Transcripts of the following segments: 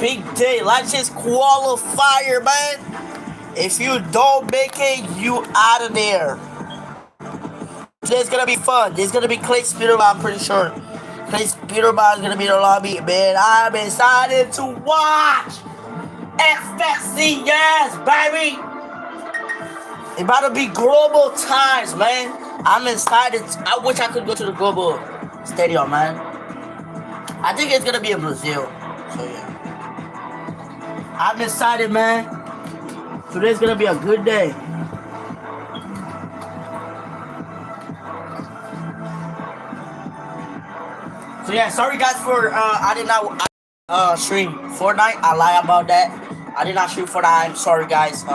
big day. Let's just qualifier, man. If you don't make it, you out of there. Today's gonna be fun. This is gonna be Clay Spiderman, I'm pretty sure. Clay Spiderman is gonna be in the lobby. Man, I'm excited to watch FXCS, baby. It's about to be global times, man. I'm excited. I wish I could go to the global stadium, man. I think it's gonna be in Brazil. So yeah. I'm excited, man. Today's gonna be a good day. So yeah, sorry guys for I did not stream Fortnite. I lie about that. I did not stream Fortnite. I'm sorry guys.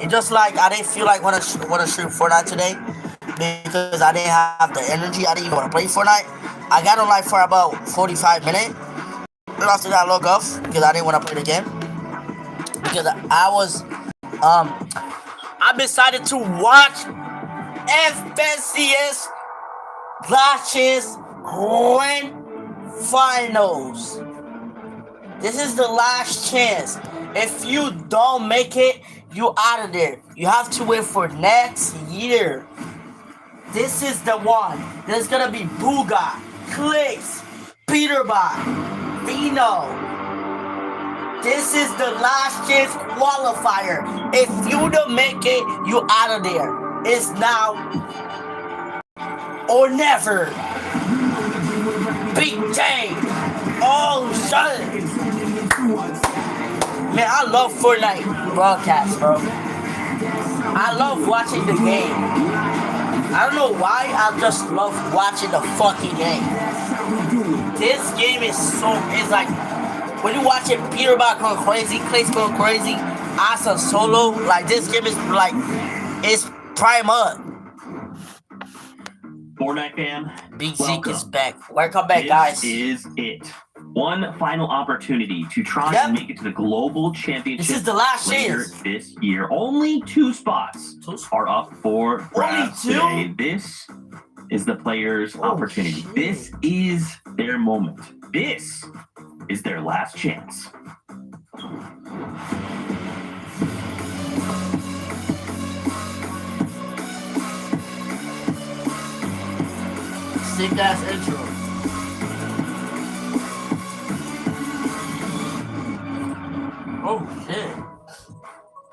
It just like I didn't feel like wanna stream Fortnite today because I didn't have the energy. I didn't even want to play Fortnite. I got on live for about 45 minutes. And after that, I log off because I didn't want to play the game. Because I'm excited to watch FNCS Clashes Grand Finals. This is the last chance. If you don't make it, you out of there. You have to wait for next year. This is the one. There's gonna be Booga, Clicks, Peterbot, Vino. This is the last chance qualifier. If you don't make it, you out of there. It's now or never. Big day. Oh, shut it. Man, I love Fortnite broadcast, bro. I love watching the game. I don't know why, I just love watching the fucking game. This game is it's like, when you watch it, Peterbot going crazy, Clay's going crazy, Asa solo, like this game is like, it's prime up. Fortnite fan, Big Zeke is back. Welcome back, guys. This is it. One final opportunity to try and make it to the Global Championship. This is the last chance. This year. Only 2 spots are up for grabs today. This is the players' opportunity. Shit. This is their moment. This is their last chance. Sick ass intro. Oh shit.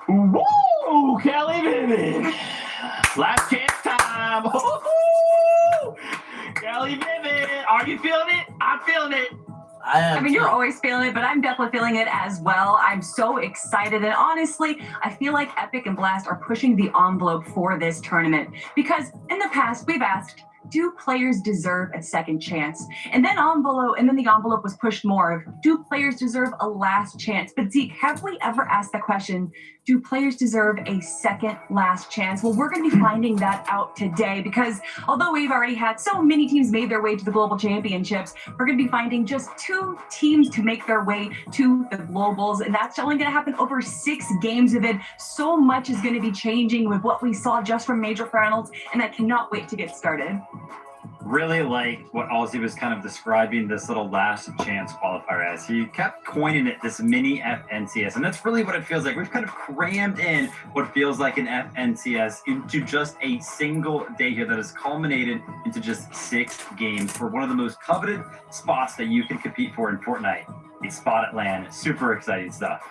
Woo! Kelly Vivid! Last chance time! Woo-hoo! Kelly Vivid! Are you feeling it? I'm feeling it! I mean, you're always feeling it, but I'm definitely feeling it as well. I'm so excited. And honestly, I feel like Epic and Blast are pushing the envelope for this tournament. Because in the past, we've asked, do players deserve a second chance? And then the envelope was pushed more of, do players deserve a last chance? But Zeke, have we ever asked the question, do players deserve a second last chance? Well, we're going to be finding that out today because although we've already had so many teams made their way to the Global Championships, we're going to be finding just 2 teams to make their way to the Globals. And that's only going to happen over 6 games of it. So much is going to be changing with what we saw just from Major Finals, and I cannot wait to get started. Really like what Ozzy was kind of describing this little last chance qualifier as. He kept coining it this mini FNCS, and that's really what it feels like. We've kind of crammed in what feels like an FNCS into just a single day here that has culminated into just 6 games for one of the most coveted spots that you can compete for in Fortnite. A spot at LAN. Super exciting stuff.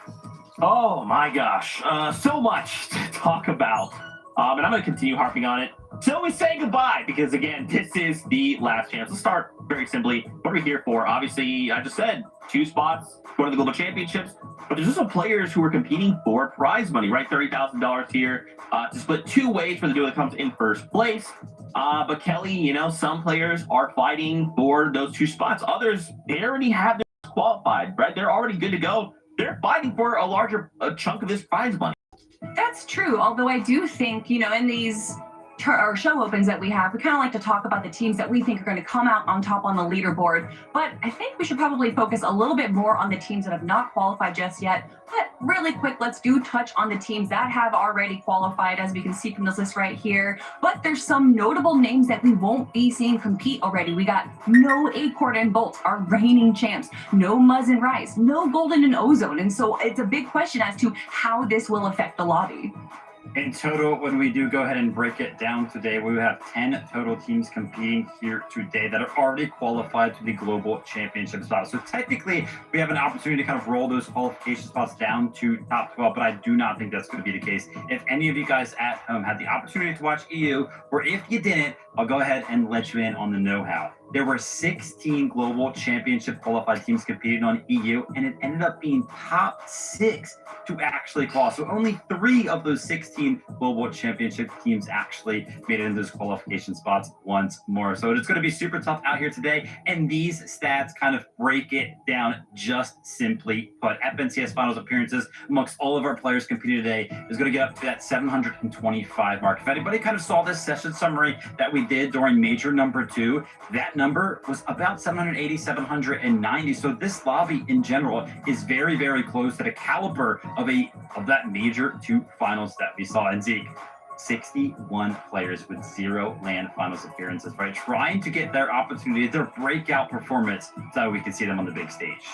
Oh my gosh, so much to talk about. And I'm going to continue harping on it till we say goodbye, because again, this is the last chance. Let's start very simply. What are we here for? Obviously, I just said 2 spots, go to the Global Championships, but there's also players who are competing for prize money, right? $30,000 here to split 2 ways for the duo that comes in first place. But Kelly, you know, some players are fighting for those 2 spots. Others, they already have their qualified, right? They're already good to go. They're fighting for a larger chunk of this prize money. That's true. Although I do think, you know, in these show opens that we have, we kind of like to talk about the teams that we think are going to come out on top on the leaderboard. But I think we should probably focus a little bit more on the teams that have not qualified just yet. But really quick, let's touch on the teams that have already qualified, as we can see from this list right here. But there's some notable names that we won't be seeing compete already. We got no Acorn and Bolt, our reigning champs, no Muzz and Rise, no Golden and Ozone. And so it's a big question as to how this will affect the lobby. In total, when we do go ahead and break it down today, we have 10 total teams competing here today that are already qualified to the global championship spot. So technically, we have an opportunity to kind of roll those qualification spots down to top 12, but I do not think that's going to be the case. If any of you guys at home had the opportunity to watch EU, or if you didn't, I'll go ahead and let you in on the know-how. There were 16 global championship qualified teams competing on EU, and it ended up being top 6 to actually qualify. So only 3 of those 16 global championship teams actually made it into those qualification spots once more. So it's going to be super tough out here today, and these stats kind of break it down just simply put. FNCS Finals appearances amongst all of our players competing today is going to get up to that 725 mark. If anybody kind of saw this session summary that we did during major number 2, that number was about 780, 790. So this lobby in general is very, very close to the caliber of that major 2 finals that we saw. And Zeke, 61 players with 0 LAN finals appearances, right? Trying to get their opportunity, their breakout performance, so we can see them on the big stage.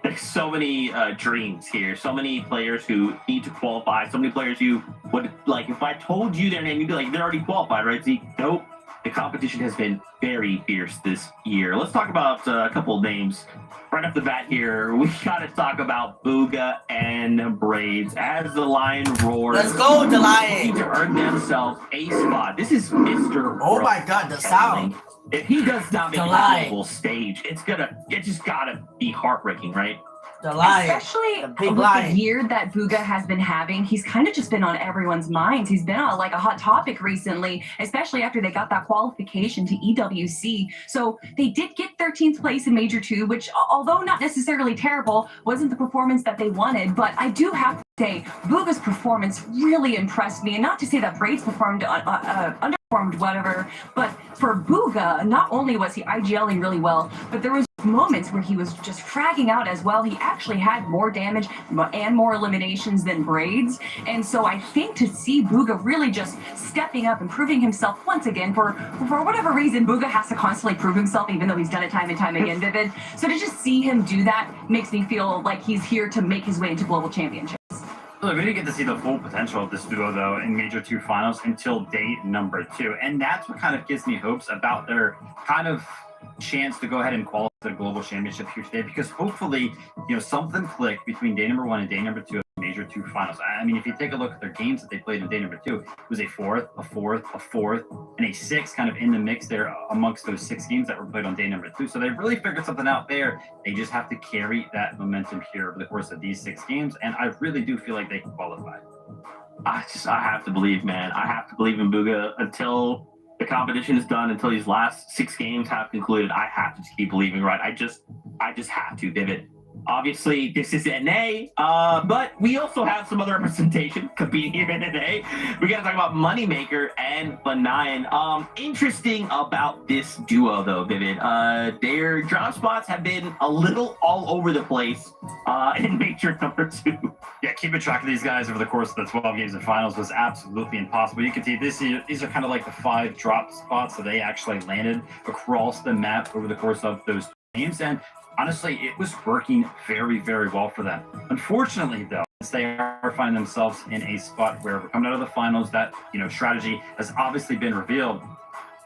There's so many dreams here, so many players who need to qualify, so many players who would, like, if I told you their name, you'd be like, they're already qualified, right? Zeke, nope. The competition has been very fierce this year. Let's talk about a couple of names. Right off the bat here, we got to talk about Bugha and Braids. As the Lion roars, Let's go, the Lion. need to earn themselves a spot. This is Mr. Oh my God, the sound. If he does not make The it to Lion. the global stage, it just gotta be heartbreaking, right? The Lion. Especially The big with Lion. the year that Bugha has been having, he's kind of just been on everyone's minds. He's been on like a hot topic recently, especially after they got that qualification to EWC. So they did get 13th place in Major 2, which, although not necessarily terrible, wasn't the performance that they wanted. But I do have to say, Bugha's performance really impressed me. And not to say that Braids performed underperformed, whatever, but for Bugha, not only was he IGLing really well, but there was moments where he was just fragging out as well. He actually had more damage and more eliminations than Braids. And so I think to see Bugha really just stepping up and proving himself once again, for whatever reason, Bugha has to constantly prove himself, even though he's done it time and time again, Vivid. So to just see him do that makes me feel like he's here to make his way into global championships. Look, we didn't get to see the full potential of this duo, though, in Major 2 finals until day number 2. And that's what kind of gives me hopes about their kind of chance to go ahead and qualify for the global championship here today, because hopefully, something clicked between day number 1 and day number 2 of Major 2 finals. I mean, if you take a look at their games that they played in day number 2, it was a 4th, a 4th, a 4th, and a 6th kind of in the mix there amongst those 6 games that were played on day number 2. So they really figured something out there. They just have to carry that momentum here over the course of these 6 games, and I really do feel like they can qualify. I have to believe, man. I have to believe in Bugha until the competition is done, until these last 6 games have concluded. I have to keep believing, right? I just have to, Vivid. Obviously, this is NA, but we also have some other representation competing here in NA. We got to talk about Moneymaker and Fnayan. Interesting about this duo, though, Vivid. Their drop spots have been a little all over the place in Major number 2. Yeah, keeping track of these guys over the course of the 12 games of finals was absolutely impossible. You can see these are kind of like the 5 drop spots that they actually landed across the map over the course of those games. And honestly, it was working very, very well for them. Unfortunately, though, they are finding themselves in a spot where we're coming out of the finals, that strategy has obviously been revealed.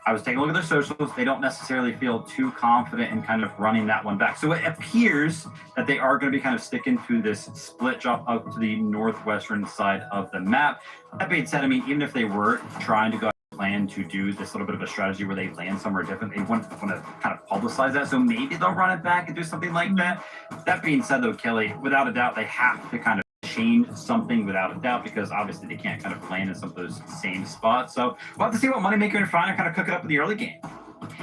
I was taking a look at their socials. They don't necessarily feel too confident in kind of running that one back. So it appears that they are going to be kind of sticking to this split drop up to the northwestern side of the map. That being said, I mean, even if they were trying to go plan to do this little bit of a strategy where they land somewhere different, they want to kind of publicize that. So maybe they'll run it back and do something like that. That being said, though, Kelly, without a doubt, they have to kind of change something without a doubt, because obviously they can't kind of land in some of those same spots. So we'll have to see what Moneymaker and Fnayan kind of cook it up in the early game.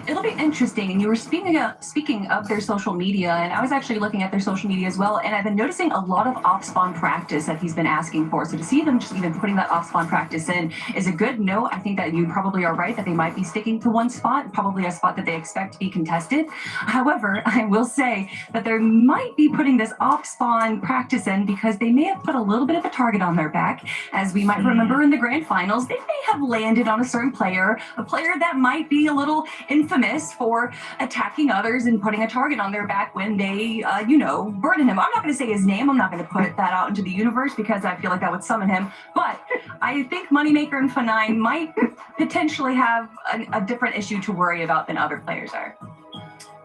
It'll be interesting. And you were speaking of their social media, and I was actually looking at their social media as well, and I've been noticing a lot of off-spawn practice that he's been asking for. So to see them just even putting that off-spawn practice in is a good note. I think that you probably are right that they might be sticking to one spot, probably a spot that they expect to be contested. However, I will say that they might be putting this off-spawn practice in because they may have put a little bit of a target on their back. As we might remember in the grand finals, they may have landed on a certain player, a player that might be a little infamous for attacking others and putting a target on their back when they, burden him. I'm not going to say his name. I'm not going to put that out into the universe because I feel like that would summon him. But I think Moneymaker and F9 might potentially have a different issue to worry about than other players are.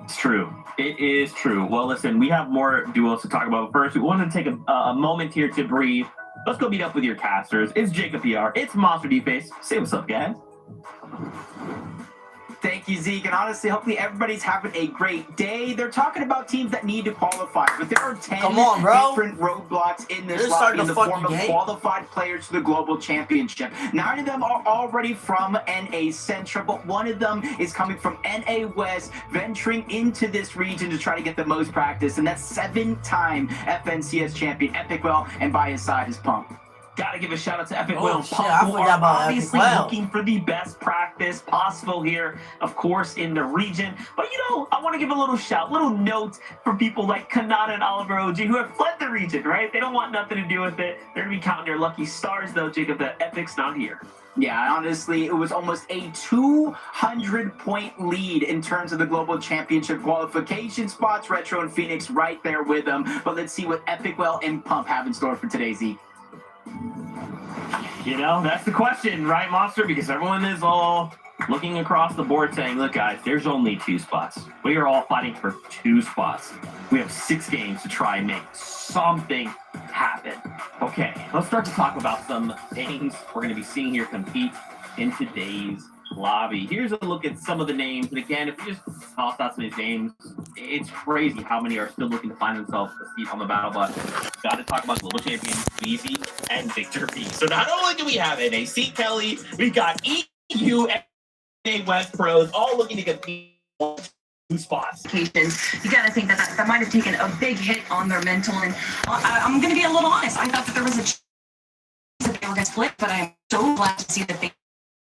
It's true. It is true. Well, listen, we have more duos to talk about. First, we want to take a moment here to breathe. Let's go meet up with your casters. It's Jacob PR. It's Monster D-Face. Say what's up, guys. Thank you, Zeke. And honestly, hopefully everybody's having a great day. They're talking about teams that need to qualify, but there are 10 different roadblocks in this lobby in the form of qualified players to the Global Championship. 9 of them are already from NA Central, but 1 of them is coming from NA West, venturing into this region to try to get the most practice, and that's 7-time FNCS champion Epic Well, and by his side is Pump. Gotta give a shout out to Epic Well. Pump, who are obviously looking for the best practice possible here, of course, in the region. But I want to give a little note for people like Kanata and Oliver OG who have fled the region, right? They don't want nothing to do with it. They're gonna be counting their lucky stars, though, Jacob, that Epic's not here. Yeah, honestly, it was almost a 200-point lead in terms of the Global Championship qualification spots. Retro and Phoenix right there with them. But let's see what Epic Well and Pump have in store for today, Zeke. That's the question, right, Monster? Because everyone is all looking across the board saying, look, guys, there's only 2 spots. We are all fighting for 2 spots. We have 6 games to try and make something happen. Okay, let's start to talk about some names we're going to be seeing here compete in today's lobby. Here's a look at some of the names. And again, if we just toss out some of these names, it's crazy how many are still looking to find themselves a seat on the battle bus. Got to talk about global champion Weezy and Victor V. So not only do we have NAC Kelly, we've got EU and NA West pros all looking to compete on 2 spots. You got to think that might have taken a big hit on their mental. And I'm going to be a little honest. I thought that there was a chance that they were going to split, but I'm so glad to see that they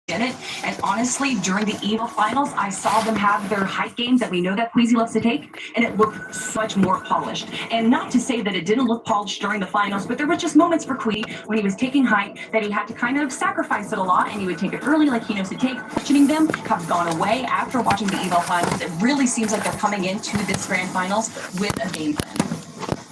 did it. And honestly, during the EVO finals, I saw them have their height games that we know that Queasy loves to take, and it looked so much more polished. And not to say that it didn't look polished during the finals, but there were just moments for Quee when he was taking height that he had to kind of sacrifice it a lot, and he would take it early like he knows to take. Questioning them have gone away after watching the EVO finals. It really seems like they're coming into this grand finals with a game plan.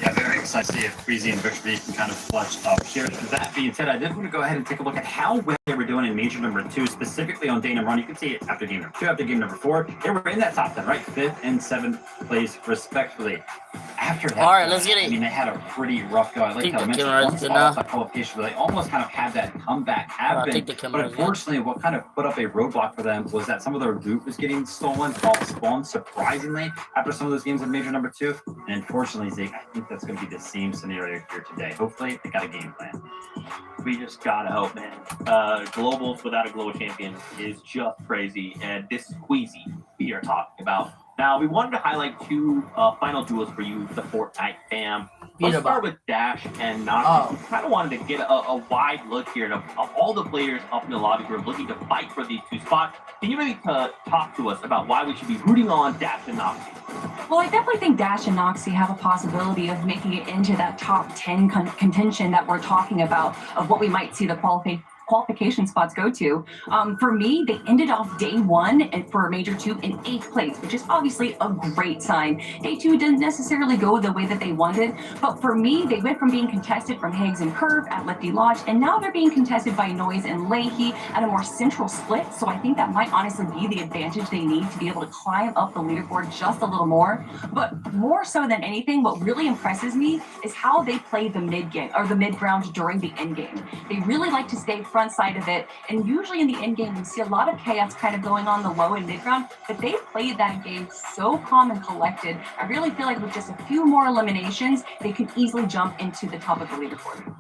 Yeah, very excited to see if Queasy and Victor V can kind of flush up here. That being said, I did want to go ahead and take a look at how well they were doing in Major number 2, specifically on day number 1. You can see it after game number 2, after game number 4. They were in that top 10, right? 5th and 7th place, respectively. After that, all right, let's get it. I mean, they had a pretty rough go. I like how I mentioned once that qualification, where they almost kind of had that comeback happen. But unfortunately, what kind of put up a roadblock for them was that some of their loot was getting stolen off spawn, surprisingly, after some of those games in Major number 2. And unfortunately, Zeke, I think that's going to be the same scenario here today. Hopefully, they got a game plan. We just gotta hope, man. Globals without a global champion is just crazy, and this is Queasy we are talking about. Now, we wanted to highlight 2 final duels for you, the Fortnite fam. Let's start with Dash and Noxy. We kind of wanted to get a wide look here of all the players up in the lobby who are looking to fight for these 2 spots. Can you maybe talk to us about why we should be rooting on Dash and Noxy? Well, I definitely think Dash and Noxy have a possibility of making it into that top 10 contention that we're talking about, of what we might see the qualification spots go to. For me, they ended off day 1 and for Major 2 in 8th place, which is obviously a great sign. Day 2 didn't necessarily go the way that they wanted, but for me, they went from being contested from Higgs and Curve at Lefty Lodge, and now they're being contested by Noise and Leahy at a more central split. So I think that might honestly be the advantage they need to be able to climb up the leaderboard just a little more. But more so than anything, what really impresses me is how they play the mid game or the mid ground during the end game. They really like to stay front side of it, and usually in the end game we see a lot of chaos kind of going on the low and mid ground, but they played that game so calm and collected. I really feel like with just a few more eliminations they can easily jump into the top of the leaderboard.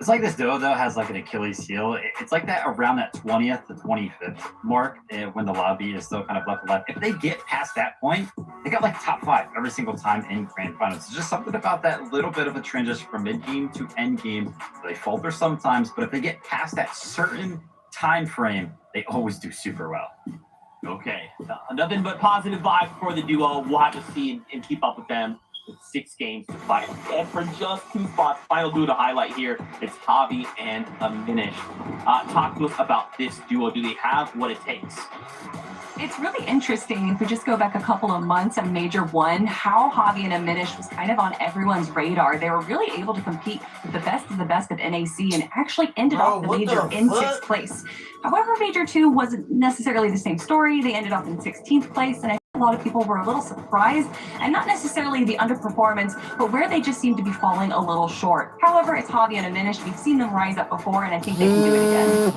It's like this duo, though, has like an Achilles heel. It's like that around that 20th to 25th mark when the lobby is still kind of left to left. If they get past that point, they got like top 5 every single time in grand finals. It's just something about that little bit of a transition from mid-game to end-game. They falter sometimes, but if they get past that certain time frame, they always do super well. Okay, nothing but positive vibes for the duo. We'll have to see and keep up with them with 6 games to fight. And for just 2 spots, final duo to highlight here, it's Javi and Aminish. Talk to us about this duo. Do they have what it takes? It's really interesting, if we just go back a couple of months in Major 1, how Javi and Aminish was kind of on everyone's radar. They were really able to compete with the best of NAC and actually ended off the Major in 6th place. However, Major 2 wasn't necessarily the same story. They ended up in 16th place, and I think a lot of people were a little surprised, and not necessarily the underperformance, but where they just seemed to be falling a little short. However, it's Javi and Aminish. We've seen them rise up before, and I think they can do it again.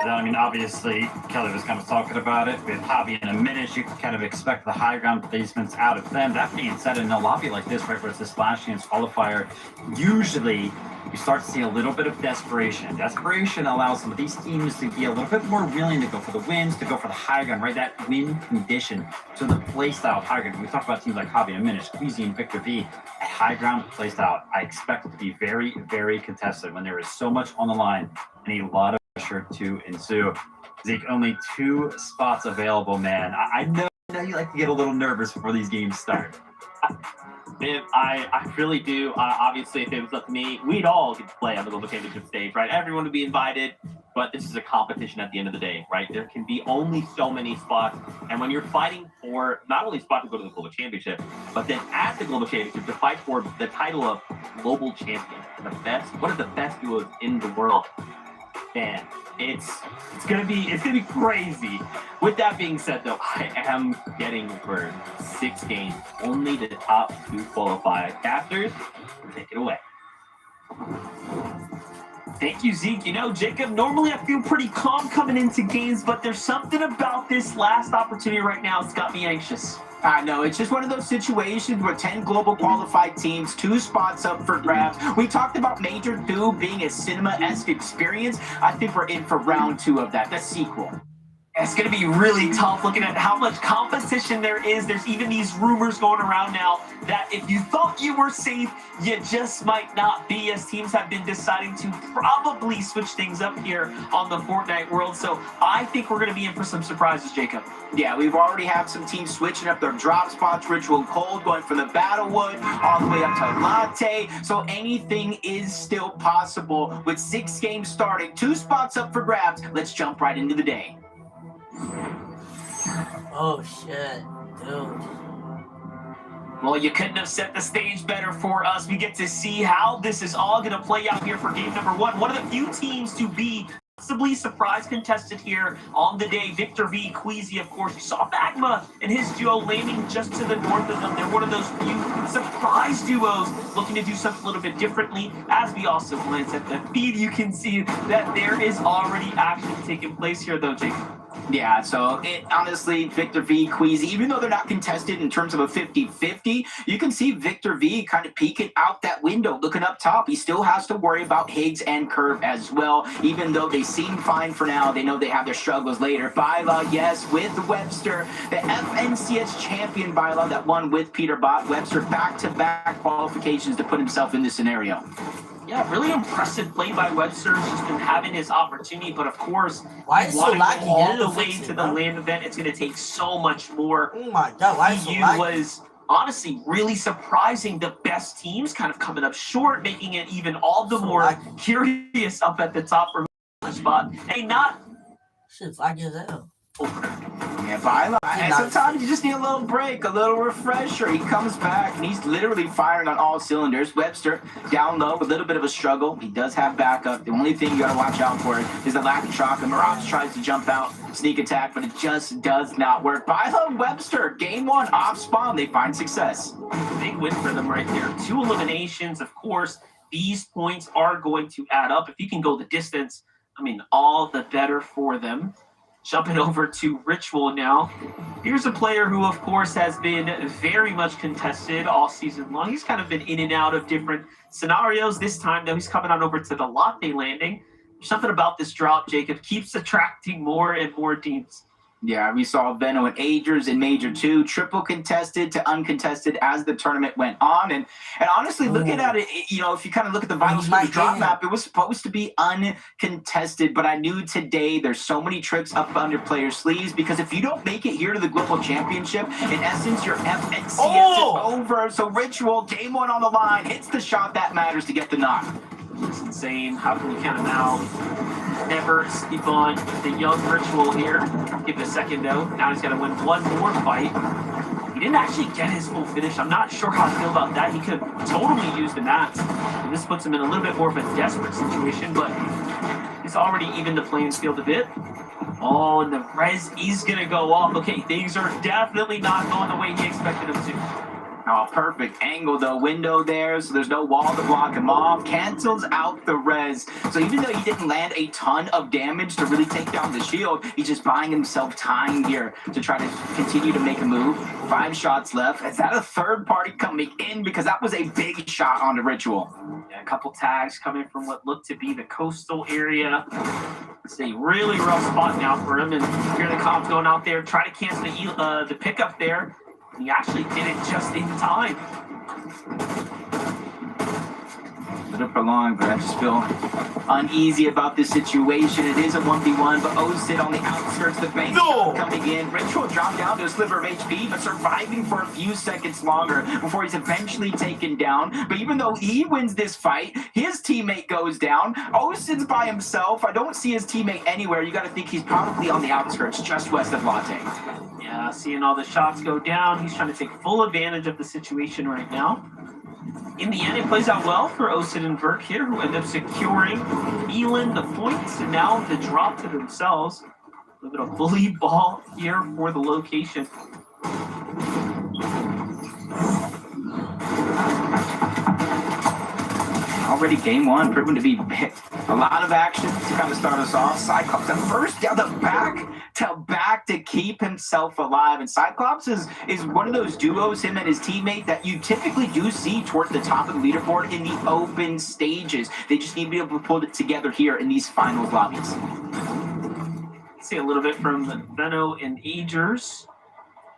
I mean, obviously, Kelly was kind of talking about it. With Javi and Aminish, you can kind of expect the high ground placements out of them. That being said, in a lobby like this, right, where it's a Splash Chance qualifier, usually you start to see a little bit of desperation. Desperation allows some of these teams to be a little bit more willing to go for the wins, to go for the high ground, right? That win condition. So the play style of high ground, we talk about teams like Javi and Aminish, Queasy and Victor V, at high ground play style, I expect it to be very, very contested when there is so much on the line and a lot of pressure to ensue. Zeke, only 2 spots available, man. I know you like to get a little nervous before these games start. I really do. Obviously, if it was up to me, we'd all get to play on the Global Championship stage, right? Everyone would be invited, but this is a competition at the end of the day, right? There can be only so many spots, and when you're fighting for not only a spot to go to the Global Championship, but then at the Global Championship to fight for the title of Global Champion, one of the best duos in the world. Man, it's gonna be crazy. With that being said, though, I am getting for 6 games. Only the top 2 qualify. Casters, take it away. Thank you, Zeke. You know, Jacob, normally I feel pretty calm coming into games, but there's something about this last opportunity right now that's got me anxious. I know, it's just one of those situations where 10 global qualified teams, 2 spots up for grabs. We talked about Major 2 being a cinema-esque experience. I think we're in for round 2 of that, the sequel. It's going to be really tough looking at how much competition there is. There's even these rumors going around now that if you thought you were safe, you just might not be, as teams have been deciding to probably switch things up here on the Fortnite world. So I think we're going to be in for some surprises, Jacob. Yeah, we've already had some teams switching up their drop spots, Ritual Cold going from the Battlewood all the way up to Latte. So anything is still possible with 6 games starting, 2 spots up for grabs. Let's jump right into the day. Oh shit, dude. Well, you couldn't have set the stage better for us. We get to see how this is all going to play out here for game number 1. One of the few teams to be possibly surprise contested here on the day. Victor V, Queasy, of course. We saw Magma and his duo landing just to the north of them. They're one of those few surprise duos looking to do something a little bit differently. As we also glance at the feed, you can see that there is already action taking place here, though, Jacob. Yeah, so honestly, Victor V, Queasy, even though they're not contested in terms of a 50-50, you can see Victor V kind of peeking out that window, looking up top. He still has to worry about Higgs and Curve as well, even though they seem fine for now. They know they have their struggles later. Byla, yes, with Webster, the FNCS champion Byla that won with Peter Bot. Webster back-to-back qualifications to put himself in this scenario. Yeah, really impressive play by Webster. He's been having his opportunity, but of course, why is so laggy? All the way to the land event, it's going to take so much more. Oh my god, why is so laggy? Was honestly really surprising the best teams kind of coming up short, making it even all the more curious up at the top for the spot. Hey, not shit's laggy as hell. Yeah, Byla. And sometimes you just need a little break, a little refresher. He comes back and he's literally firing on all cylinders. Webster down low, a little bit of a struggle. He does have backup. The only thing you gotta watch out for is the lack of shock. And Mirage tries to jump out, sneak attack, but it just does not work. Byla and Webster, game 1 off spawn, they find success. Big win for them right there. 2 eliminations, of course. These points are going to add up. If you can go the distance, I mean, all the better for them. Jumping over to Ritual now. Here's a player who, of course, has been very much contested all season long. He's kind of been in and out of different scenarios. This time, though, he's coming on over to the Latte Landing. Something about this drop, Jacob, keeps attracting more and more teams. Yeah, we saw Veno and Agers in Major 2, triple contested to uncontested as the tournament went on. And honestly, looking at it, you know, if you kind of look at the vitals for the drop map, it was supposed to be uncontested. But I knew today there's so many tricks up under players' sleeves, because if you don't make it here to the Global Championship, in essence, your FNCS is over. So Ritual, game 1 on the line, hits the shot that matters to get the knock. It's insane. How can we count him out? Never sleep on the young Ritual here. Give it a second, though. Now he's got to win one more fight. He didn't actually get his full finish. I'm not sure how I feel about that. He could have totally used the mats. And this puts him in a little bit more of a desperate situation, but he's already evened the playing field a bit. Oh, and the res is going to go off. Okay, things are definitely not going the way he expected them to. Oh, perfect angle, though. Window there, so there's no wall to block him off. Cancels out the res. So even though he didn't land a ton of damage to really take down the shield, he's just buying himself time here to try to continue to make a move. 5 shots left. Is that a third party coming in? Because that was a big shot on the Ritual. Yeah, a couple tags coming from what looked to be the coastal area. It's a really rough spot now for him. And here the comps going out there, try to cancel the pickup there. He actually did it just in time. A little prolonged, but I just feel uneasy about this situation. It is a 1v1, but Osid on the outskirts, the bank coming in. Ritual dropped down to a sliver of HP, but surviving for a few seconds longer before he's eventually taken down. But even though he wins this fight, his teammate goes down. Osid's by himself. I don't see his teammate anywhere. You got to think he's probably on the outskirts, just west of Latte. Yeah, seeing all the shots go down, he's trying to take full advantage of the situation right now. In the end, it plays out well for Osid and Verk here, who end up securing Elin the points, and now the drop to themselves. A little bit of bully ball here for the location. Already game 1, proven to be a lot of action to kind of start us off. Cyclops at first down the back to keep himself alive. And Cyclops is one of those duos, him and his teammate, that you typically do see toward the top of the leaderboard in the open stages. They just need to be able to pull it together here in these finals lobbies. See a little bit from Veno and Agers.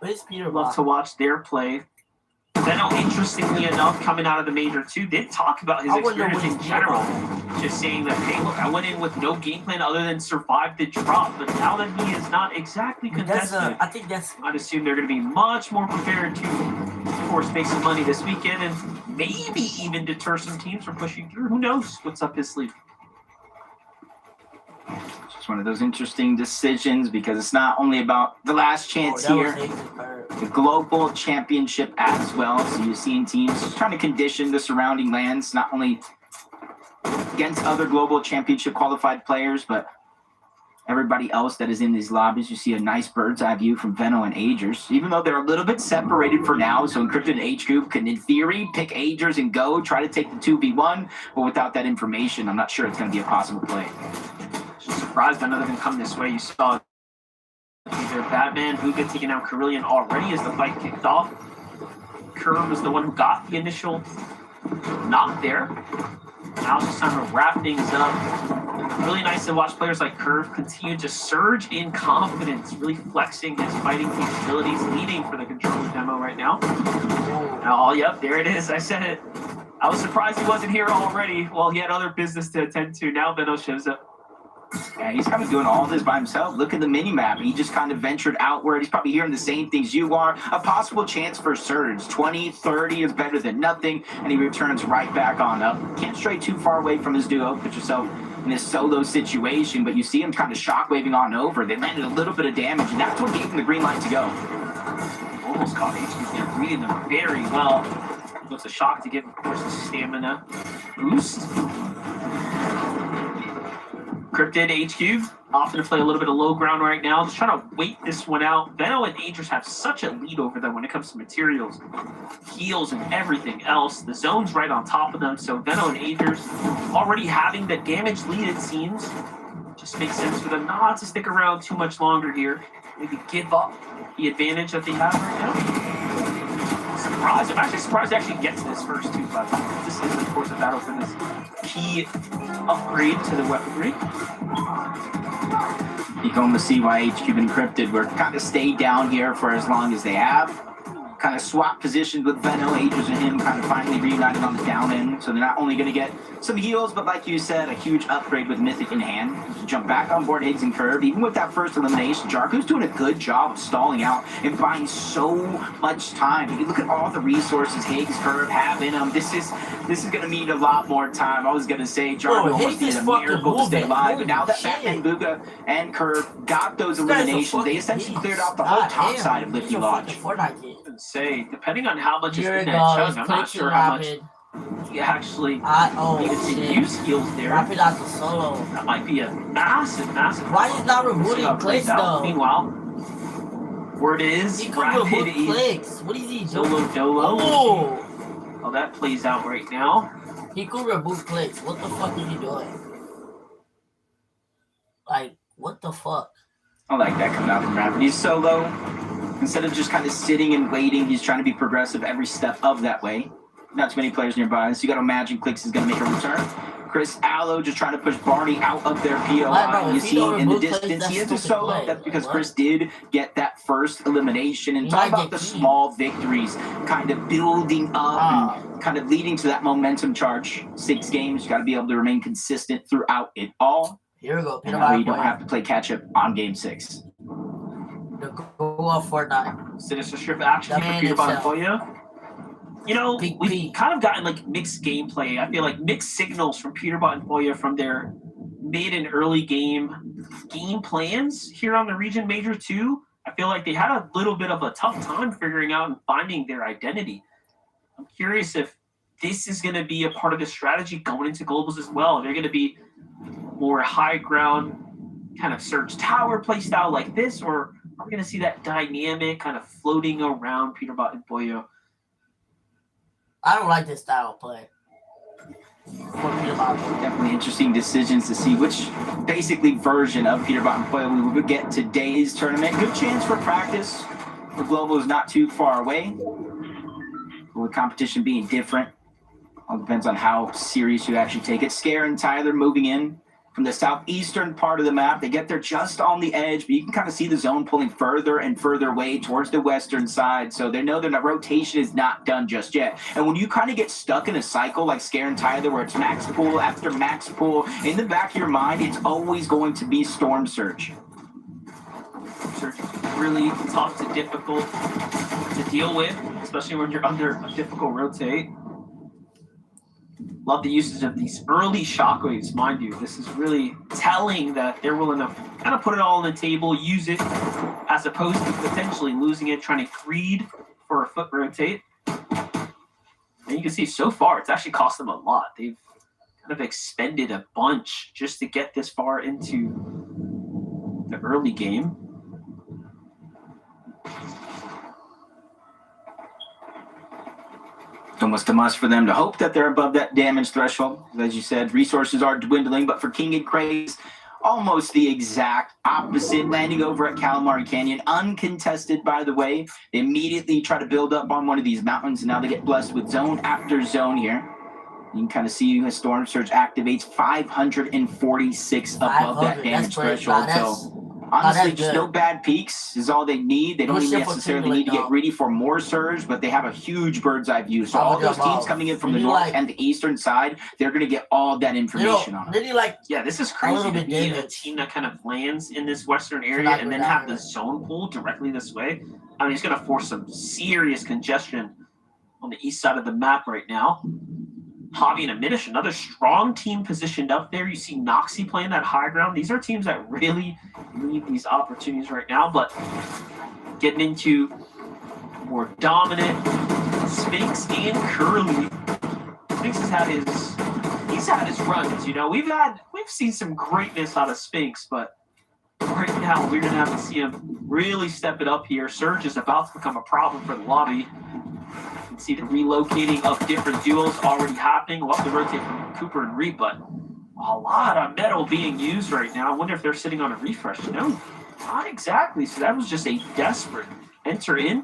Love to watch their play. Veno, interestingly enough, coming out of the Major 2, did talk about his experience in general. Just saying that, hey, look, I went in with no game plan other than survive the drop, but now that he is not exactly contested, I'd assume they're going to be much more prepared to, of course, make some money this weekend and maybe even deter some teams from pushing through. Who knows what's up his sleeve? It's one of those interesting decisions, because it's not only about the last chance here, the global championship as well. So you're seeing teams trying to condition the surrounding lands, not only against other global championship qualified players, but everybody else that is in these lobbies. You see a nice bird's eye view from Veno and Agers, even though they're a little bit separated for now. So Encrypted and H Group can, in theory, pick Agers and go try to take the 2v1, but without that information, I'm not sure it's going to be a possible play. Just surprised by another can come this way. You saw either Batman, Huga taking out Carillion already as the fight kicked off. Curve was the one who got the initial knock there. Now it's just time to wrap things up. Really nice to watch players like Curve continue to surge in confidence, really flexing his fighting capabilities, leading for the controller demo right now. Oh, yep, there it is. I said it. I was surprised he wasn't here already. Well, he had other business to attend to. Now Veno shows up. Yeah, he's kind of doing all this by himself. Look at the mini-map. He just kind of ventured outward. He's probably hearing the same things you are. A possible chance for Surge. 20, 30 is better than nothing, and he returns right back on up. Can't stray too far away from his duo. Put yourself in this solo situation, but you see him kind of shockwaving on over. They landed a little bit of damage, and that's what gave him the green light to go. Almost caught HQ there, reading them very well. Looks a shock to get, of course, a stamina boost. Cryptid HQ, opting to play a little bit of low ground right now, just trying to wait this one out. Veno and Agers have such a lead over them when it comes to materials, heals, and everything else. The zone's right on top of them, so Veno and Agers already having the damage lead, it seems. Just makes sense for them not to stick around too much longer here. Maybe give up the advantage that they have right now. Surprised. I'm actually surprised they actually get to this first 2 platforms. This is, of course, a battle for this key upgrade to the weaponry. You can almost see why HQ Encrypted were kind of stayed down here for as long as they have. Kind of swap positions with Veno, Aegis and him kind of finally reunited on the down end. So they're not only going to get some heals, but like you said, a huge upgrade with Mythic in hand. Jump back on board Higgs and Curve. Even with that first elimination, Jarku's doing a good job of stalling out and buying so much time. If you look at all the resources Higgs, Curve have in them, this is going to need a lot more time. I was going to say Jarku almost needed a miracle to stay alive, but now that Batman, Buka, and Curve got those eliminations, they essentially cleared off the whole top side of Lifty Lodge. Say, depending on how much is in that chunk, I'm not sure how much he actually needed to use heals there. Rapid out the solo. That might be a massive. Why is not removing clicks though? Meanwhile, word is he could Rapid remove clicks. What is he doing? Solo Dolo. Oh. How that plays out right now. He could remove clicks. What the fuck is he doing? Like, what the fuck? I like that coming out from Rapid. He's solo. Instead of just kind of sitting and waiting, he's trying to be progressive every step of that way. Not too many players nearby, so you got to imagine Clicks is going to make a return. Chris Allo just trying to push Barney out of their POI. You see in the distance, he is a solo. That's because Chris did get that first elimination. And talk about the small victories, kind of building up and kind of leading to that momentum charge. 6 games, you got to be able to remain consistent throughout it all. Here we go. And now you don't have to play catch up on game 6. Go off Fortnite. Sinister Strip action for Peter Bonfoya. You know, we've kind of gotten like mixed gameplay. I feel like mixed signals from Peterbot and Foya from their mid and early game plans here on the Region Major 2. I feel like they had a little bit of a tough time figuring out and finding their identity. I'm curious if this is going to be a part of the strategy going into Globals as well. They're going to be more high ground kind of Surge Tower play style like this, or are we going to see that dynamic kind of floating around Peterbot and Foya? I don't like this style of play. Definitely interesting decisions to see which basically version of Peterbot and Foya we would get today's tournament. Good chance for practice. The Global is not too far away. With competition being different, all depends on how serious you actually take it. Scare and Tyler moving in from the southeastern part of the map. They get there just on the edge, but you can kind of see the zone pulling further and further away towards the western side. So they know that rotation is not done just yet. And when you kind of get stuck in a cycle like Scare and Tyler, where it's max pool after max pool, in the back of your mind, it's always going to be Storm Surge. Surge is really tough to difficult to deal with, especially when you're under a difficult rotate. Love the usage of these early shockwaves, mind you. This is really telling that they're willing to kind of put it all on the table, use it, as opposed to potentially losing it, trying to greed for a foot rotate. And you can see so far, it's actually cost them a lot. They've kind of expended a bunch just to get this far into the early game. Almost a must for them to hope that they're above that damage threshold. As you said, resources are dwindling, but for King and Craze, almost the exact opposite, landing over at Calamari Canyon, uncontested, by the way. They immediately try to build up on one of these mountains, and now they get blessed with zone after zone here. You can kind of see as Storm Surge activates 546 above that damage threshold. So honestly, just no bad peaks is all they need. They don't even necessarily need to get greedy for more surge, but they have a huge bird's eye view. So all those teams coming in from the north and the eastern side, they're going to get all that information on them. Yeah, this is crazy to be a team that kind of lands in this western area and then have the zone pull directly this way. I mean, it's going to force some serious congestion on the east side of the map right now. Javi and Aminish, another strong team positioned up there. You see Noxie playing that high ground. These are teams that really need these opportunities right now, but getting into more dominant Spinx and Curly. Spinx has had his runs, you know. We've seen some greatness out of Spinx, but right now we're gonna have to see him really step it up here. Surge is about to become a problem for the lobby. You can see the relocating of different duos already happening. We'll have to rotate from Cooper and Reap, but A lot of metal being used right now. I wonder if they're sitting on a refresh. No, not exactly. So that was just a desperate enter in.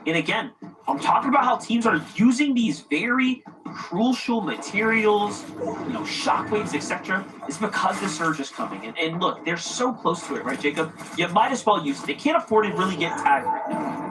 And again, I'm talking about how teams are using these very crucial materials, you know, shockwaves, etc. It's because the surge is coming. And look, they're so close to it, right, Jacob? You might as well use it. They can't afford to really get tagged right now.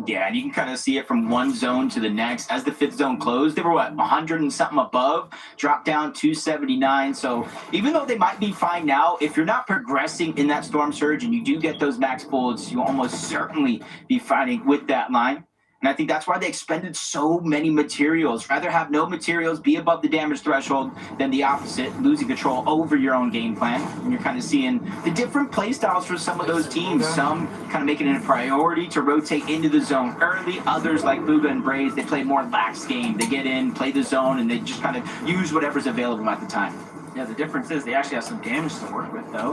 Yeah, and you can kind of see it from one zone to the next. As the fifth zone closed, they were, 100 and something above, dropped down 279. So even though they might be fine now, if you're not progressing in that storm surge and you do get those max bullets, you'll almost certainly be fighting with that line. And I think that's why they expended so many materials. Rather have no materials, be above the damage threshold, than the opposite, losing control over your own game plan. And you're kind of seeing the different play styles for some of those teams. Some kind of making it a priority to rotate into the zone early. Others, like Luga and Braves, they play more lax game. They get in, play the zone, and they just kind of use whatever's available at the time. Yeah, the difference is they actually have some damage to work with, though.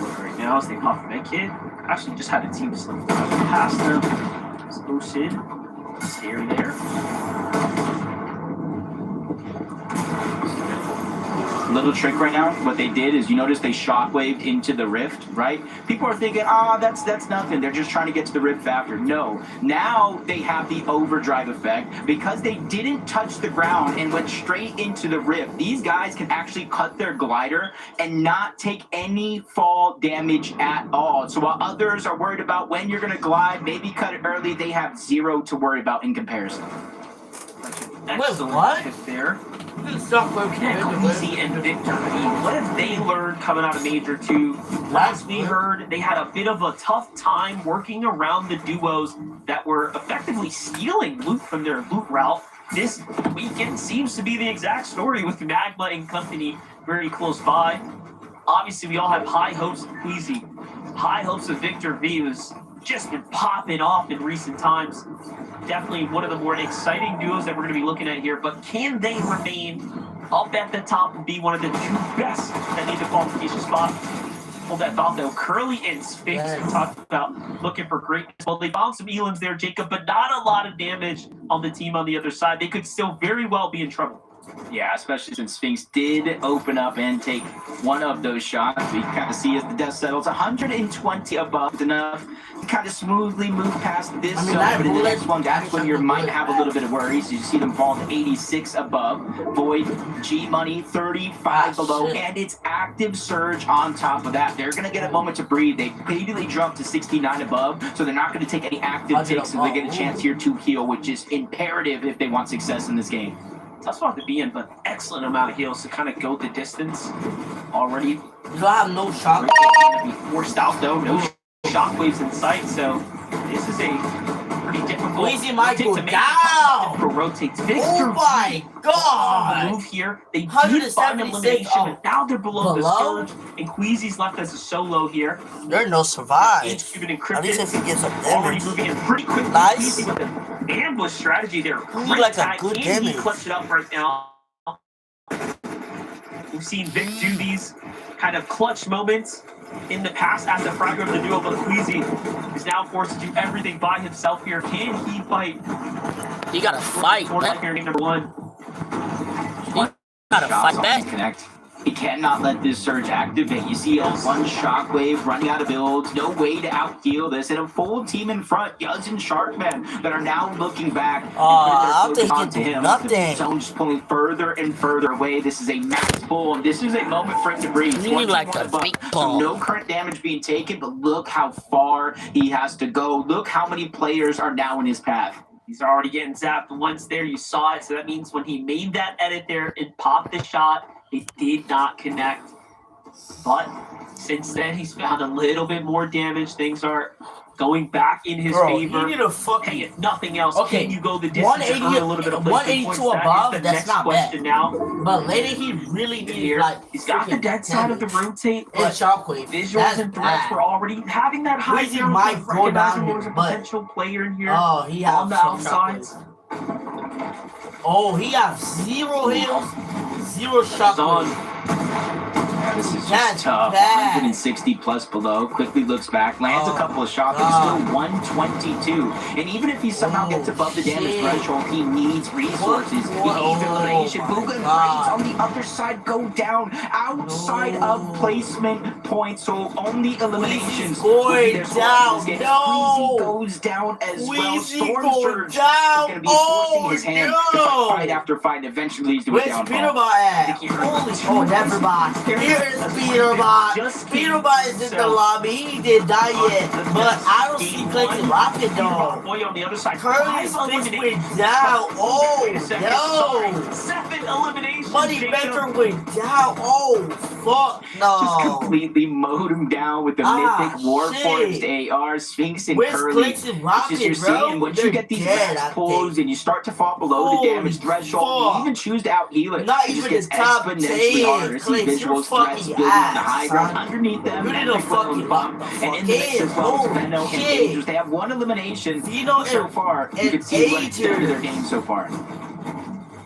Look right now as they pop the med kit. Actually just had a team slip past them. It's boosted. Scary there. Little trick right now, what they did is, you notice they shockwaved into the rift, right? People are thinking, that's nothing. They're just trying to get to the rift faster. No, now they have the overdrive effect because they didn't touch the ground and went straight into the rift. These guys can actually cut their glider and not take any fall damage at all. So while others are worried about when you're going to glide, maybe cut it early, they have zero to worry about in comparison. Wait, what? There. Yeah, Queasy and Victor V. What have they learned coming out of Major 2? Last we heard, they had a bit of a tough time working around the duos that were effectively stealing loot from their loot route. This weekend seems to be the exact story with Magma and company very close by. Obviously, we all have high hopes of Queasy. High hopes of Victor V, who's just been popping off in recent times. Definitely one of the more exciting duos that we're going to be looking at here, but can they remain up at the top and be one of the two best that need the qualification spot? Hold that thought, though. Curly and Sphinx, we talked about looking for greatness. Well, they found some Elans there, Jacob, but not a lot of damage on the team on the other side. They could still very well be in trouble. Yeah, especially since Sphinx did open up and take one of those shots. We kind of see as the dust settles, 120 above, enough to kind of smoothly move past this zone. But in the next one, that's when you might have a little bit of worries. You see them fall to 86 above. Void, G-Money, 35 below, and it's active surge on top of that. They're going to get a moment to breathe. They immediately jumped to 69 above, so they're not going to take any active takes, so they get a chance here to heal, which is imperative if they want success in this game. Tough spot to be in, but excellent amount of heals to kind of go the distance already. You don't have no shock. Be forced out though, no shockwaves in sight, so this is a pretty difficult Queasy might go down. Rotates. Victor Oh my god! Move here. They did find elimination, but now they're below the surge, and Queasy's left as a solo here. There's no survive. At least if he gets some already damage. moving in pretty quickly. Nice. With an ambush strategy there. Great like a tag. good Can he damage. clutch it up right now? We've seen Vic do these kind of clutch moments in the past as a fragger of the duo, but Queasy is now forced to do everything by himself here. Can he fight? You gotta fight, man. Here, game number one. You gotta fight back. Connect. He cannot let this surge activate. You see a one shockwave running out of builds, no way to out heal this, and a full team in front, Yuz and Sharkman, that are now looking back. I think he onto can do him. nothing. The zone just pulling further and further away. This is a max pull, and this is a moment for him to breathe. You need like a big pull. So no current damage being taken, but look how far he has to go. Look how many players are now in his path. He's already getting zapped once there. You saw it, so that means when he made that edit there and popped the shot, it did not connect. But since then, he's found a little bit more damage. Things are going back in his favor. You need a fucking. Hey, if nothing else, Okay, can you go the distance and earn a little bit of 182 above, that's not bad. Now. But later he really needs Here, like. he's got the dead side of the rotate, And but shockwave. visuals and threats were already having that high Queasy zero. might go down There was a here, but- potential player in here Oh, he has on the some outsides. Oh, he has zero heals, zero Zone. shockwave. Yeah, this is That's just tough. bad. 160 plus below. Quickly looks back, lands a couple of shots, but still 122. And even if he somehow gets above the damage threshold, he needs resources. He needs elimination. Bugha and Graves on the other side go down outside of placement points, so only eliminations. Going down. No. Freezy goes down as well. Weezy Storm going Surge down. is going to be forcing his hand to no. fight after fight, eventually leads to a Where's downfall. Peterbot at? Holy, Neverbot. Here's Peterbot. Peterbot is in the lobby. He didn't die yet, but I don't see Clayton Rocket though. Boy on the other side. Curtis went down. Oh no. 7 eliminations. Money Jacob. Maker went down. Oh fuck Just no. completely mowed him down with the Mythic Warforged AR, Sphinx and Where's Curly. Clayton It's Rocket, just you're bro? seeing once you They're get these dead, last I pulls think. and you start to fall below the damage Holy threshold, fuck. you even choose to out heal it. Not it just even gets the top exponentially 10. harder. See Clayton, you're visuals, threats fucking building on the ass, high ground son. underneath them. You need and to they put fucking on bump. And in the mix as well, holy Venno and shit. Dangerous. They have one elimination Vino so and- far. You and can see what it's done to Ager. their game so far.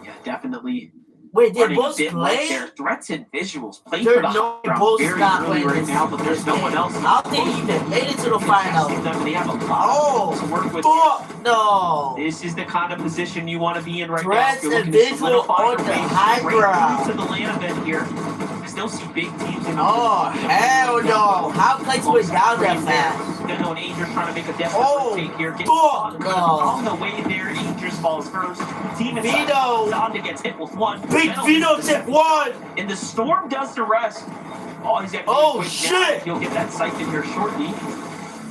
Yeah, definitely. Wait, did Running a Bulls bit like play? their threats and visuals play There for the no high ground Bulls very not early playing right this now, but there's no one else. I don't think he even made it to the final. They have a lot Oh, to work with. fuck no. This is the kind of position you want to be in right Threats now. You're and looking to visual solidify on your the way high right ground. through to the land event here. I still see big teams in the Oh, hell no. How Clayton went down that fast? Gonna know Angel's trying to make a desperate Oh, take here. Get fuck no. on the way there. Angel's falls first. Team is Vito. Zonda gets hit with one. Big Venno Vito tip one. And the Storm does the rest. Oh, he's got Oh, shit. He'll get that siphon here shortly.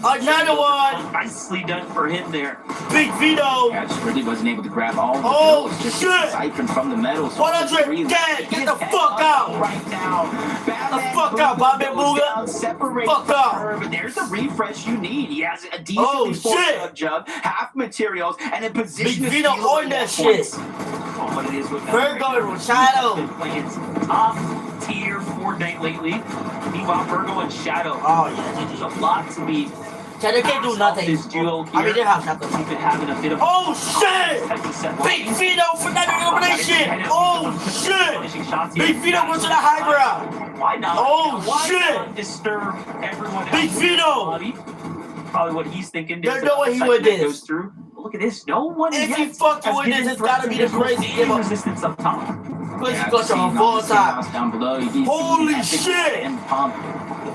Another one. Nicely done for him there. Big Vito. Yeah, just really wasn't able to grab all the Oh, kills, just shit. siphoned from the metal. So 100 really dead. Get the fuck out. right now. Batman fuck out, Bobby goes Bugha. down, separated Fuck from out. her, but there's the refresh you need. He has a decently Oh, full shit. jug, half materials, and a position Big to Vito steal on at that one shit. point. Oh, what it is with Virgo and Shadow. Been playing top tier Fortnite lately. Meanwhile, Virgo and Shadow. Oh, yeah. There's a lot to be. They can't do nothing. This duo here. I mean, they have nothing. We've been having a bit of. Oh, shit. Big Vito for that elimination. Oh, shit. Big Vito goes to the high ground. Why not? Oh, Why shit. not disturb everyone Big else? Vito. Probably what he's thinking. There's no way he would this. this. Goes through. Look at this. No one If yet he fucking has with this, given it's gotta be the threats crazy and game of- resistance up top. Clayton Yeah, got seeing on on full the time. house down below. You can Holy see Epic shit. and Pump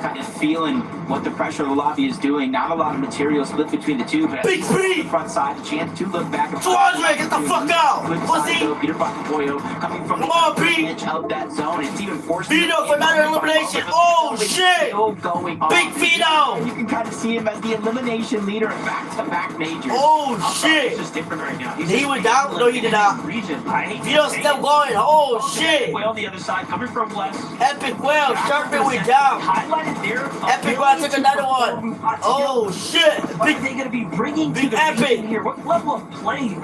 kind of feeling what the pressure of the lobby is doing. Not a lot of material split between the two, but Big the B. front side, a chance to look back. And Suarez, get the fuck out. Flip Pussy. side, though, Peter Poyo coming from Come the on, B. edge of that zone. It's even forcing Vito him for in. another elimination. Oh, shit. Still going on. Big Vito. You can kind of see him as the elimination leader in back-to-back majors. Oh, It's shit. just different right now. He's He just went down? No, he did not. Region. I hate to Vito's say still it. going. Oh, shit. Way on the other side, coming from West. Epic well. Sharpman went down. Highlighted there. Epic well took another one. Oh, shit. What are Big they going to be bringing to Big the Epic. region here? What level of play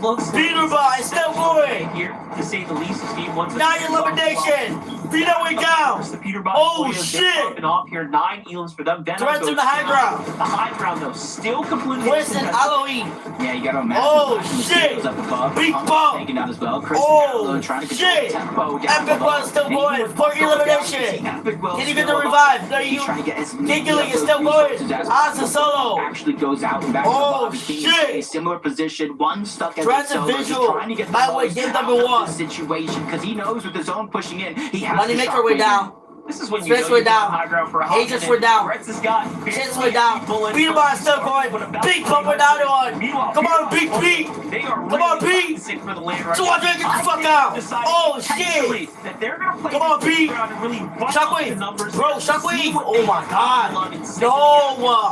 looks Peterbot is still going. here, to say the least. Steve wants 9 elimination. Vito went down. The Peterbot Oh, boys, they're shit. popping off here. 9 elims for them. Venom Threats goes to the high down. ground. The high ground, though, still completely. Winston Halloween. Yeah, you got to imagine. Oh, the shit. skills up above. Big Pump bump. taking out as well. Chris Oh, Gallo trying to control shit. the tempo down Epic below. One's still And going even for with Pump elimination. down, you see Epic Will Can you get still the above. revive? No, He's you. trying to get as many Giggling of is those still going. resources as Asa possible. solo. Actually goes out and back to the Oh, lobby. King shit. in a similar position. One stuck as Threats a and solo. He's visual. trying to get the By the way, most game out number of one. this situation because he knows with the zone pushing in, he has Money the maker shot went waiting. down. This is when you Stress know went you're down. high ground for a hot Agents minute. were down. Rex has got Shits went down. Peterbot still going. Big pump went down on. Meanwhile, Come on, Big P. They are Come on, really Pete. sick for the land right 200, now. get the I fuck think out. they've decided Oh, intentionally shit. that they're gonna play Come on, this Pete. ground and really bust up the Shockwave. numbers. Bro, See Shockwave. what Oh, they my can God. love and say No.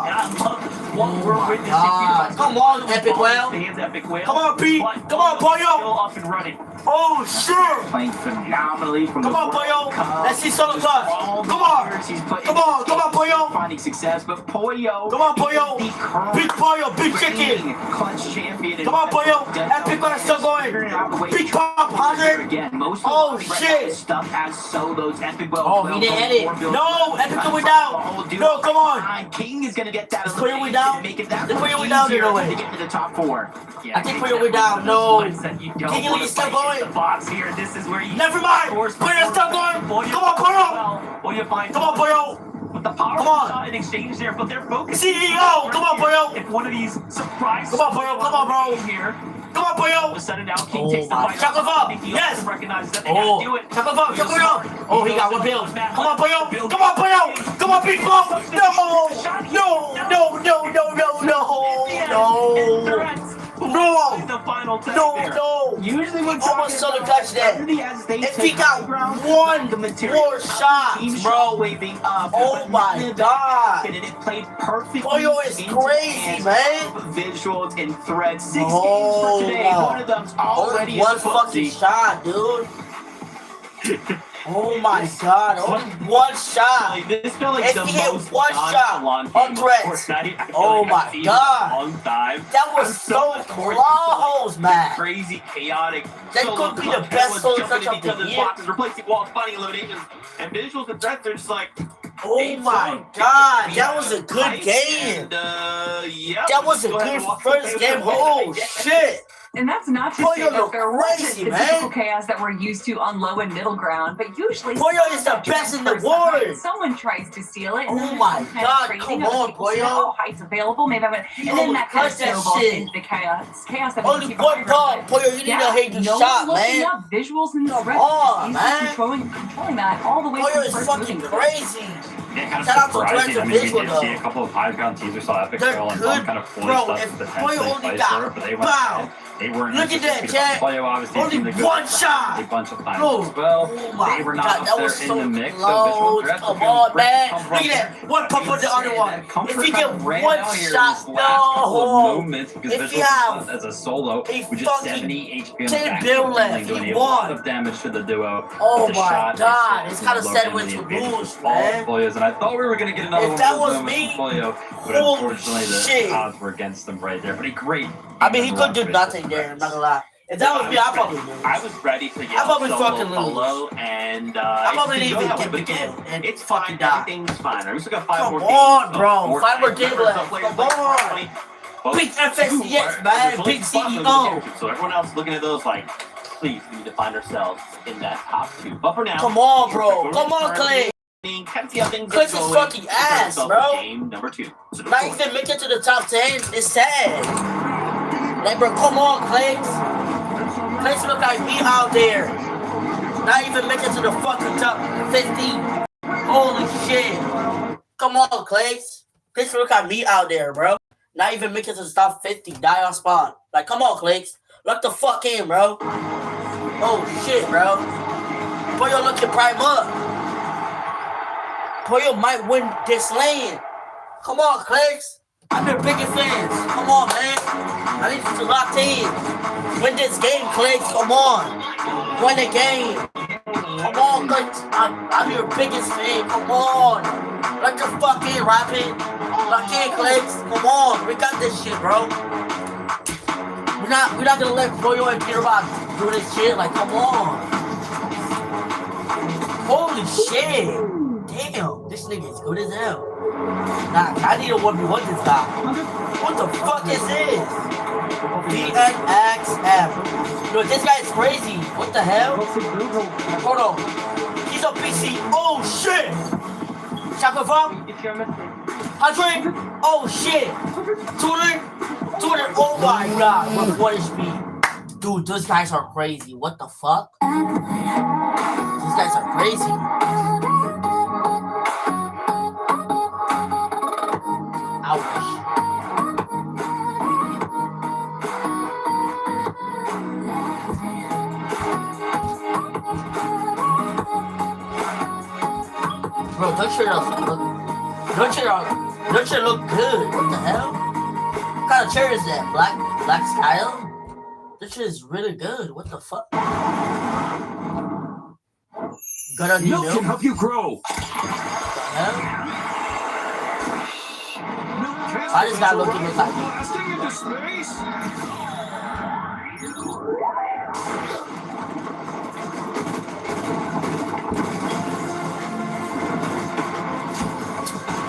And I love what we're witnessing. God. Peterbot's Come got on, the Epic ball Whale. in the hands of Epic Whale. Come on, Pete. But Come on, Still Pollo. up and running. Oh, sure. Playing phenomenally from Come the on, World Pollo. Cup. Let's see solo Just clutch. all the Come on. years he's put Come on, come on, Pollo. finding success, but Pollo. Come on, Pollo. is the current Big Pollo, big chicken. reigning clutch champion. Come on, Pollo. Epic One is still going. Big pump, 100. Again, most Oh, of the shit. stuff as solos. Epic Oh, he didn't edit. No, Epic going down. No, come on. King is gonna get that. It's clear we down. down. Make it that Then much Puyo went down easier either way. to get to the top 4. I think Puyo went down. No. You don't Can you want to stop fight in going? the box here. This is where you Never mind. Puyo, stop going. Come on, Puyo. Well, you find Come on, Puyo. with the power Come on. shot in exchange there, but they're focused. CEO. Come on, Puyo. If one of these surprise Come on, Puyo. Come on, bro. here, Come on, Puyo. to set it out, King Oh takes the my. fight. Chocolate Bob. I think he Yes. also recognizes that they Oh, gotta do it. Chocolate Bob. Chocolate Bob. Oh, he got one bill. Come on, Puyo. Come on, Puyo. Come on, Big Bo. No. No. The final tap No. there. No. Usually when Almost saw the touchdown. If he got one more shot, bro. Waving up. Oh my God. And it played perfectly. Puyo is into crazy, hands man. of Visuals and threads. 6 games Oh, for today. wow. One of them's already Only one in the fucking booksy. shot, dude. Oh my God. Only one shot. Like, this felt like If the he hit most one shot nonchalant on game of threats. Fortnite I feel Oh like my I've seen God. in a long time. That was so close, man. Crazy, chaotic. That solo could be clutch the best was solo jumping clutch into of the each other's year. boxes, replacing walls, finding eliminations, and visuals and threats are just like. Oh my God. That was a good game. And, yeah, That was a go ahead good and walk first away game. with it. Oh shit. And that's not to Puyo say that look there wasn't crazy, the man. typical chaos that we're used to on low and middle ground, but usually Puyo is the best in the world. someone tries to steal it. Oh and then my some kind of God, trading come of on, people say, Puyo. Oh, height's available. Maybe I'm gonna. He And then that kind of overcut that snowballs shit. into the chaos. Chaos that we Only keep one behind ball. us. Puyo, you need to hate the no shot, one's looking man. up visuals and Come threats. on, He's man. controlling that all the way Puyo from is first fucking moving. crazy. Yeah, kind Shout out of to surprising. Threads I and mean, we Visual, did though. see a couple of 5-round teasers, saw Epic They're Trail and good, some kind of fully bro. stuff If potentially Puyo in only place got for it, but they went foul. ahead. They weren't Look at that, interested. Chad. Puyo obviously Only seemed to go one for shot. a bunch of times Bro. as well. Oh my They were not God, up that there was in so the mix, so close. Visual Threats Come were on, great man. come from Look at that. One pump on the other one. If he get one shot, no. If he have as a solo, a with just fucking 70 HP on the 10 back, bill left, doing he a lot won. of damage to the duo. Oh The my shot is God, just, it's you kinda know, sad low when down to the advantage lose, of all man. Folios, and I thought we were gonna get another If one that of was those moments me, from Folio, but holy unfortunately shit. the odds were against them right there. But a great. I mean, he number could do one nothing Visual there, I'm not Threats. gonna lie. If that was me, I'd probably lose. I was ready to I yell probably solo fucking lose. polo, and I probably it's didn't even that way, get but the again, goal, and it's fucking fine. die. Everything's fine. Right? We still got 5 Come more on, games. bro. Fortnite. 5 more games Remember, left. some players Come like on. Fortnite. Well, Big FSCS, two, man. there's only Big two spots on the CEO. championship, so everyone else looking at those like, please, we need to find ourselves in that top 2. But for now, Come on, bro. we're Come on, currently Clay. kind of see how things Clay are is going. fucking Prepare ass, yourself bro. for Game number 2. So Not even make it to the top 10. It's sad. Like, bro, come on, Clay. Clay look like me out there. Not even make it to the fucking top 50. Holy shit. Come on, Clay. Clay look like me out there, bro. Not even make it to the top 50. Die on spawn. Like, come on, Clay. Look the fuck in, bro. Oh, shit, bro. Puyo looking prime up. Puyo might win this lane. Come on, Clicks. I'm your biggest fans. Come on, man. I need you to lock in. Win this game, Clicks. Come on. Win the game. Come on, Clicks. I'm your biggest fan. Come on. Lock the fuck in, Rapid. Lock in, Clicks. Come on. We got this shit, bro. We're not gonna let Puyo and Peter Rock do this shit. Like, come on. Holy shit. Damn, this nigga is good as hell. Nah, I need a 1v1 this guy. What the fuck is this? DNXM. Yo, this guy is crazy. What the hell? Hold on. He's on PC. Oh shit! Chopper from? 100? Oh shit! 200? 200? Oh my god. What is speed? Dude, those guys are crazy. What the fuck? These guys are crazy. Ouch. Bro, don't you look good? What the hell? What kind of chair is that? Black style? This shit is really good. What the fuck? Got a new Milk can help you grow. What the hell? Why does that look like me? Blasting into space.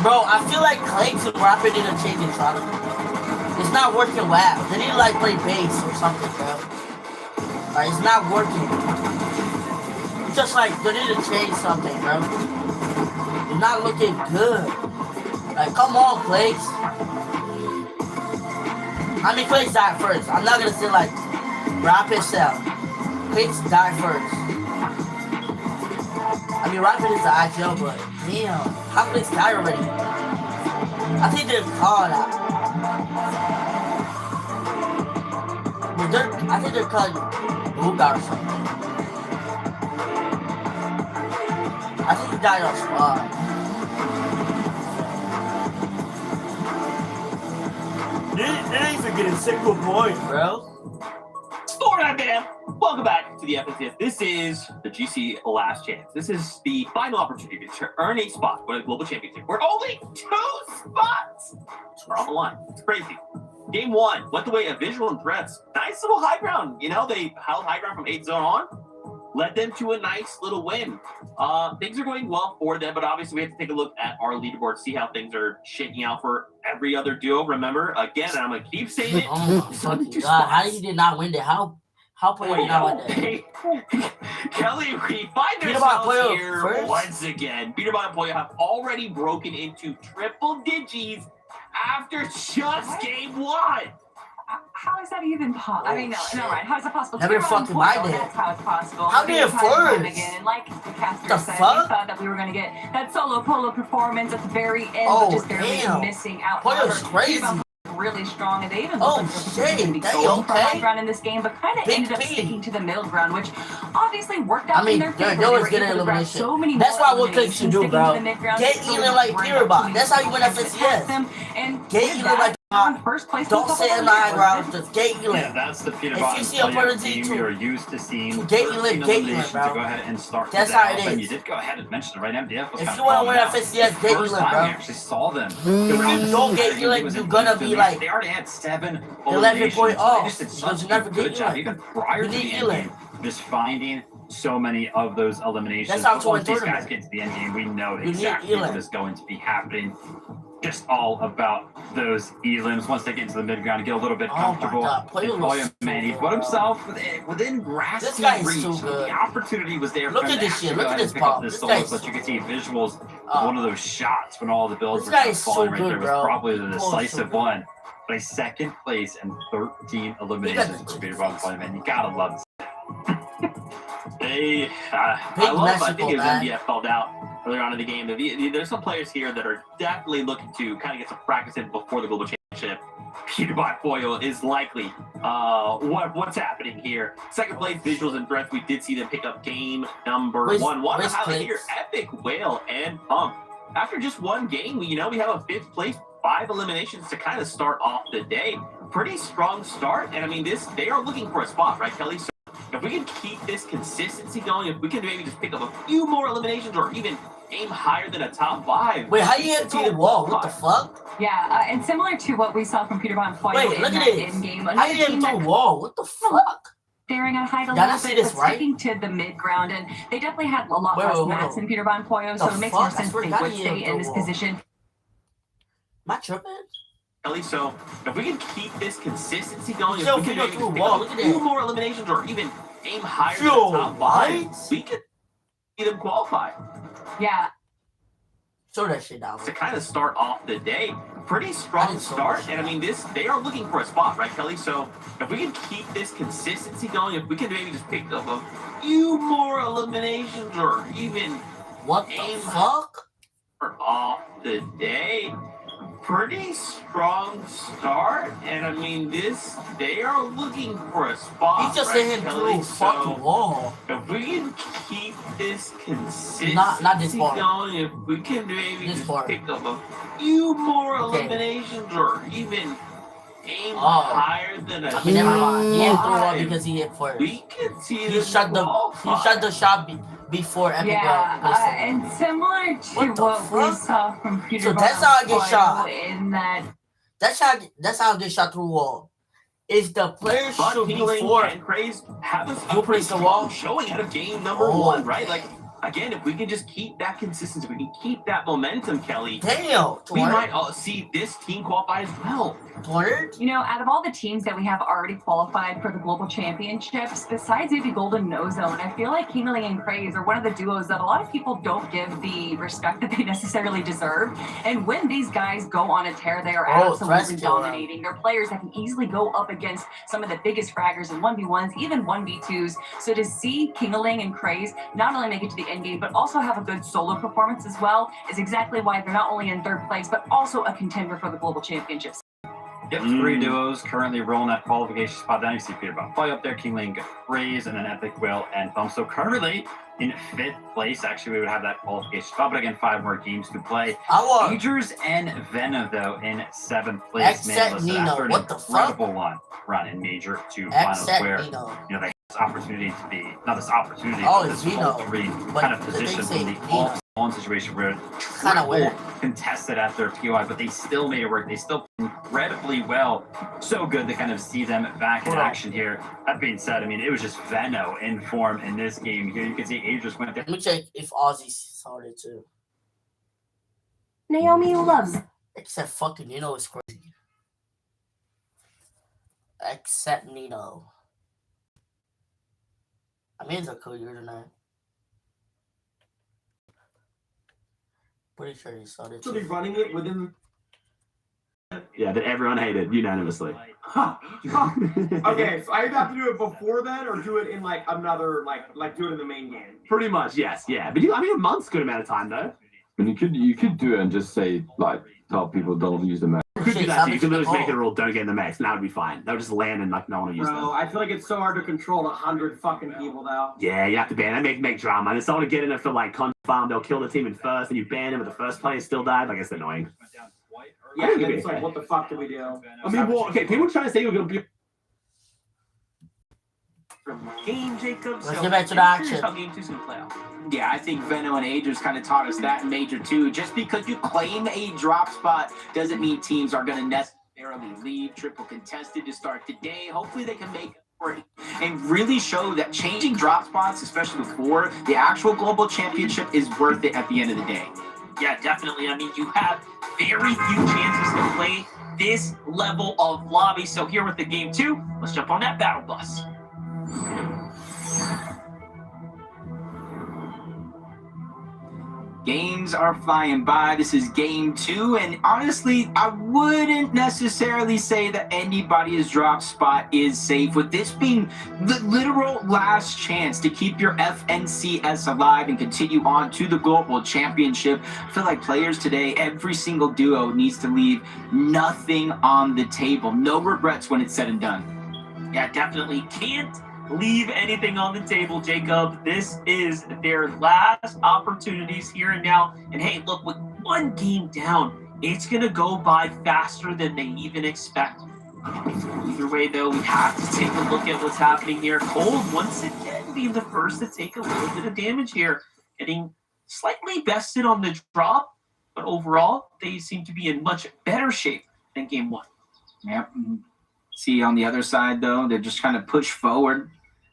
Bro, I feel like Clayton and Rapid need to change the strategy. It's not working well. They need to like play bass or something, bro. Like, it's not working. It's just like they need to change something, bro. You're not looking good. Like, come on, Clayton. I mean, Clayton died first. I'm not gonna say like Rapid cell. Clayton died first. I mean, Rapid is the IGL, but damn, how Clayton died already? I think they're called out. I think they're calling Booga or something. I think he died on spot. They even getting single points, bro. Alright, man. Welcome back to the FNCS. This is the GC Last Chance. This is the final opportunity to earn a spot for the Global Championship. We're only 2 spots. We're on the line. It's crazy. Game 1 went the way of Visual and Threats. Nice little high ground. You know, they held high ground from 8 zone on. Led them to a nice little win. Things are going well for them, but obviously we have to take a look at our leaderboard, see how things are shaking out for every other duo. Remember, again, I'm going to keep saying it. Oh my fucking God. How did he not win it? How Pollo did not win it? Kelly, we find ourselves here once again. Peterbot and Pollo have already broken into triple digits after just game 1. How is that even possible? I mean, no, right. How is that possible? Never fucking mind it. That's how it's possible. How did it first? And like the caster The said, fuck? we thought that we were going to get that solo Polo performance at the very end, Oh, but just barely damn. missing out. Pollo's However, crazy. Peterbot really strong, and they even Oh, looked like shit. they were Damn, going for high okay. ground in this game, but kind of Big ended up P. sticking to the middle ground, which obviously worked out I mean, in their favor. there was They were good able to grab elimination. so many That's more why what Click should do, eliminations, bro. sticking to the mid-ground, Get so Elin they like weren't Peterbot. able to That's how you win attack FNCS. them, and Get with Elin that, like first place. Don't was sit in the high ground. Just get Yeah, Elin. that's the If Peterbot you see and a Pollo opportunity team to- you're used to seeing. get 13 Elin, eliminations bro. to go ahead and start That's the how it battle, and is. you did go ahead and mention it, right? MDF was If kind you of wanna calling win out. FNCS, get First Elin, time bro. we actually saw them. If you don't get Elin, you're gonna be like They already had 7 11 point eliminations. off. They just did Because such you a never good get job, Elin. even prior You to need the end Elin. game, just finding so many of those eliminations. That's how it's Once going these guys tournament. get to the end game, we know You need exactly what Elin. is going to be happening. Just all about those elims once they get into the mid-ground, get a little bit Oh my comfortable. God, Pollo And was Pollo so man, he good, put bro. himself within This guy grasping is reach. so good. The opportunity was there Look for him at to this actually shit. go Look at ahead this and pick up pop. this This solo, guy's but you can see visuals of Oh. one of those shots when all the builds This were guy kind of is so falling right good, there was bro. probably the Pollo's so decisive good. one. But a second place and 13 eliminations the for chicken Peterbot face. Pollo, man. You gotta love this. They, I Big love, I Mexico, think it was man. MDF called out earlier on in the game. There's some players here that are definitely looking to kind of get some practice in before the Global Championship. Peterbot Pollo is likely what's happening here. Second place, Visuals and Threats. We did see them pick up game number Where's- 1. One to where's highlight here, Clayton? Epic Whale and Pump. After just one game, we have a 5th place, 5 eliminations to kind of start off the day. Pretty strong start, and I mean, they are looking for a spot, right, Kelly? So if we can keep this consistency going, if we can maybe just pick up a few more eliminations or even aim higher than a top 5. Wait, how you get through the wall? What the fuck? Yeah, and similar to what we saw from Peterbot and Pollo Wait, in look at that this. in-game, How another you get team through that the wall? What the fuck? staring at height a Did I little see bit, this but right? sticking to the mid-ground, and they definitely had a lot Wait, less wait, mats wait. than Peterbot and Pollo, so The it makes more fuck? I sense swear they to God would he stay hit in the this wall. position. Am I tripping? Kelly, so if we can keep this consistency going, Yo, if we we can go maybe through just a pick wall. up Look a at few that. more eliminations or even aim higher than Yo, the top 5, what? we could see them qualify Yeah, Show that shit down. to kind of start off the day. Pretty strong so start, much. and I mean, they are looking for a spot, right, Kelly? So if we can keep this consistency going, if we can maybe just pick up a few more eliminations or even What the Aim. fuck? off the day, pretty strong start, and I mean, they are looking for a spot. He just right, hit him Kelly? through a fucking So wall. if we can keep this consistency Not this far. going, if we can maybe This just far. pick up a few more Okay. eliminations or even aim Oh. higher than a I mean, never mind. He didn't throw up five, because he hit first. we can see He them shot the shot before Epic yeah, Whale. and similar to What the what we fuck? saw from Peterbot So that's how I get and shot. Pollo in that. That's how I get shot through wall. If the players But shoot Healing before and Craze have You a place the wall? showing out of game number Oh, 1, right? Like again, if we can just keep that consistency, we can keep that momentum, Kelly. Damn, We might see this team qualify as well. You know, out of all the teams that we have already qualified for the global championships, besides maybe Golden No Zone, I feel like Kingling and Craze are one of the duos that a lot of people don't give the respect that they necessarily deserve. And when these guys go on a tear, they are absolutely dominating. They're players that can easily go up against some of the biggest fraggers in 1v1s, even 1v2s. So to see Kingling and Craze not only make it to the end game, but also have a good solo performance as well, is exactly why they're not only in third place, but also a contender for the global championships. Yep, 3 duos currently rolling that qualification spot. Then you see Peter Play up there, Kingling, Craze, and then Epic, Will, and Thumb. So currently in 5th place, actually, we would have that qualification spot. But again, 5 more games to play. Agers and Venom, though, in 7th place. Except Nino, what the fuck? Incredible run in Major 2 finals where, you know, they have this opportunity to be, not this opportunity, but this all-3 kind of position in the all-one situation where kind of weird. Contested at their POI, but they still made it work. They still played incredibly well. So good to kind of see them back in action here. That being said, I mean, it was just Veno in form in this game. Here you can see Agers went there. Let me check if Ozzy started too. Naomi loves. Except fucking Nino is crazy. Except Nino. I mean, it's a cool year tonight. Pretty sure he started. So they're running it within. Yeah, that everyone hated unanimously. Huh. Okay, so I either have to do it before then or do it in like another like do it in the main game. Pretty much, yes, yeah. But I mean, a month's a good amount of time though. And you could do it and just say like tell people don't use the map. You could do that too. You could literally make it a rule, don't get in the mix, and that would be fine. That would just land and like no one will use them. Bro, I feel like it's so hard to control 100 fucking people now. Yeah, you have to ban. That make drama. And if someone to get in there for like farm, they'll kill the team in first, and you ban them, but the first player still died. Like it's annoying. Yeah, and it's like, what the fuck do we do? I mean, well, okay, people are trying to say you're gonna be. Game, Jacob. Let's get back to the action. How game 2's gonna play out. Yeah, I think Veno and Agers kind of taught us that in Major 2. Just because you claim a drop spot doesn't mean teams are going to necessarily leave triple contested to start today. Hopefully they can make it for it and really show that changing drop spots, especially before the actual global championship, is worth it at the end of the day. Yeah, definitely. I mean, you have very few chances to play this level of lobby. So here with the game 2, let's jump on that battle bus. Games are flying by. This is game 2, and honestly, I wouldn't necessarily say that anybody's drop spot is safe, with this being the literal last chance to keep your FNCS alive and continue on to the global championship. I feel like players today, every single duo needs to leave nothing on the table. No regrets when it's said and done. Yeah, definitely can't leave anything on the table, Jacob. This is their last opportunities here and now. And hey, look, with 1 game down, it's going to go by faster than they even expect. Either way, though, we have to take a look at what's happening here. Cold, once again, being the first to take a little bit of damage here. Getting slightly bested on the drop, but overall, they seem to be in much better shape than game 1. Yep. See, on the other side, though, they're just trying to push forward.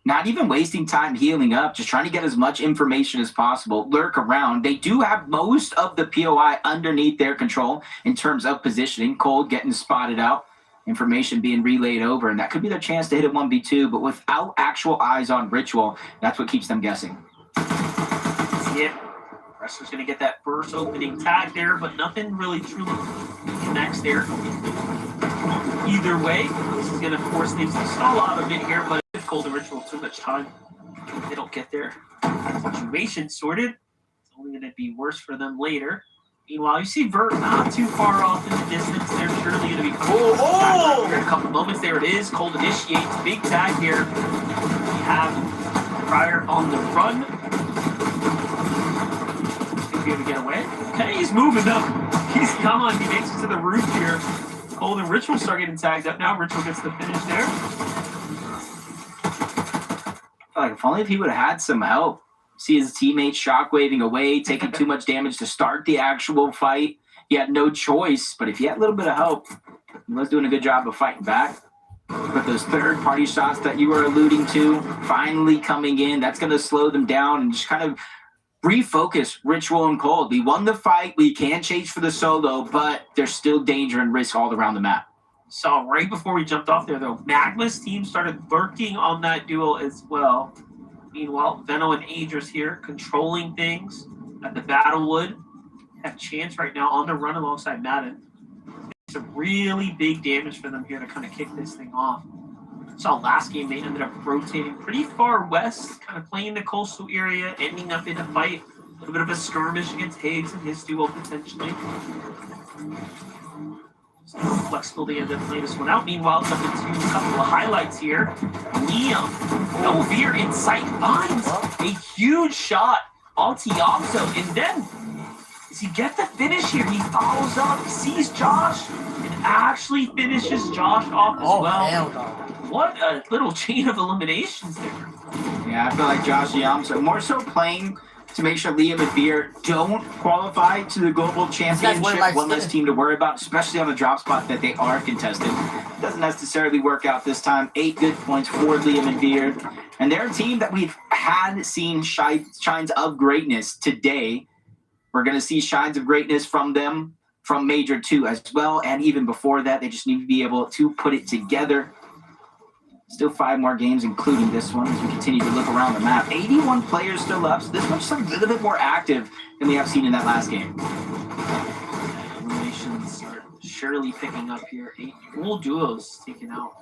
Not even wasting time healing up, just trying to get as much information as possible, lurk around. They do have most of the POI underneath their control in terms of positioning. Cold getting spotted out, information being relayed over, and that could be their chance to hit a 1v2, but without actual eyes on Ritual, that's what keeps them guessing. Yep. Wrestler's going to get that first opening tag there, but nothing really truly connects there. Either way, this is going to force things to stall out a bit here, but if Cold and Ritual too much time, they don't get their situation sorted. It's only going to be worse for them later. Meanwhile, you see Vert not too far off in the distance. They're surely going to be coming back here in a couple moments. There it is. Cold initiates. Big tag here. We have Pryor on the run. He's going to get away. Okay, he's moving up. He's gone. He makes it to the roof here. Cold and Ritual start getting tagged up now. Ritual gets the finish there. Like, if only if he would have had some help. See his teammates shockwaving away, taking too much damage to start the actual fight. He had no choice, but if he had a little bit of help, he was doing a good job of fighting back. But those third-party shots that you were alluding to finally coming in, that's going to slow them down and just kind of refocus Ritual and Cold. We won the fight. We can chase for the solo, but there's still danger and risk all around the map. So right before we jumped off there, though, Magma's team started lurking on that duel as well. Meanwhile, Veno and Aegis here controlling things at the Battlewood. Have Chance right now on the run alongside Madden. Some really big damage for them here to kind of kick this thing off. Saw last game they ended up rotating pretty far west, kind of playing the coastal area, ending up in a fight. A little bit of a skirmish against Higgs and his duo potentially. So flexibility ended up playing this one out. Meanwhile, it's up into a couple of highlights here. Liam, no veer in sight, finds a huge shot on Tiamzo, and then does he get the finish here? He follows up, sees Josh, and actually finishes Josh off as well. What a little chain of eliminations there. Yeah, I feel like Josh Tiamzo more so playing to make sure Liam and Veer don't qualify to the global championship. One less team to worry about, especially on the drop spot that they are contested. Doesn't necessarily work out this time. 8 good points for Liam and Veer. And they're a team that we've had seen shines of greatness today. We're going to see shines of greatness from them from Major 2 as well. And even before that, they just need to be able to put it together. Still 5 more games, including this one, as we continue to look around the map. 81 players still up, so this one's just a little bit more active than we have seen in that last game. Eliminations are surely picking up here. 8 full duos taken out.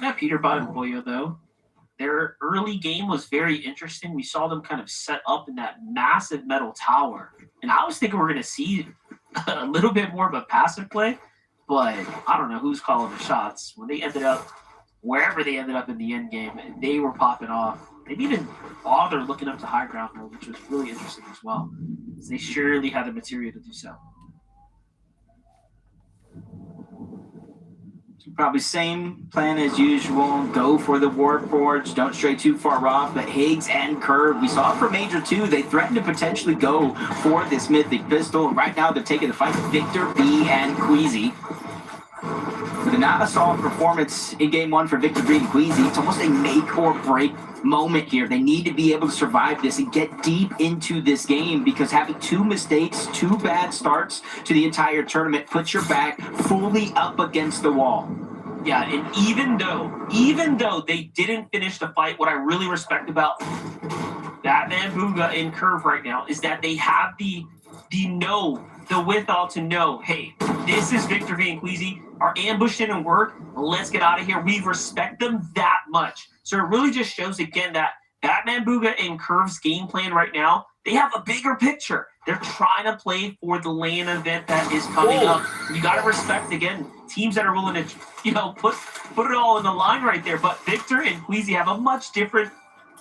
Not Peterbot and Boyo, though. Their early game was very interesting. We saw them kind of set up in that massive metal tower. And I was thinking we're going to see a little bit more of a passive play. But I don't know who's calling the shots. When they ended up, wherever they ended up in the end game, they were popping off. They didn't even bother looking up to high ground, though, which was really interesting as well. They surely had the material to do so. Probably same plan as usual. Go for the Warp Forge. Don't stray too far off. But Higgs and Curve, we saw it for Major 2. They threatened to potentially go for this Mythic Pistol. Right now, they're taking the fight with Victor, B, and Queasy. With a not solid performance in Game 1 for Victor, B, and Queasy, it's almost a make or break moment here. They need to be able to survive this and get deep into this game, because having 2 mistakes, 2 bad starts to the entire tournament puts your back fully up against the wall. Yeah, and even though they didn't finish the fight, what I really respect about Batman, Booga, and Curve right now is that they have the withal to know, hey, this is Victor V and Queasy. Our ambush didn't work. Let's get out of here. We respect them that much. So it really just shows again that Batman, Booga, and Curve's game plan right now, they have a bigger picture. They're trying to play for the LAN event that is coming up. You got to respect, again, teams that are willing to, put it all in the line right there. But Victor and Queasy have a much different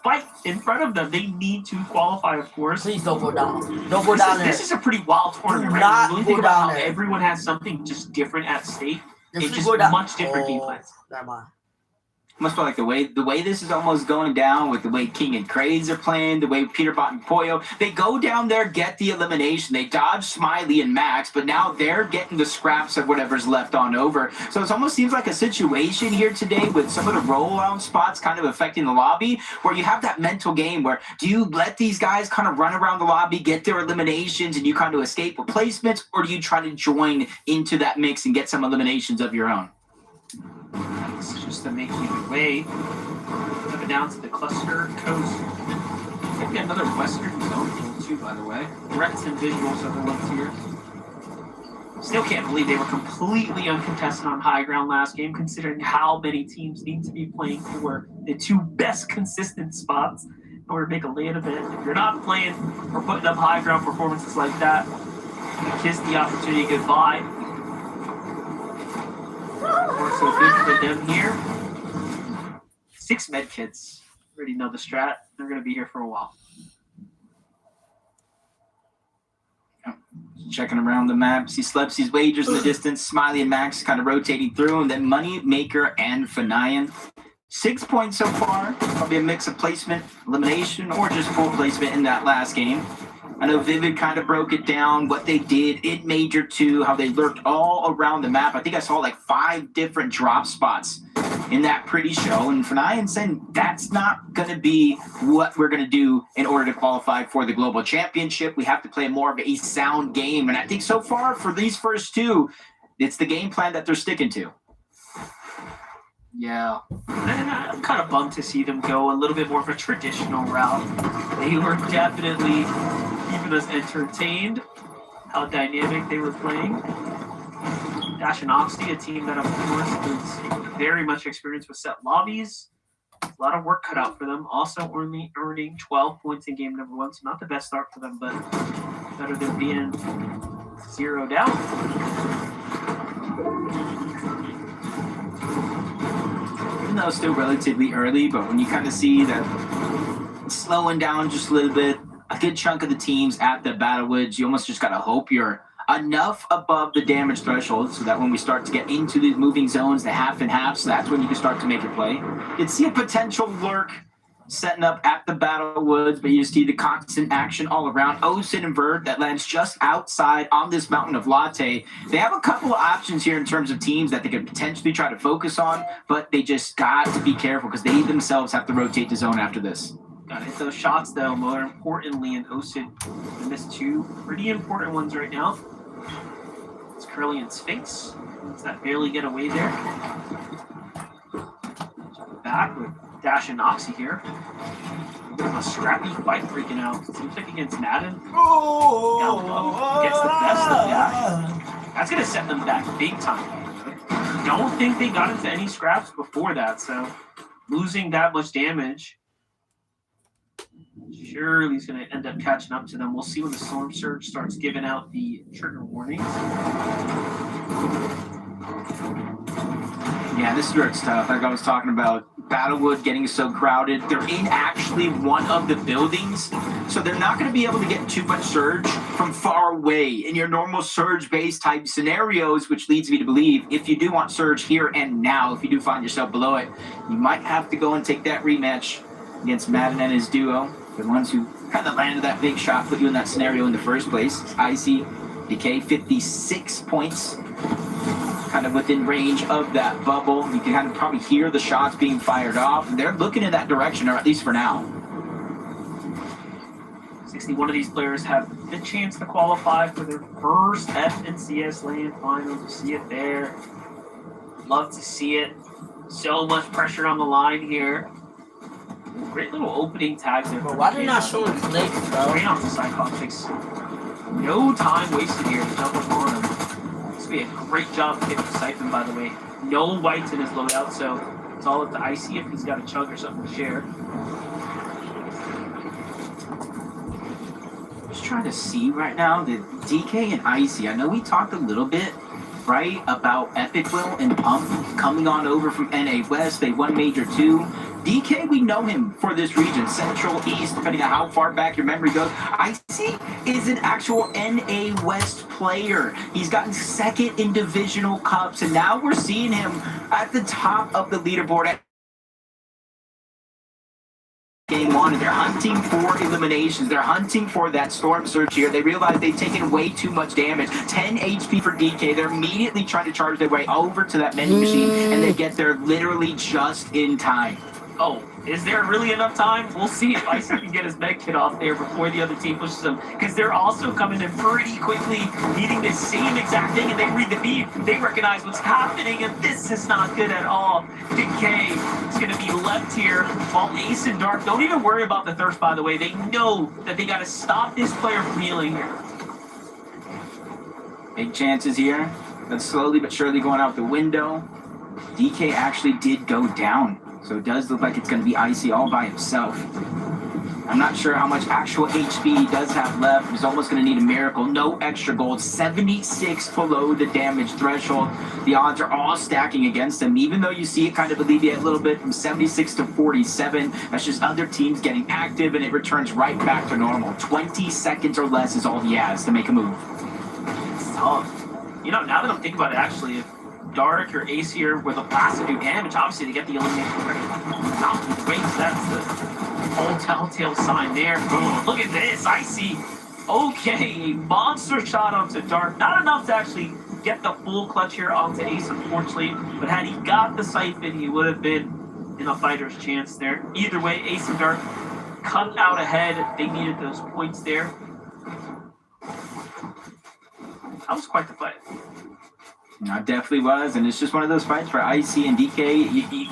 fight in front of them. They need to qualify, of course. Please don't go down. Don't go down there. This is a pretty wild tournament, right? Not When you go think about down how there. everyone has something just different at stake. Just It's just go down. much different game plans. Never mind. Almost feel like the way this is almost going down, with the way King and Craze are playing, the way Peterbot and Poyo, they go down there, get the elimination, they dodge Smiley and Max, but now they're getting the scraps of whatever's left on over. So it almost seems like a situation here today with some of the rollout spots kind of affecting the lobby, where you have that mental game where, do you let these guys kind of run around the lobby, get their eliminations, and you kind of escape replacements, or do you try to join into that mix and get some eliminations of your own? It's just to make you way up and down to the cluster coast. Maybe another Western zone duel too, by the way. Rex and visuals are the ones here. Still can't believe they were completely uncontested on high ground last game, considering how many teams need to be playing for the 2 best consistent spots in order to make a LAN event. If you're not playing or putting up high ground performances like that, you kiss the opportunity goodbye. So good for them here. 6 med kits. Already know the strat. They're going to be here for a while. Checking around the map, see Slepsy's Wagers in the distance, Smiley and Max kind of rotating through, and then Money Maker and Fanayan. 6 points so far. Probably a mix of placement, elimination, or just full placement in that last game. I know Vivid kind of broke it down, what they did in Major 2, how they lurked all around the map. I think I saw like 5 different drop spots in that pretty show. And Fanai and Sen, that's not going to be what we're going to do in order to qualify for the Global Championship. We have to play more of a sound game. And I think so far for these first two, it's the game plan that they're sticking to. Yeah, and I'm kind of bummed to see them go a little bit more of a traditional route. They were definitely keeping us entertained, how dynamic they were playing. Dash and Oxy, a team that, of course, is very much experienced with set lobbies. A lot of work cut out for them. Also earning 12 points in game number 1, so not the best start for them, but better than being 0 down. Even though it's still relatively early, but when you kind of see that slowing down just a little bit, a good chunk of the teams at the Battlewoods, you almost just got to hope you're enough above the damage threshold so that when we start to get into these moving zones, the half and halves, that's when you can start to make your play. You'd see a potential lurk setting up at the Battlewoods, but you just see the constant action all around. Osin and Verd that lands just outside on this mountain of Latte. They have a couple of options here in terms of teams that they could potentially try to focus on, but they just got to be careful because they themselves have to rotate the zone after this. Gotta hit those shots, though. More importantly, in Osin, they missed 2 pretty important ones right now. It's Curly and Sphinx. Does that barely get away there? Back with Dash and Oxy here. There's a scrappy fight freaking out. Seems like against Madden. Gets the best of Dash. That's gonna set them back big time. Don't think they got into any scraps before that, so losing that much damage surely is going to end up catching up to them. We'll see when the Storm Surge starts giving out the trigger warnings. Yeah, this is where it's tough. Like I was talking about, Battlewood getting so crowded. They're in actually one of the buildings, so they're not going to be able to get too much surge from far away in your normal surge-based type scenarios, which leads me to believe if you do want surge here and now, if you do find yourself below it, you might have to go and take that rematch against Madden and his duo. The ones who kind of landed that big shot, put you in that scenario in the first place. Icy, Decay, 56 points. Kind of within range of that bubble. You can kind of probably hear the shots being fired off. And they're looking in that direction, or at least for now. 61 of these players have the chance to qualify for their first FNCS LAN final. You see it there. Love to see it. So much pressure on the line here. Great little opening tag there. But why did not show his legs, bro? Straight onto Psychotics. No time wasted here to jump up on him. This would be a great job to hit the Siphon, by the way. No whites in his loadout, so it's all up to Icy if he's got a chug or something to share. Just trying to see right now the DK and Icy. I know we talked a little bit, right, about Epic Will and Pump coming on over from NA West. They won Major 2. DK, we know him for this region, Central, East, depending on how far back your memory goes. Icy is an actual NA West player. He's gotten second in divisional cups, and now we're seeing him at the top of the leaderboard at Game 1. They're hunting for eliminations. They're hunting for that Storm Surge here. They realize they've taken way too much damage. 10 HP for DK. They're immediately trying to charge their way over to that menu machine, and they get there literally just in time. Oh, is there really enough time? We'll see if Icy can get his med kit off there before the other team pushes him, because they're also coming in pretty quickly, needing the same exact thing, and they read the beat. They recognize what's happening, and this is not good at all. DK is going to be left here, while Ace and Dark don't even worry about the thirst, by the way. They know that they got to stop this player from healing here. Big chances here. That's slowly but surely going out the window. DK actually did go down. So it does look like it's going to be Icy all by himself. I'm not sure how much actual HP he does have left. He's almost going to need a miracle. No extra gold. 76 below the damage threshold. The odds are all stacking against him. Even though you see it kind of alleviate a little bit from 76 to 47, that's just other teams getting active, and it returns right back to normal. 20 seconds or less is all he has to make a move. It's tough. You know, now that I'm thinking about it, actually, if Dark or Ace here were the last to do damage, obviously they get the elimination mountain weights. That's the whole telltale sign there. Look at this, Icy. Okay, a monster shot onto Dark. Not enough to actually get the full clutch here onto Ace, unfortunately. But had he got the siphon, he would have been in a fighter's chance there. Either way, Ace of Dark cut out ahead. They needed those points there. That was quite the fight. It definitely was, and it's just one of those fights for Icy and DK. You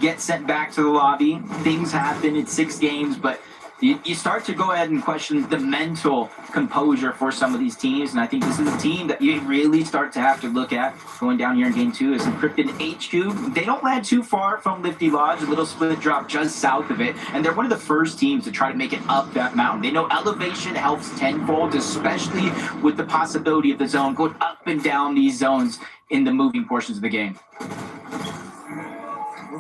get sent back to the lobby. Things happen. It's 6 games, but you start to go ahead and question the mental composure for some of these teams, and I think this is a team that you really start to have to look at going down here in game 2 is Encrypted HQ. They don't land too far from Lifty Lodge, a little split drop just south of it, and they're one of the first teams to try to make it up that mountain. They know elevation helps tenfold, especially with the possibility of the zone going up and down these zones in the moving portions of the game. I'm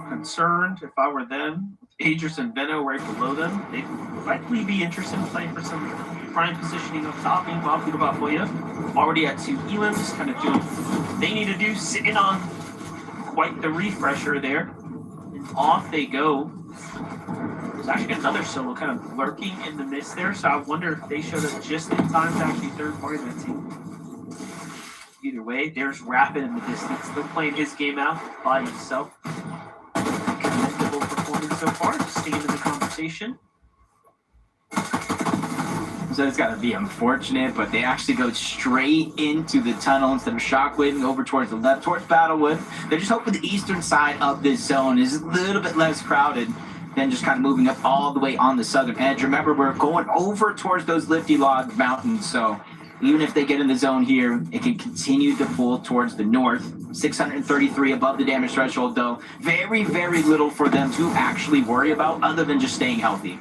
concerned if I were them. Aegis and Veno right below them, they'd likely be interested in playing for some prime positioning up top. Meanwhile, Budoba Poya already at 2 elims, kind of doing what they need to do, sitting on quite the refresher there. And off they go. There's actually another solo kind of lurking in the mist there, so I wonder if they showed up just in time to actually third party that team. Either way, there's Rapid in the distance, still playing his game out by himself. So far, just staying in the conversation. So it's got to be unfortunate, but they actually go straight into the tunnel instead of shockwaving over towards the left, towards Battlewood. They're just hoping the eastern side of this zone is a little bit less crowded than just kind of moving up all the way on the southern edge. Remember, we're going over towards those Lifty Lodge mountains, so even if they get in the zone here, it can continue to pull towards the north. 633 above the damage threshold, though. Very, very little for them to actually worry about other than just staying healthy.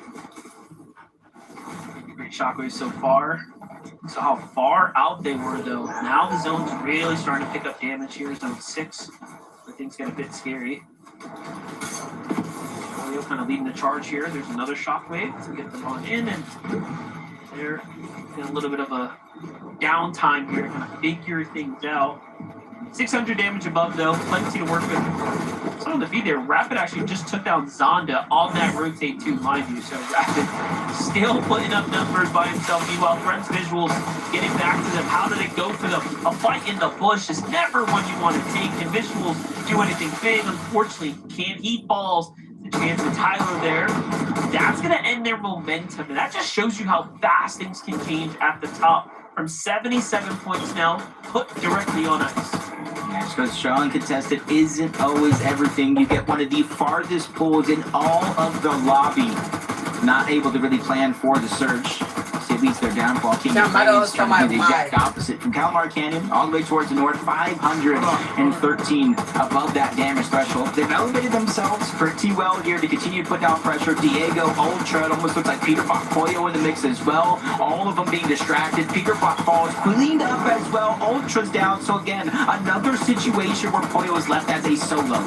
Great shockwave so far. So how far out they were, though. Now the zone's really starting to pick up damage here. Zone 6. Where things get a bit scary. Leo kind of leading the charge here. There's another shockwave to get them on in, and they're in a little bit of a downtime here to kind of figure things out. 600 damage above, though. Plenty to work with. So on the feed there, Rapid actually just took down Zonda on that rotate too, mind you. So Rapid still putting up numbers by himself. Meanwhile, Threats Visuals getting back to them. How did it go for them? A fight in the bush is never one you want to take. Can Visuals do anything big? Unfortunately, can't. He falls. The chance with Tyler there. That's going to end their momentum. And that just shows you how fast things can change at the top. From 77 points now, put directly on ice. Yeah, because strong contested isn't always everything. You get one of the farthest pulls in all of the lobby. Not able to really plan for the surge. At least their downfall. King of Flames trying to do the exact opposite. From Calamar Canyon all the way towards the north, 513 above that damage threshold. They've elevated themselves pretty well here to continue to put down pressure. Diego, Ultra, it almost looks like Peter Fox, Pollo in the mix as well. All of them being distracted. Peter Fox falls cleaned up as well. Ultra's down. So again, another situation where Pollo is left as a solo.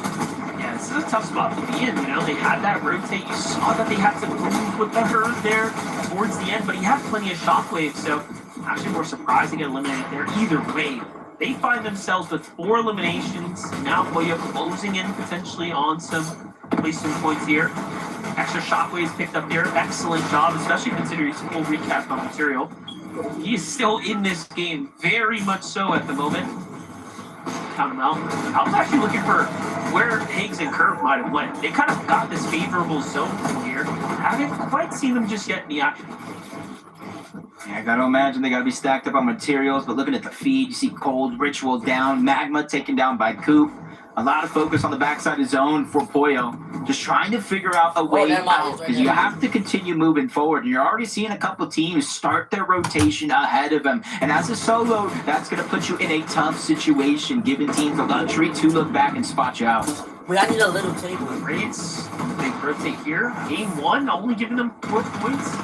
Yeah, this is a tough spot to be in, you know. They had that rotate. You saw that they had to move with the herd there towards the end, but he had plenty of shockwaves, so actually more surprised to get eliminated there. Either way, they find themselves with 4 eliminations. Now Pollo closing in potentially on some placement points here. Extra shockwaves picked up there. Excellent job, especially considering his full recap on material. He is still in this game, very much so at the moment. Count him out. I was actually looking for where Higgs and Curve might have went. They kind of got this favorable zone from here. I haven't quite seen them just yet in the action. Yeah, I gotta imagine they gotta be stacked up on materials, but looking at the feed, you see Cold, Ritual down, Magma taken down by Coop. A lot of focus on the backside of zone for Pollo. Just trying to figure out a way out, because you have to continue moving forward. And you're already seeing a couple teams start their rotation ahead of them. And as a solo, that's going to put you in a tough situation, giving teams the luxury to look back and spot you out. I need a little table. Raids, they rotate here. Game 1, only giving them 4 points.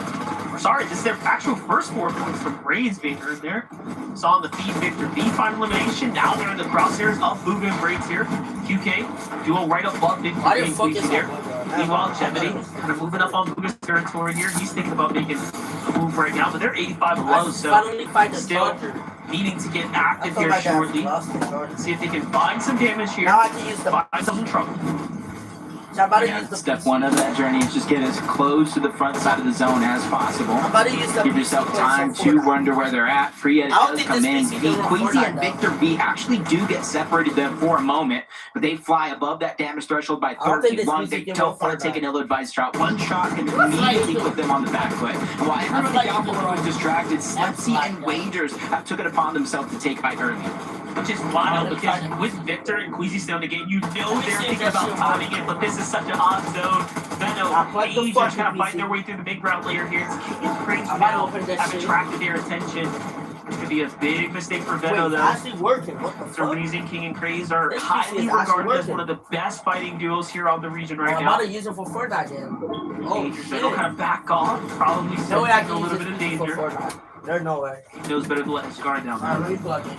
Sorry, this is their actual first 4 points from Braids being earned there. Saw on the feed Victor B final elimination. Now they're in the crosshairs of Booga and Braids here. QK duo right above Victor being Queasy there. Meanwhile, Gemini kind of moving up on Booga's territory here. He's thinking about making a move right now, but they're 85 below, so still needing to get active here shortly. See if they can find some damage here. Now I can use the find some trouble. I'm about to Yeah, use the step PC. one of that journey is just get as close to the front side of the zone as possible. I'm about to use the Give PC yourself for time to Fortnite. wonder where they're at. Free edit I don't does think come this in. PC can run Queasy Fortnite, and though. Victor V actually do get separated there for a moment, but they fly above that damage threshold by I don't think this 31. PC They can don't run want to take Fortnite. an ill-advised route. One shot can immediately put them on the back foot. And while everybody down below is distracted, Slepsy and Wagers have took it upon themselves to take high early. Which is wild because with Victor and Queasy still in the game, you know they're thinking about timing it, but this is such an odd zone. Venom, Age are kind of fighting their way through the big ground layer here. It's King and Crazy now have attracted their attention. This could be a big mistake for Venom, Wait, though. actually working. What the So fuck? Reason King and Craze are This highly PC is actually regarded as working. one of the best fighting duos here on the region right I'm now. about to use it for Fortnite then. Oh, Age shit. will kind of back off, probably No way I sensing a can little use bit of this PC for danger. Fortnite. There's no way. He knows better to let his guard down. Alright, let me plug it.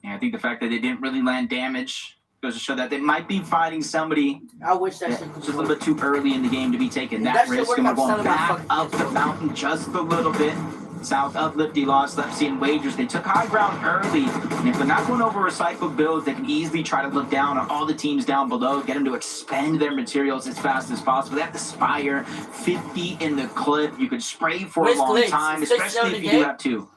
Yeah, I think the fact that they didn't really land damage goes to show that they might be fighting somebody I wish that that shit was could a little bit too early in the game to be taking That that shit risk. worked, And we're I'm going selling my back fucking up the PS4. mountain just a little bit. South of Lifty lost Lepsy and Wagers. They took high ground early. And if they're not going over recycled builds, they can easily try to look down on all the teams down below, get them to expend their materials as fast as possible. They have the Spire, 50 in the clip. You could spray for Where's a long Glitch? time, Is Glitch especially still if in you the do game? have two.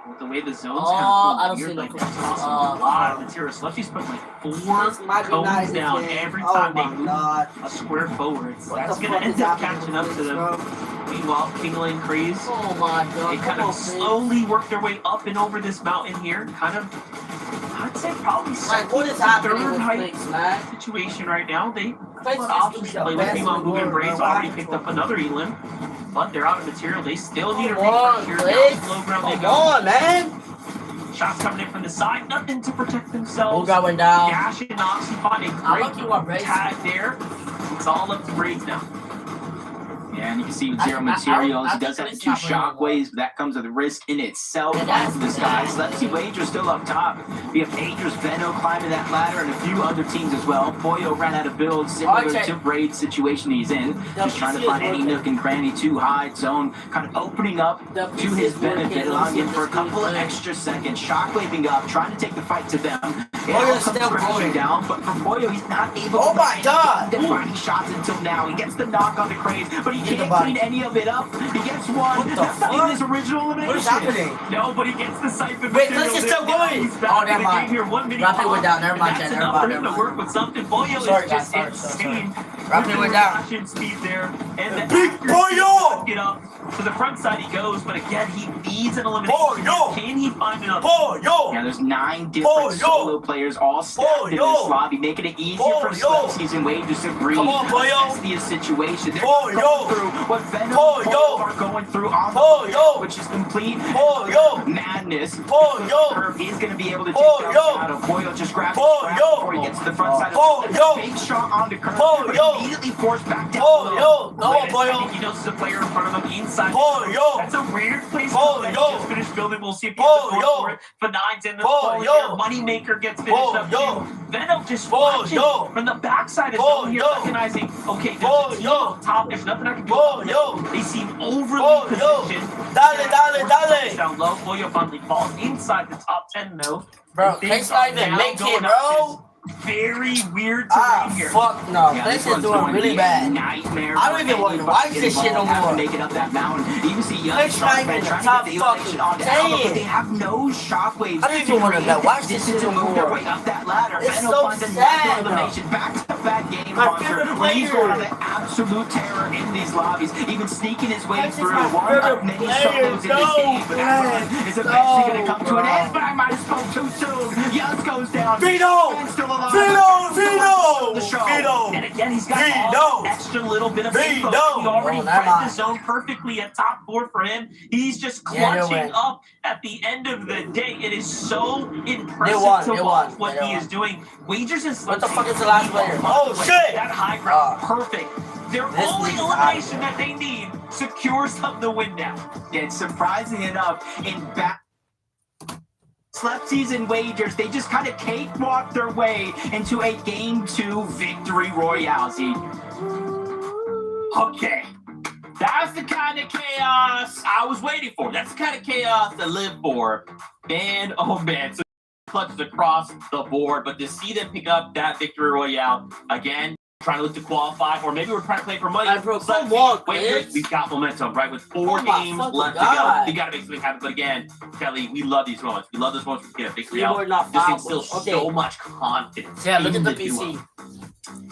With the way the zone's Oh, I kind don't of see weird, no like cool. it's tossing a lot of material. Slepsy's putting like 4 This might be cones nice down again. every Oh time they my move god. a square forward. So What that's the gonna fuck is end up happening catching with up to this, them. bro? Meanwhile, King Lane Craze, Oh my god. they kind Come of on, slowly work their way up and over this mountain here. Kind of, I'd say probably Like, what is happening third with height Flicks, man? situation right now. They Flicks have is options to play with. the Meanwhile, best in the Moving world, Braves bro. already picked up another Elim, but they're out of material. They still need a Come on, refresh here. Flicks. Down low ground they Come go. on, man. Shots coming in from the side, nothing to protect Oh, themselves. God went down. Dash and Noxy find a I great lucky you are Braves. tag there. It's all up to Braves now. Yeah, and you can see with I- zero I- materials, I he does think have it's two not really shockwaves, but that comes with a risk in itself. Yeah, Off that's of the sky. nice. Lepsy Wager still up top. We have Agers, Veno climbing that ladder, and a few other teams as well. Boyo ran out of builds, similar Okay. to Braid's situation he's in. The Just trying to PC is find any working. nook and cranny to hide. Zone kind of opening up The to PC his is working. benefit, Let's allowing see him if for a this couple of game's extra seconds. Shockwaving up, trying to take the fight to them. It Boyo's all comes still crashing going. down, but for Boyo, he's not able Oh to my make God. any defining shots until now. He gets the knock on the Craze, but he Get the can't body. clean any of it up. He gets one. What the That's not even fuck? his original elimination. What is happening? No, but he gets the siphon Wait, material. this is still going. He's back Oh, in never the mind. game here. 1 minute Rapid off, went down. Never and mind, that's Jen. enough Never for mind, him never to mind. work with something. Boyo Sorry, is guys. just Sorry. insane. Rapid went down. Action speed there, and the Big accuracy Boyo! to get up to the front side he goes, but again he needs an elimination. Boyo! Can he find enough? Yeah, there's 9 different solo players all stacked in this lobby, making it easier for Slepsies and Wagers to breathe. Come on, Boyo! That's the situation. They're Boyo! going through what Venom Boyo! and Boyo are going through on the Boyo! which is complete Boyo! madness. Boyo! Curve is going to be able to take Boyo! down Shadow. Boyo just grabs his Boyo! grab before he gets to the front side. Boyo! That's a fake shot onto Curve, but Boyo! immediately forced back down Boyo! below. Come on, I think Boyo! he knows the player in front of him inside. Boyo! That's a weird place Boyo! to play. Just finished building. We'll see if he has the Boyo! score for it. F9's in the ball Boyo! here. Moneymaker gets finished up Boyo! too. Venom just Boyo! watching from the backside of zone here, Boyo! recognizing, okay, there's Boyo! a team up top. There's nothing I can do. Boyo! They seem overly Boyo! positioned. Dale! Down low. Boyo finally falls inside the top 10 though. Bro, And things Flicks not are even now make going it, up bro. this very weird terrain Ah, here. fuck no. Yeah, Flicks this is one's doing going to really be a bad. nightmare I don't for even want to anybody watch this shit no involved having more. to make it up that mountain. You can see Young Flicks not even Sharkman in the trying top to get the elimination on fucking Alba, but 10. they have no shockwaves. I don't even want to watch this shit no move their more. way up that ladder. It's Venom so finds another sad, bro. elimination. Back-to-back game My hunter. favorite He's player. going on an absolute terror in these lobbies, even sneaking his way Flicks is through my one favorite of many player. solos in this No, game. But that run is eventually going to come to an bro. end. But I might have spoke too soon. Yuz goes down. Vito! Ben's still alive. Vito! The show. Vito! And again, he's got Vito! all that extra little bit of info. He Vito! already Oh, never read the mind. zone perfectly at top 4 for him. He's just Yeah, they clutching win. up at the end of the day. It is so impressive won, to they watch won, what they he won. is doing. Wagers and What the Slepsy fuck is the last keep player? on Oh, with shit! That high ground, Ah. perfect. Their This only needs elimination to that they need secures them the win now. And surprising enough, in back Slepsies and Wagers, they just kind of cakewalked their way into a Game 2 victory royale. See, Okay. That's the kind of chaos I was waiting for. That's the kind of chaos I live for. Man, oh man. So clutches across the board, but to see them pick up that victory royale again, trying to look to qualify, or maybe we're trying to play for money. Hey, bro, So come on, wait, kids. we've got momentum, right? With 4 Oh my games fucking left God. to go. We gotta make something happen. But again, Kelly, we love these moments. We love those moments we get a victory Three out. more, not This five instills more. Okay. so much confidence. Yeah, look in at the duo. PC.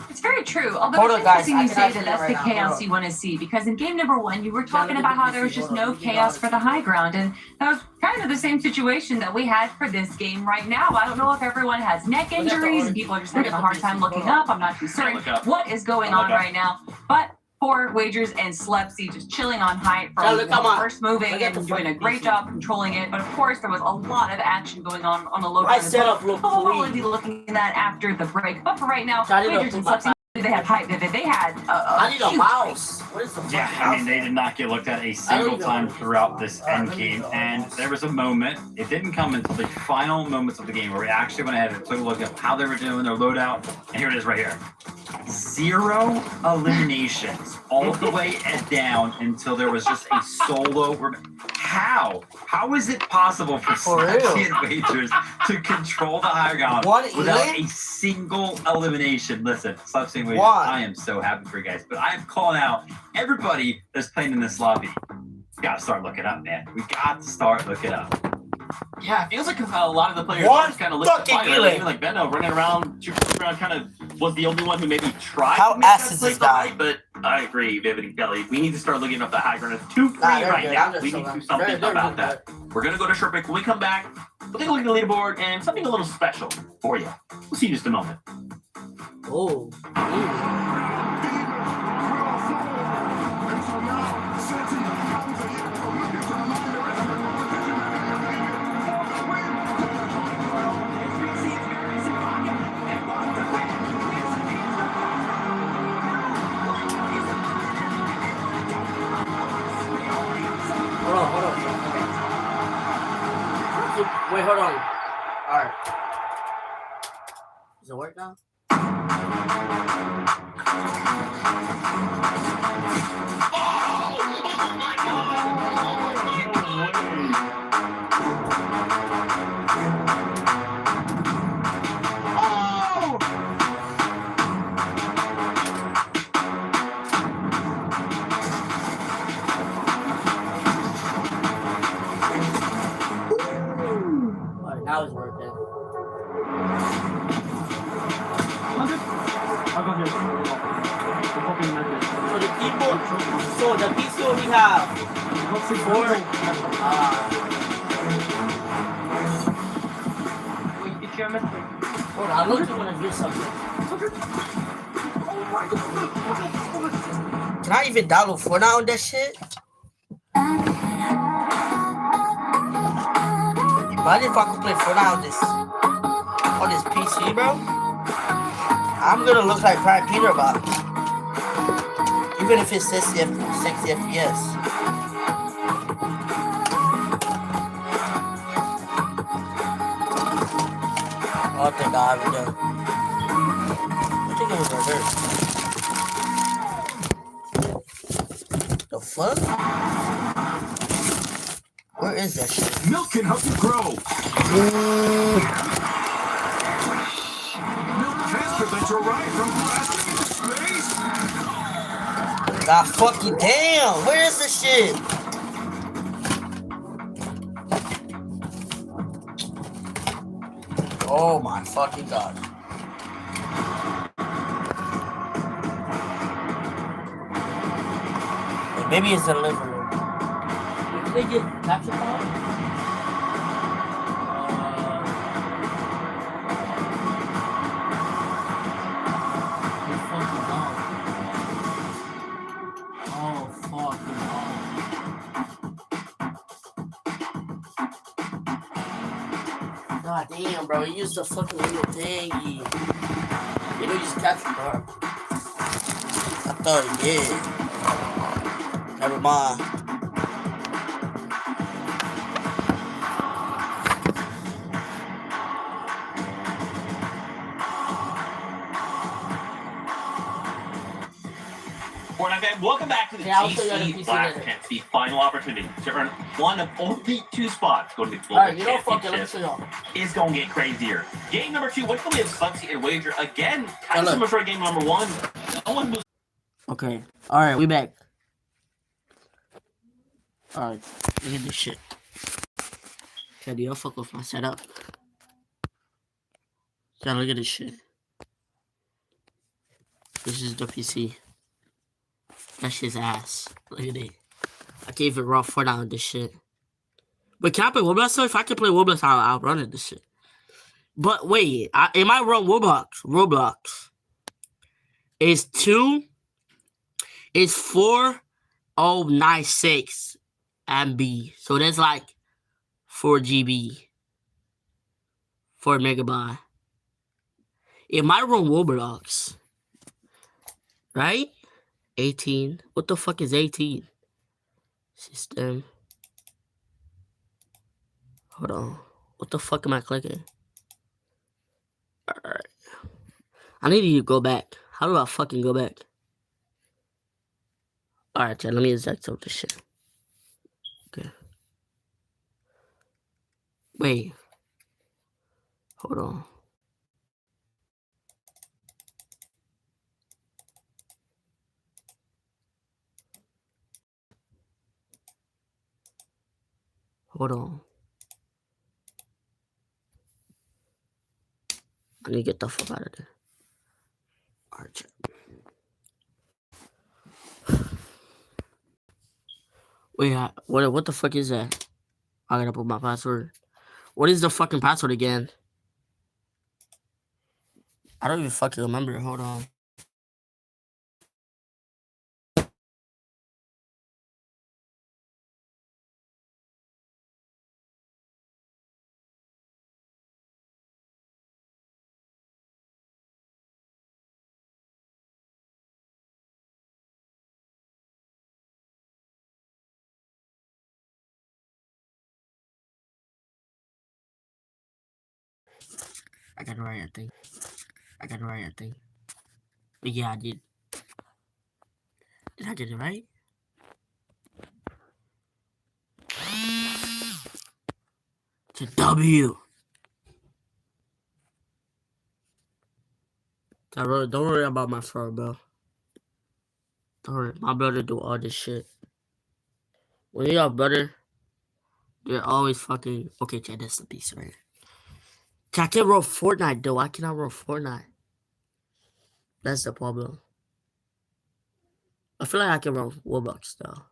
It's very true. Although Hold it's on, guys. interesting I you can say actually that that's right the now. chaos Hold you want to see, because in game number 1, you were talking look about at how the there was PC. just Hold on, no let me get chaos on. for the high ground, and that was kind of the same situation that we had for this game right now. I don't know if everyone has neck Look at the injuries and orange. people are just Look having at a the hard PC. time looking Hold on. up. I'm not too certain look up. what is going Look on up. right now, but for Wagers and Slepsy just chilling on height Yeah, from look at my- first moving look at the and doing a fucking great PC. job controlling it. But of course, there was a lot of action going on the low My ground as well. setup looked But we'll probably clean. be looking at that after the break. But for right now, I need to Wagers and put my Slepsy, they had height. They had I need a huge mouse. What is the fucking Yeah, I mouse? mean, they did not get looked at a single even time know. throughout this Alright, end let me game, go. and there was a moment, it didn't come until the final moments of the game where we actually went ahead and took a look at how they were doing their loadout, and here it is right here. 0 eliminations all the way down until there was just a solo. How? How is it possible for For real. Slepsy and Wagers to control the high ground What, without Elon? a single elimination? Listen, Slepsy and Wagers, Why? I am so happy for you guys, but I am calling out everybody that's playing in this lobby. We gotta start looking up, man. We got to start looking up. Yeah, it feels like a lot of the players One are just kind of looking fucking fire. Elon. Even like Benno running around, shooting around, kind of was the only one who maybe tried How to make that ass is play this for guy? height, but I agree, Vivid and Kelly. We need to start looking up the high ground. It's 2-3 Nah, they're right good. now. I'm just We need to do chilling. something They're about good. that. We're gonna go to short break. When we come back, we'll take a look at the leaderboard and something a little special for you. We'll see you in just a moment. Oh. Hold on. Wait, hold on. Alright. Does it work now? Alright, now it's working. So the keyboard, so the PC only have 4. Hold on, I look at when I do something. Can I even download Fortnite on that shit? Imagine if I could play Fortnite on this PC, bro. I'm gonna look like Prime Peter, but even if it's 60 FPS. Oh, thank God, we done. I think it was right there. The fuck? Where is that shit? Milk can help you grow. Milk transports your ride from plastic into space. God fucking damn! Where is this shit? Oh my fucking God. Hey, maybe it's the living room. Did they get capture card? God damn, bro, he used the fucking little thingy. You know, you just catch the car. I thought he did. Never mind. Fortnite fans, And welcome back to the Yeah, I'll show you how to GC PC Last later. Chance, the final opportunity to earn one of only 2 spots going to the Global Alright, you know, fuck it, let me Championship. show y'all. Is going to get crazier. Game number 2, what's going to be a Bugsy and Wager again? Kind of look. similar to game number 1. No one moves. Okay. Alright, we back. Alright, look at this shit. Okay, do y'all fuck with my setup? Yeah, look at this shit. This is the PC. That shit's ass. Look at it. I can't even run Fortnite on this shit. But can I play Roblox? So if I can play Roblox, I'll run it this shit. But wait, it might run Roblox. It's 4096 MB. So that's like 4 GB. 4 megabyte. It might run Roblox. Right? 18. What the fuck is 18? System. Hold on. What the fuck am I clicking? Alright. I need you to go back. How do I fucking go back? Alright, chat. Let me exact out this shit. Okay. Wait. Hold on. Hold on. I need to get the fuck out of there. Alright, chat. Wait, what the fuck is that? I gotta put my password. What is the fucking password again? I don't even fucking remember. Hold on. I got it right, I think. But yeah, I did. Did I get it right? It's a W. Don't worry about my fraud, bro. Don't worry. My brother do all this shit. When you have brother, they're always fucking... Okay, chat, that's the piece, right? I can't roll Fortnite, though. Why can't I roll Fortnite? That's the problem. I feel like I can roll Roblox, though.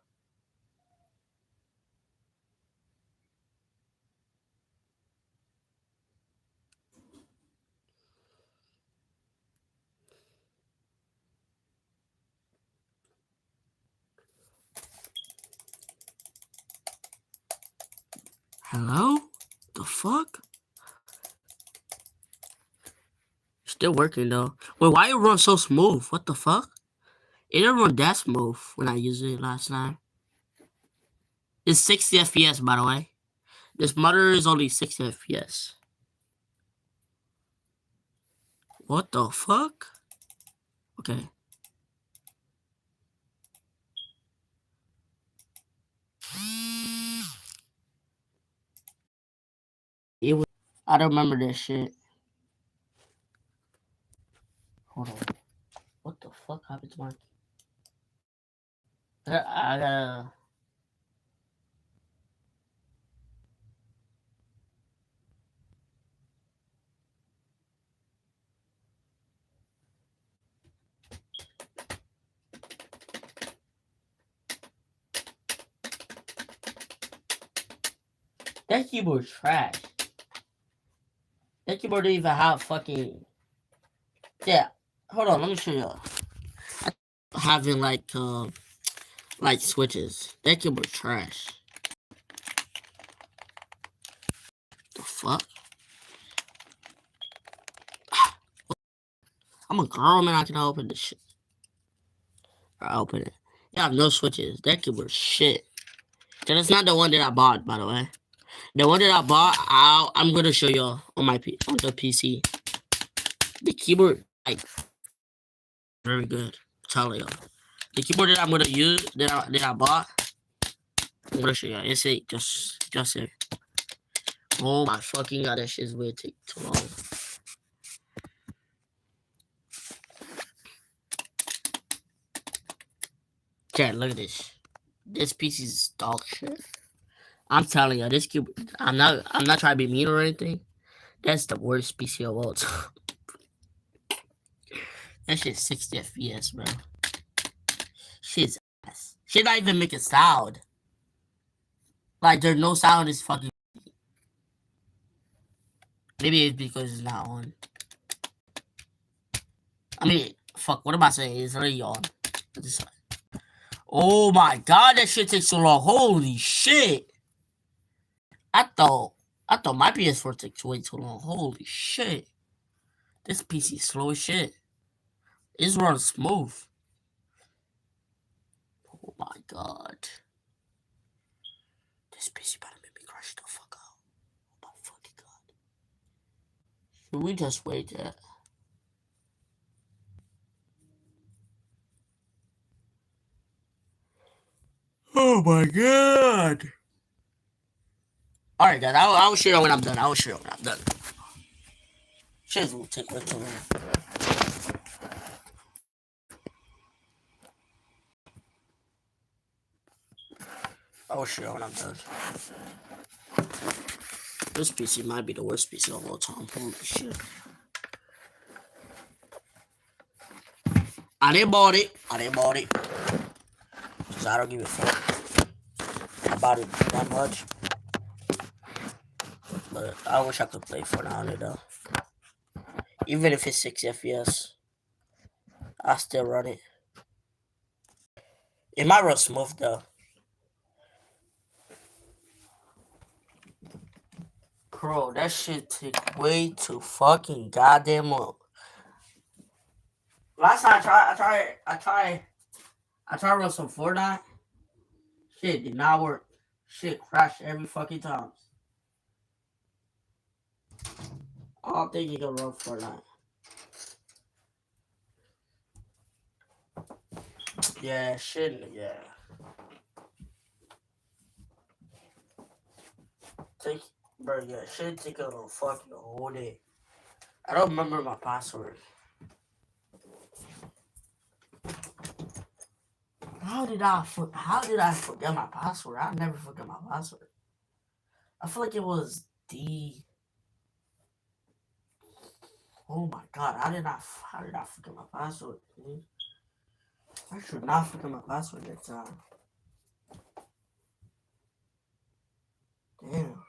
Hello? The fuck? Still working though. Wait, why it run so smooth? What the fuck? It didn't run that smooth when I used it last time. It's 60 FPS, by the way. This mother is only 60 FPS. What the fuck? Okay. It was. I don't remember this shit. Hold on. What the fuck happened to my... I gotta... That keyboard's trash. That keyboard didn't even have fucking... Yeah. Hold on, let me show y'all. Having like switches. That keyboard trash. The fuck? I'm a girl, man. I can open this shit. I open it. You have no switches. That keyboard shit. That's not the one that I bought, by the way. The one that I bought, I'm gonna show y'all on the PC. The keyboard, like, very good. I'm telling y'all. The keyboard that I'm gonna use that I bought. I'm gonna show you. It's it. Just it. Oh my fucking god, that shit's way too long. Okay, look at this. This piece is dog shit. I'm telling you, this keyboard. I'm not trying to be mean or anything. That's the worst PC of all time. That shit's 60 FPS, bro. Shit's ass. Shit not even making sound. Like, there's no sound in this fucking. Maybe it's because it's not on. I mean, fuck, what am I saying? It's already on. Oh my god, that shit takes so long. Holy shit. I thought my PS4 takes way too long. Holy shit. This PC is slow as shit. It's running smooth. Oh my god. This PC better make me crash the fuck out. Oh my fucking god. Should we just wait that? Oh my god. Alright guys, I will show you when I'm done. Shit will take way too long. I will show you when I'm done. This PC might be the worst PC of all time. Holy shit. I didn't bought it. Cause I don't give a fuck about it that much. But I wish I could play Fortnite on it though. Even if it's 6 FPS, I still run it. It might run smooth though. Bro, that shit took way too fucking goddamn long. Last time I tried to run some Fortnite. Shit did not work. Shit crashed every fucking time. I don't think you can run Fortnite. Yeah, shit, yeah. Bro, yeah, shit take a fucking whole day. I don't remember my password. How did I forget my password? I never forget my password. I feel like it was D. Oh my god, how did I forget my password, dude? I should not forget my password that time. Damn.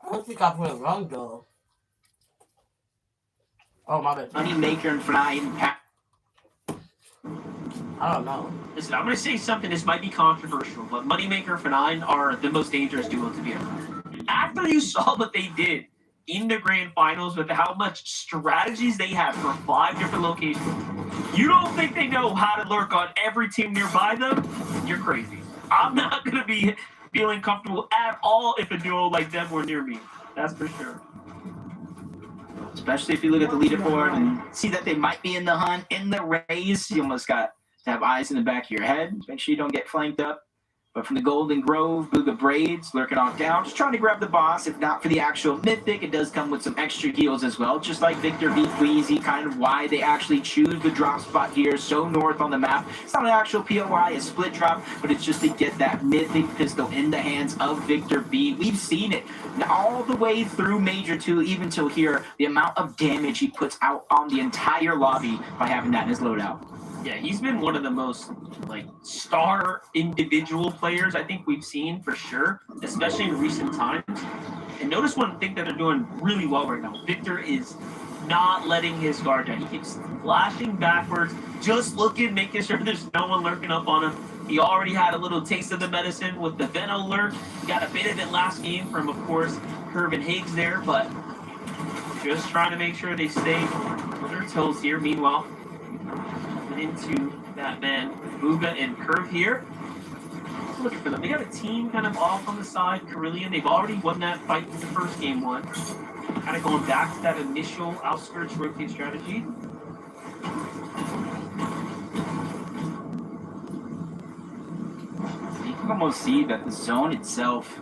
I don't think I put it wrong though. Oh my bad. Moneymaker and Fly. I don't know. Listen, I'm going to say something. This might be controversial, but Moneymaker and F9 are the most dangerous duo to be around. After you saw what they did in the grand finals with how much strategies they have for 5 different locations, you don't think they know how to lurk on every team nearby them? You're crazy. I'm not going to be feeling comfortable at all if a duo like them were near me. That's for sure. Especially if you look at the leaderboard and see that they might be in the hunt, in the race. You almost got to have eyes in the back of your head. Make sure you don't get flanked up. But from the Golden Grove, Booga Braids, lurking off down, just trying to grab the boss. If not for the actual Mythic, it does come with some extra heals as well. Just like Victor v. Queasy, kind of why they actually choose the drop spot here, so north on the map. It's not an actual POI, a split drop, but it's just to get that Mythic pistol in the hands of Victor V. We've seen it all the way through Major 2, even till here, the amount of damage he puts out on the entire lobby by having that in his loadout. Yeah, he's been one of the most star individual players I think we've seen for sure, especially in recent times. And notice one thing that they're doing really well right now. Victor is not letting his guard down. He keeps flashing backwards, just looking, making sure there's no one lurking up on him. He already had a little taste of the medicine with the Veno lurk. He got a bit of it last game from, of course, Curve and Higgs there, but just trying to make sure they stay on their toes here. Meanwhile, into that man, Bugha and Curve here. Looking for them. They got a team kind of off on the side. Carillion, they've already won that fight in the first game one. Kind of going back to that initial outskirts rotate strategy. You can almost see that the zone itself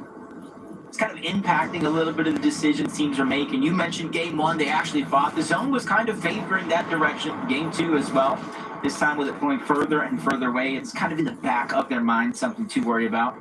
is kind of impacting a little bit of the decisions teams are making. You mentioned game one, they actually fought. The zone was kind of favoring that direction. Game two as well. This time with it going further and further away, it's kind of in the back of their mind, something to worry about.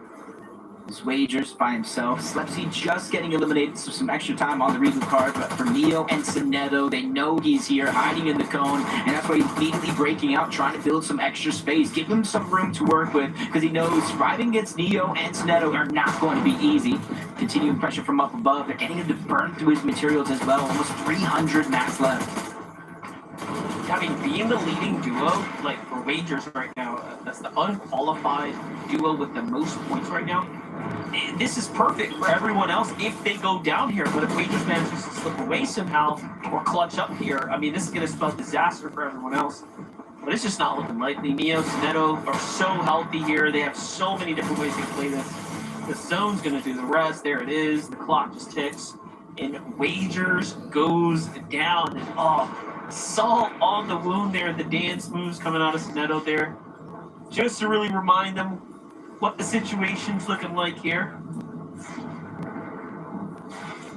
His Wagers by himself. Slepsy just getting eliminated, so some extra time on the reboot card, but for Neo and Sinetto, they know he's here, hiding in the cone, and that's why he's immediately breaking out, trying to build some extra space, give him some room to work with, because he knows surviving against Neo and Sinetto are not going to be easy. Continuing pressure from up above, they're getting him to burn through his materials as well, almost 300 max left. I mean, being the leading duo, like for Wagers right now, that's the unqualified duo with the most points right now. This is perfect for everyone else if they go down here, but if Wagers manages to slip away somehow or clutch up here, I mean, this is going to spell disaster for everyone else. But it's just not looking likely. Neo, Sinetto are so healthy here. They have so many different ways to play this. The zone's going to do the rest. There it is. The clock just ticks. And Wagers goes down. And salt on the wound there. The dance moves coming out of Sinetto there. Just to really remind them what the situation's looking like here.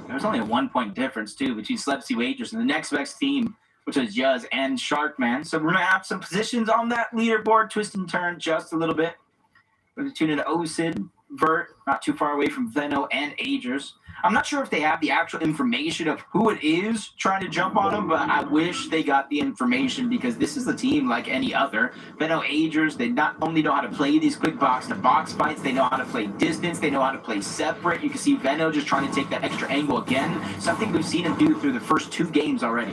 There's only a 1 point difference, too, between Slepsy Wagers and the next best team, which is Yuz and Sharkman. So we're going to have some positions on that leaderboard, twist and turn just a little bit. We're going to tune into Osid, Vert, not too far away from Veno and Agers. I'm not sure if they have the actual information of who it is trying to jump on them, but I wish they got the information because this is a team like any other. Veno, Agers, they not only know how to play these quick box-to-box fights, they know how to play distance, they know how to play separate. You can see Veno just trying to take that extra angle again, something we've seen him do through the first 2 games already.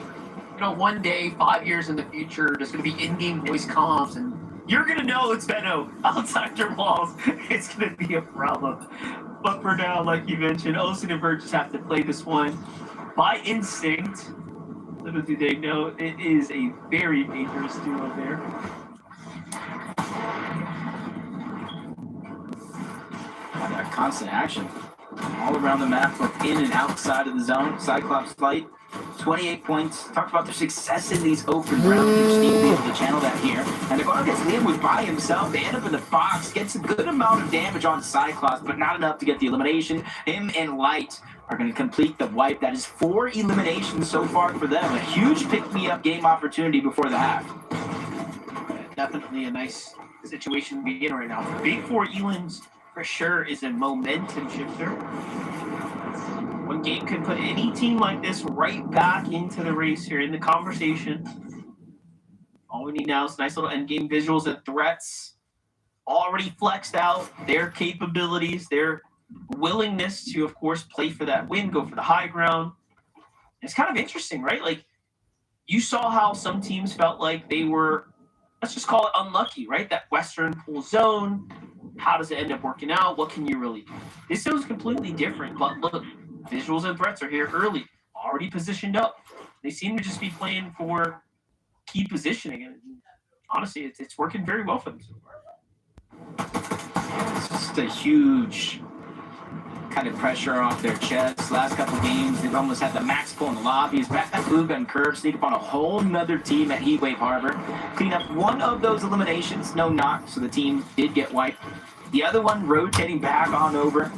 You know, one day, 5 years in the future, there's going to be in-game voice comms, and you're going to know it's Veno outside your walls. It's going to be a problem. But for now, like you mentioned, Osid and Vert just have to play this one by instinct. Little do they know, it is a very dangerous duo there. That constant action all around the map, both in and outside of the zone. Cyclops Light, 28 points. Talked about their success in these open rounds. You just need to be able to channel that here. And the guard gets Liam was by himself. They end up in the box, gets a good amount of damage on Cyclops, but not enough to get the elimination. Him and Light are going to complete the wipe. That is 4 eliminations so far for them. A huge pick-me-up game opportunity before the half. Definitely a nice situation to be in right now. The big 4 elims for sure is a momentum shifter. One game could put any team like this right back into the race here, in the conversation. All we need now is nice little endgame visuals and threats. Already flexed out their capabilities, their willingness to, of course, play for that win, go for the high ground. It's kind of interesting, right? Like, you saw how some teams felt like they were, let's just call it unlucky, right? That Western pool zone. How does it end up working out? What can you really do? This zone's completely different, but look, visuals and threats are here early, already positioned up. They seem to just be playing for key positioning, and honestly, it's working very well for them so far. It's just a huge kind of pressure off their chest. Last couple games, they've almost had the max pull in the lobbies. Back that Bugha and Curve sneak up on a whole nother team at Heatwave Harbor. Clean up one of those eliminations, no knock, so the team did get wiped. The other one rotating back on over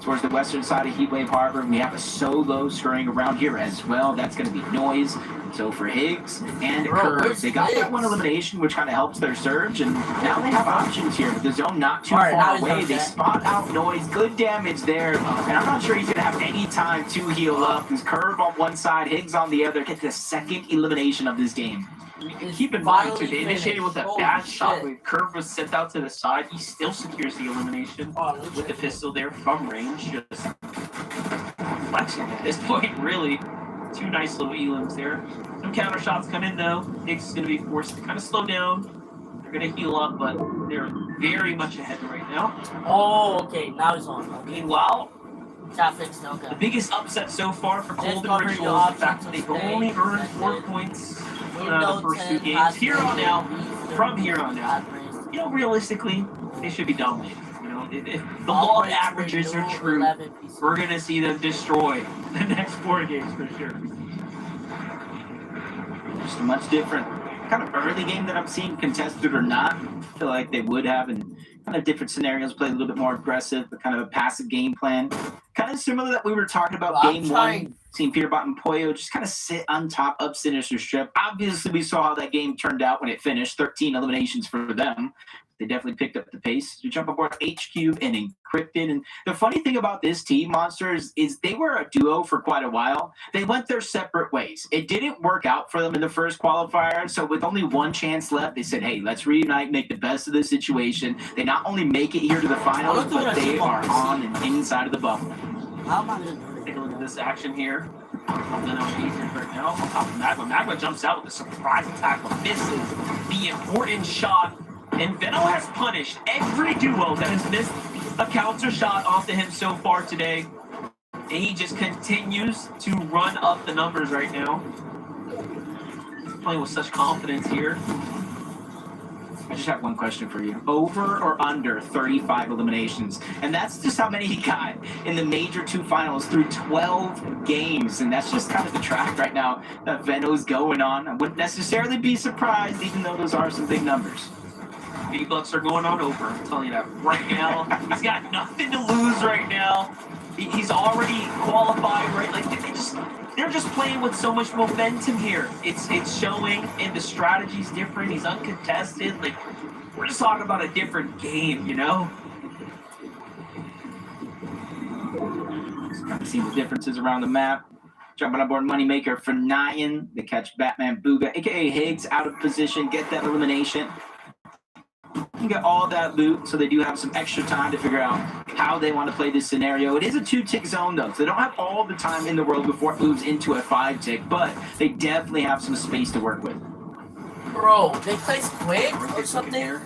towards the western side of Heatwave Harbor. We have a solo scurrying around here as well. That's going to be Noise. So for Higgs and Curve, they got that one elimination, which kind of helps their surge, and now they have options here. With the zone not too far away, they spot out Noise. Good damage there, and I'm not sure he's going to have any time to heal up. There's Curve on one side, Higgs on the other. Get the second elimination of this game. And keep in mind, too, they initiated with a bad shot. When Curve was sent out to the side, he still secures the elimination with the pistol there from range. Just flexing at this point, really. Two nice little elims there. Some counter shots come in though. Nyx is going to be forced to kind of slow down. They're going to heal up, but they're very much ahead right now. Oh, okay. Now it's on. Okay. Meanwhile, Traffic's no the good. biggest upset so far for Let's Golden cover Ritual your is the fact that they've only earned 4 points the first 2 games. Here on out, from here on out, you know, realistically, they should be dominating. You know, if the law of averages are true, we're going to see them destroy the next 4 games for sure. Just a much different kind of early game that I'm seeing, contested or not. I feel like they would have in kind of different scenarios, play a little bit more aggressive, but kind of a passive game plan. Kind of similar that we were talking about game 1, seeing Peterbot and Poyo just kind of sit on top of Sinister Strip. Obviously, we saw how that game turned out when it finished, 13 eliminations for them. They definitely picked up the pace to jump aboard H-Cube and Encrypted. And the funny thing about this team, Monsters, is they were a duo for quite a while. They went their separate ways. It didn't work out for them in the first qualifier. So with only 1 chance left, they said, hey, let's reunite, make the best of the situation. They not only make it here to the finals, but they are on and inside of the bubble. Take a look at this action here. Right now, on top of Magma. Magma jumps out with a surprise attack, but misses the important shot. And Veno has punished every duo that has missed a counter shot onto him so far today. And he just continues to run up the numbers right now. He's playing with such confidence here. I just have one question for you. Over or under 35 eliminations? And that's just how many he got in the major 2 finals through 12 games. And that's just kind of the track right now that Veno's going on. I wouldn't necessarily be surprised, even though those are some big numbers. V-Bucks are going on over, I'm telling you that right now. He's got nothing to lose right now. He's already qualified, right? Like they're just playing with so much momentum here. It's showing, and the strategy's different. He's uncontested. Like, we're just talking about a different game, you know? Just kind of see the differences around the map. Jumping on board Moneymaker for Nyan. They catch Batman Booga, aka Higgs, out of position, get that elimination. You get all that loot, so they do have some extra time to figure out how they want to play this scenario. It is a 2-tick zone, though, so they don't have all the time in the world before it moves into a 5-tick, but they definitely have some space to work with. Bro, they play Squid or something?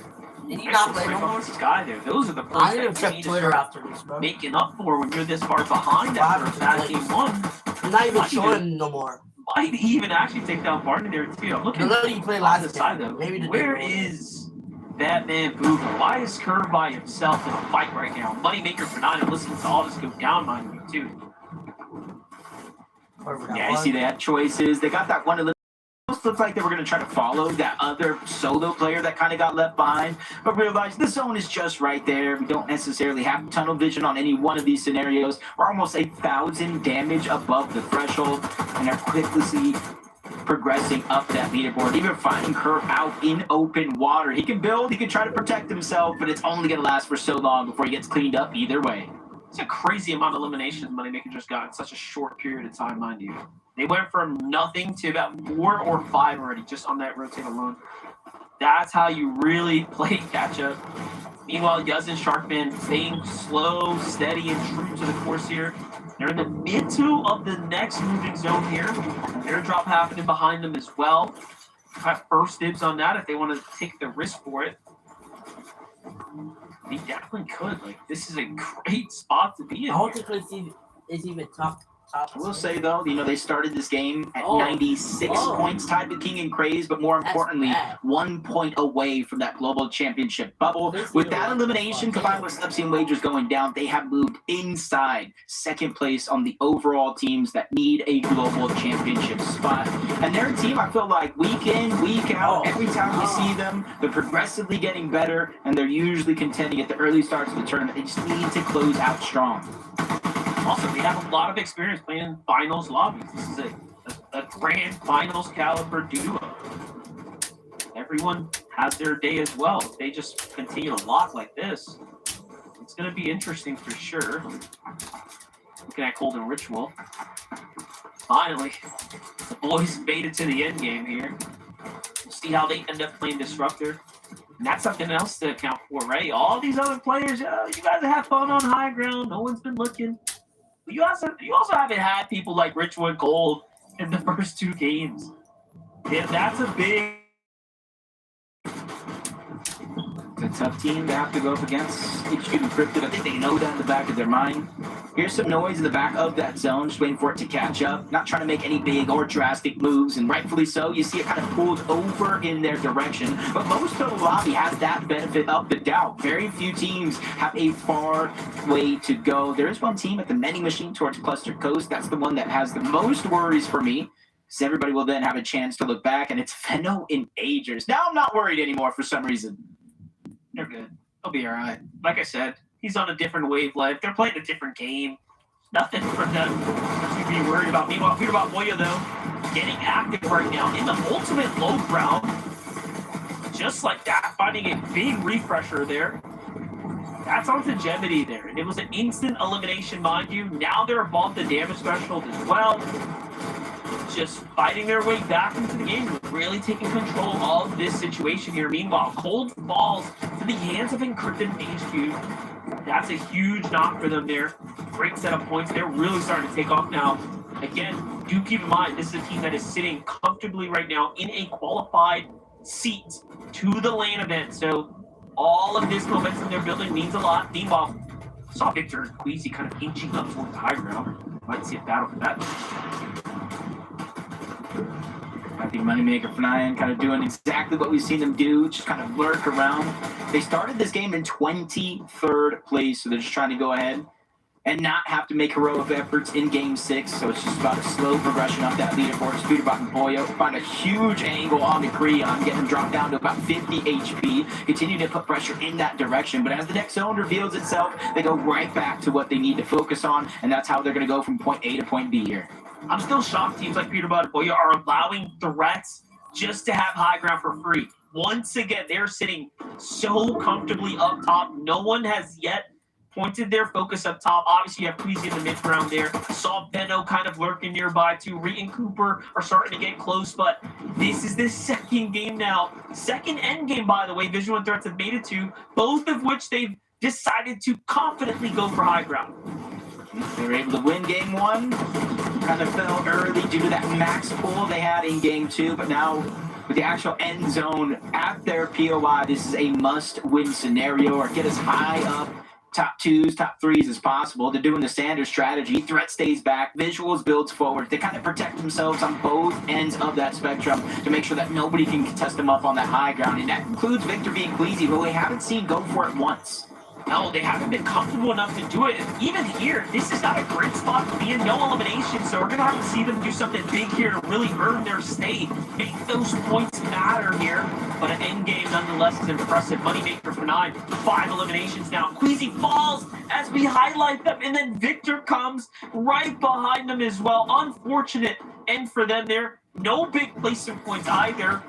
Did you not play no more? Sky there. Those are the first I didn't check Twitter after this, bro. Making up for when you're this far behind after a bad game 1. I'm not even showing no more. Might even actually take down Barney there, too. I'm looking at you play on the side, though. Where is Batman Booga? Why is Curve by himself in a fight right now? Moneymaker for 9, and listen to all this go down, mind you, too. Yeah, you see they had choices. They got that one elimination. Almost looked like they were going to try to follow that other solo player that kind of got left behind, but realized the zone is just right there. We don't necessarily have tunnel vision on any one of these scenarios. We're almost 1,000 damage above the threshold, and they're quickly progressing up that leaderboard, even finding Curve out in open water. He can build, he can try to protect himself, but it's only going to last for so long before he gets cleaned up either way. It's a crazy amount of eliminations Moneymaker just got in such a short period of time, mind you. They went from nothing to about 4 or 5 already, just on that rotate alone. That's how you really play catch-up. Meanwhile, Yuz and Sharkman staying slow, steady, and true to the course here. They're in the mid-2 of the next moving zone here. Airdrop happening behind them as well. Have first dibs on that if they want to take the risk for it. They definitely could. Like, this is a great spot to be in. I don't think it's even top. I will say, though, you know, they started this game at 96 points tied with King and Craze, but more importantly, 1 point away from that global championship bubble. With that elimination combined with Slipsy and Wagers going down, they have moved inside 2nd place on the overall teams that need a global championship spot. And their team, I feel like week in, week out, every time we see them, they're progressively getting better, and they're usually contending at the early starts of the tournament. They just need to close out strong. Also, they have a lot of experience playing finals lobbies. This is a grand finals caliber duo. Everyone has their day as well. If they just continue to lock like this, it's going to be interesting for sure. Looking at Golden Ritual. Finally, the boys made it to the end game here. We'll see how they end up playing Disruptor. And that's something else to account for, right? All these other players, you guys have fun on high ground. No one's been looking. You also haven't had people like Ritual and Gold in the first 2 games. Yeah, that's a big... It's a tough team to have to go up against. HQ Encrypted, I think they know that in the back of their mind. Here's some noise in the back of that zone, just waiting for it to catch up. Not trying to make any big or drastic moves, and rightfully so. You see it kind of pulled over in their direction. But most of the lobby has that benefit of the doubt. Very few teams have a far way to go. There is one team at the Many Machine towards Cluster Coast. That's the one that has the most worries for me. So everybody will then have a chance to look back, and it's Feno and Agers. Now I'm not worried anymore for some reason. They're good. They'll be all right. Like I said, he's on a different wavelength. They're playing a different game. Nothing for them to be worried about. Meanwhile, Peter Boyo, though, getting active right now in the ultimate low ground. Just like that, finding a big refresher there. That's on Gemini there. And it was an instant elimination, mind you. Now they're above the damage threshold as well. Just fighting their way back into the game, really taking control of this situation here. Meanwhile, Cold falls to the hands of Encrypted HQ. That's a huge knock for them there. Great set of points. They're really starting to take off now. Again, do keep in mind, this is a team that is sitting comfortably right now in a qualified seat to the LAN event. So all of this momentum they're building means a lot. Meanwhile, saw Victor and Queasy kind of inching up towards the high ground. Might see a battle for that. I think Moneymaker for Nyan kind of doing exactly what we've seen them do, just kind of lurk around. They started this game in 23rd place, so they're just trying to go ahead and not have to make heroic efforts in Game 6, so it's just about a slow progression up that leaderboard. Peterbot and Boyo find a huge angle on the Creon, getting him dropped down to about 50 HP, continue to put pressure in that direction, but as the next zone reveals itself, they go right back to what they need to focus on, and that's how they're going to go from point A to point B here. I'm still shocked teams like Peterbot and Boyo are allowing threats just to have high ground for free. Once again, they're sitting so comfortably up top. No one has yet pointed their focus up top. Obviously, you have Queasy in the mid ground there. Saw Benno kind of lurking nearby too. Reed and Cooper are starting to get close, but this is the second game now. Second end game, by the way, Visual and Threats have made it to, both of which they've decided to confidently go for high ground. They were able to win Game 1. Kind of fell early due to that max pull they had in Game 2, but now with the actual end zone at their POI, this is a must-win scenario, or get as high up top 2s, top 3s as possible. They're doing the standard strategy. Threat stays back, Visuals builds forward. They kind of protect themselves on both ends of that spectrum to make sure that nobody can contest them up on that high ground, and that includes Victor V and Queasy, who we haven't seen go for it once. No, they haven't been comfortable enough to do it. Even here, this is not a great spot to be in. No elimination, so we're going to have to see them do something big here to really earn their stay. Make those points matter here. But an end game, nonetheless, is impressive. Moneymaker for 9. 5 eliminations now. Queasy falls as we highlight them, and then Victor comes right behind them as well. Unfortunate end for them there. No big placement points either.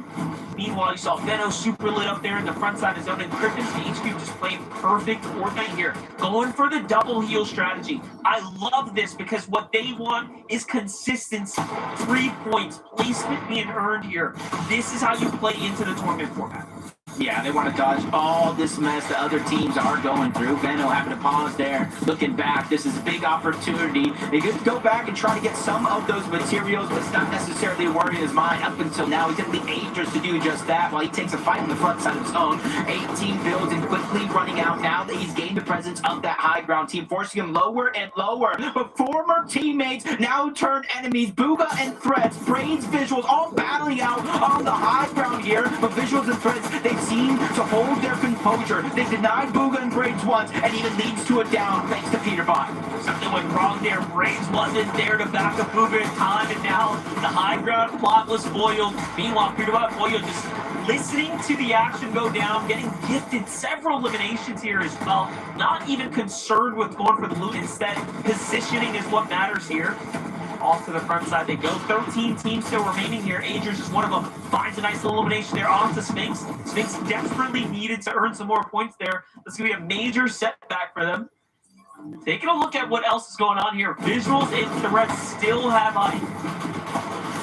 Meanwhile, you saw Benno super lit up there in the front side of zone, and Krypton HQ just playing perfect Fortnite here. Going for the double heal strategy. I love this because what they want is consistency. 3 points, placement being earned here. This is how you play into the tournament format. Yeah, they want to dodge all this mess that other teams are going through. Benno having to pause there, looking back. This is a big opportunity. They could go back and try to get some of those materials, but it's not necessarily a worry in his mind up until now. He's going to be Agers to do just that while he takes a fight on the front side of his own. 18 builds and quickly running out now that he's gained the presence of that high ground team, forcing him lower and lower. But former teammates now turn enemies. Booga and Threats, Brains, Visuals, all battling out on the high ground here. But Visuals and Threats, they've seem to hold their composure. They denied Booga and Brains once, and even leads to a down thanks to Peterbot. Something went wrong there. Brains wasn't there to back up Booga in time, and now the high ground plot was foiled. Meanwhile, Peterbot and Boyo just listening to the action go down, getting gifted several eliminations here as well. Not even concerned with going for the loot. Instead, positioning is what matters here. Off to the front side they go. 13 teams still remaining here. Agers is one of them. Finds a nice little elimination there off to Sphinx. Sphinx desperately needed to earn some more points there. That's going to be a major setback for them. Taking a look at what else is going on here. Visuals and Threats still have height.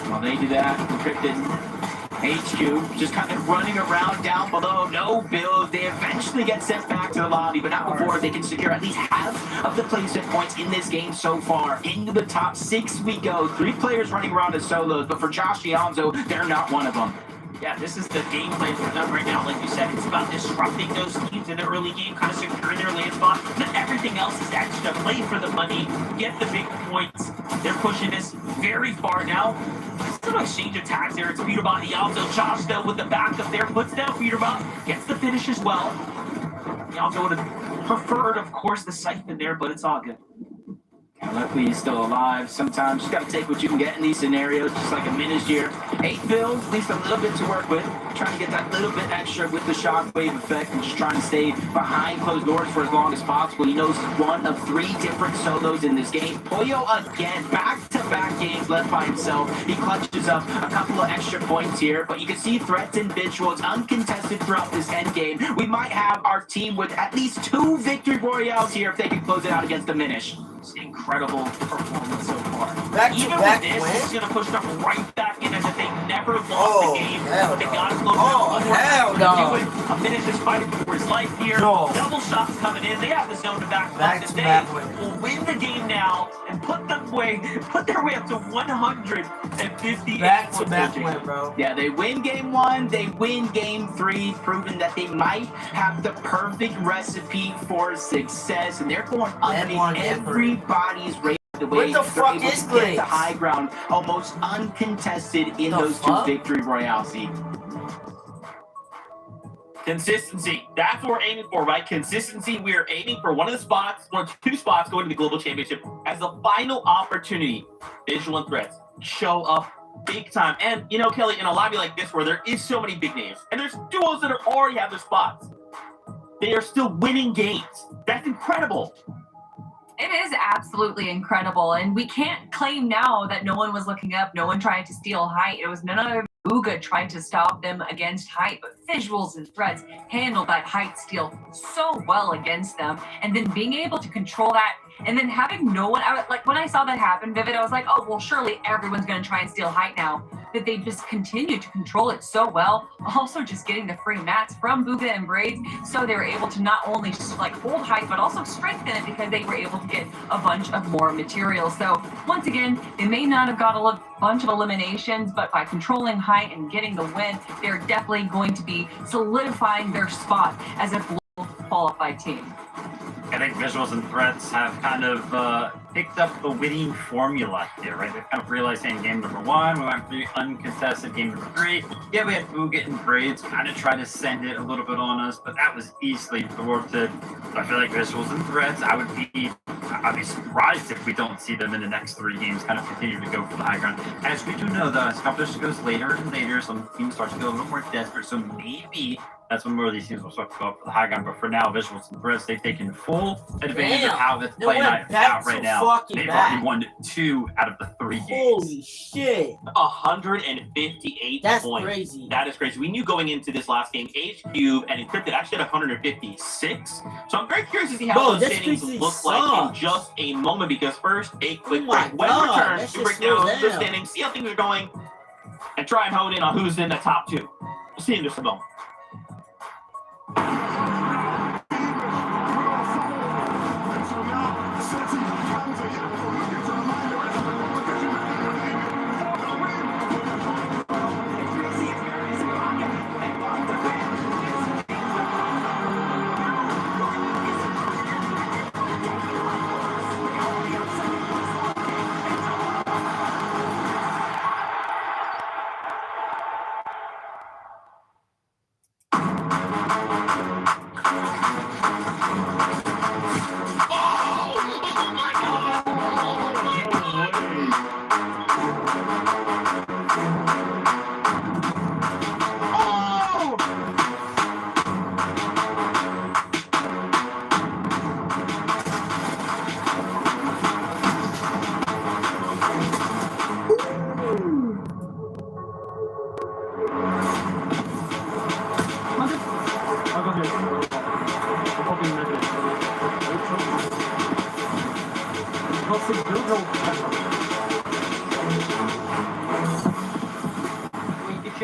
While they do that, Encrypted HQ just kind of running around down below. No build. They eventually get sent back to the lobby, but not before they can secure at least half of the placement points in this game so far. Into the top 6 we go. 3 players running around as solos, but for Josh Alonso, they're not one of them. Yeah, this is the game plan for them right now. Like you said, it's about disrupting those teams in the early game, kind of securing their land spot. Then everything else is extra. Play for the money, get the big points. They're pushing this very far now. Still exchange attacks there. It's Peterbot, Yalzo, Josh though with the backup there. Puts down Peterbot, gets the finish as well. Yalzo would have preferred, of course, the siphon there, but it's all good. Luckily, he's still alive. Sometimes you got to take what you can get in these scenarios, just like a Minish here. 8 builds, at least a little bit to work with. Trying to get that little bit extra with the shockwave effect and just trying to stay behind closed doors for as long as possible. He knows he's one of 3 different solos in this game. Pollo again, back-to-back games left by himself. He clutches up a couple of extra points here, but you can see threats and visuals uncontested throughout this end game. We might have our team with at least 2 victory royales here if they can close it out against the Minish. Incredible performance so far. Even with this is going to push them right back in as if they never lost the game. They got to close hell no. A Minish is fighting for his life here. No. Double shots coming in. They have the zone to back up. They will win the game now and put their way up to 150. Back-to-back win, bro. Yeah, they win game 1, they win game 3, proving that they might have the perfect recipe for success, and they're going underneath everybody's rate. The way what the fuck able is to get this? the high ground almost uncontested in those 2 victory royales. Consistency. That's what we're aiming for, right? Consistency. We are aiming for one of 2 spots going to the Global Championship as the final opportunity. Visual and Threats show up big time. And, you know, Kelly, in a lobby like this where there is so many big names, and there's duos that already have their spots, they are still winning games. That's incredible. It is absolutely incredible, and we can't claim now that no one was looking up, no one tried to steal height. It was none other Bugha trying to stop them against height, but Visuals and Threats handled that height steal so well against them, and then being able to control that, and then having no one, like when I saw that happen, Vivid, I was like, oh, well, surely everyone's going to try and steal height now. That they just continue to control it so well. Also just getting the free mats from Bugha and Braids, so they were able to not only just like hold height, but also strengthen it because they were able to get a bunch of more materials. So once again, they may not have got a bunch of eliminations, but by controlling height and getting the win, they're definitely going to be solidifying their spot as a global qualified team. I think Visuals and Threats have kind of picked up the winning formula here, right? They've kind of realized in game number 1, we went through uncontested. Game number 3, yeah, we had Bugha and Braids kind of try to send it a little bit on us, but that was easily thwarted. I feel like Visuals and Threats, I'd be surprised if we don't see them in the next 3 games kind of continue to go for the high ground. As we do know, though, as competition goes later and later, some teams start to get a little more desperate, so maybe that's when more of these teams will start to go up for the high ground. But for now, Visuals and Threats, they've taken full advantage of how this play night is out right now. They've already won 2 out of the 3 games. Holy shit. 158 That's points. crazy. That is crazy. We knew going into this last game, HQ and Encrypted actually had 156. So I'm very curious to see how those standings look like in just a moment, because first, a quick break. When we return, to break down the standings, see how things are going, and try and hone in on who's in the top 2. We'll see you in just a moment.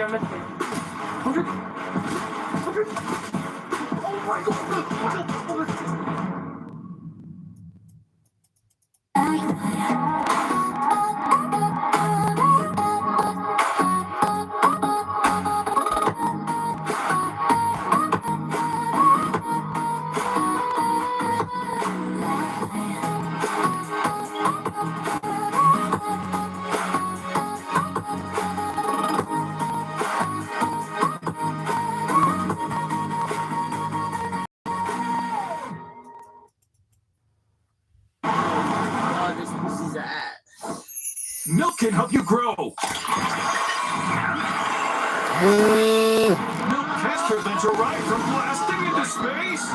tournament. Oh my god! Oh, this pussy's ass. Milk can help you grow. Milk can't prevent your ride from blasting into space.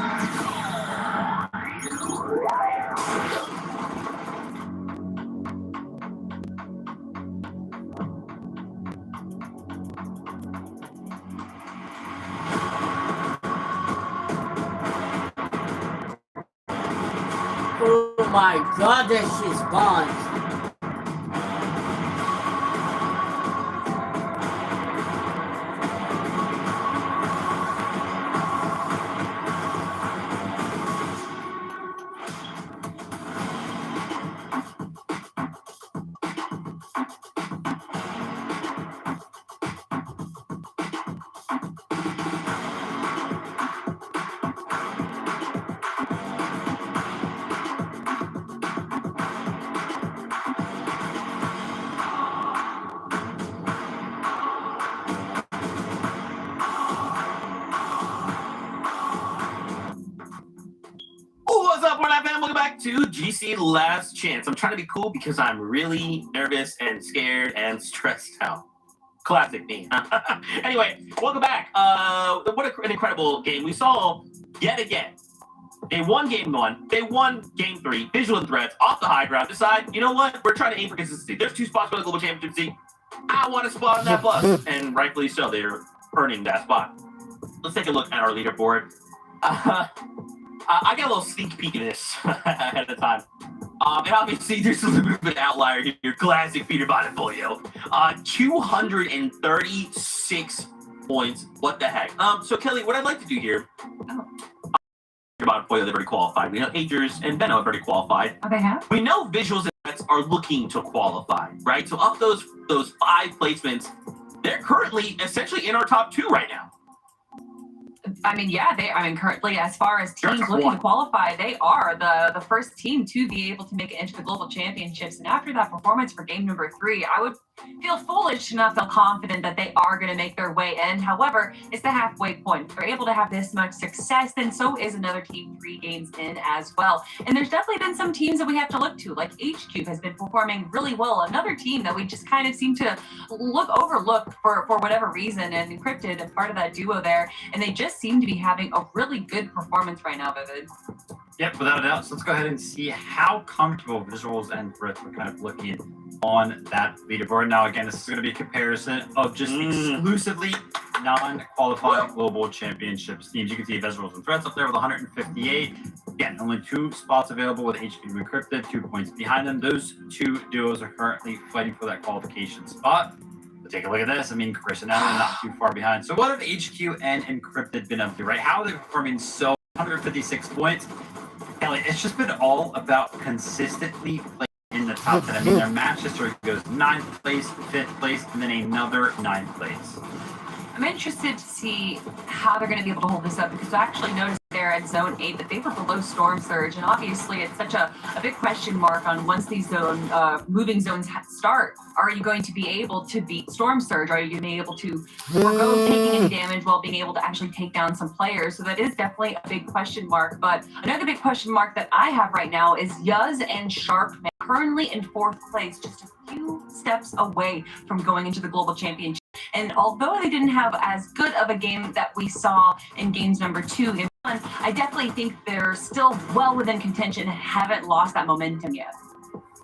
Oh my god, that shit's gone. What's up, Fortnite fam? Welcome back to GC Last Chance. I'm trying to be cool because I'm really nervous and scared and stressed out. Classic me. Anyway, welcome back. What an incredible game we saw yet again. They won game 1. They won game 3. Visual and Threats off the high ground. Decide, you know what? We're trying to aim for consistency. There's 2 spots for the global championship seat. I want a spot on that bus, and rightfully so. They're earning that spot. Let's take a look at our leaderboard. I got a little sneak peek of this ahead of time. And obviously, there's a little bit of an outlier here. Classic Peter Bonafolio. 236 points. What the heck? So, Kelly, what I'd like to do here... Peter Bonafolio, they've already qualified. We know Agers and Benno have already qualified. Oh, they have? We know Visuals and Threats are looking to qualify, right? So, up those 5 placements, they're currently essentially in our top 2 right now. I mean, yeah, currently, as far as teams looking to qualify, they are the first team to be able to make it into the Global Championships. And after that performance for game number 3, I would feel foolish to not feel confident that they are going to make their way in. However, it's the halfway point. If they're able to have this much success, then so is another team 3 games in as well. And there's definitely been some teams that we have to look to, like HQ has been performing really well. Another team that we just kind of seem to overlook for whatever reason, and Encrypted, a part of that duo there, and they just seem to be having a really good performance right now, Vivid. Yep, without a doubt. So let's go ahead and see how comfortable Visuals and Threats are kind of looking on that leaderboard. Now, again, this is going to be a comparison of just exclusively non-qualified global championships teams. You can see Visuals and Threats up there with 158. Again, only 2 spots available with HQ and Encrypted, 2 points behind them. Those 2 duos are currently fighting for that qualification spot. But take a look at this. I mean, Chris and Allen not too far behind. So what have HQ and Encrypted been up to, right? How are they performing so 156 points? Kelly, it's just been all about consistently playing in the top 10. I mean, their match history goes 9th place, 5th place, and then another 9th place. I'm interested to see how they're going to be able to hold this up, because I actually noticed there at Zone 8 that they were below Storm Surge, and obviously it's such a big question mark on once these moving zones start. Are you going to be able to beat Storm Surge? Are you going to be able to forego taking any damage while being able to actually take down some players? So that is definitely a big question mark. But another big question mark that I have right now is Yuz and Sharkman, currently in 4th place, just a few steps away from going into the Global Championship. And although they didn't have as good of a game that we saw in games number 2 and 1, I definitely think they're still well within contention and haven't lost that momentum yet.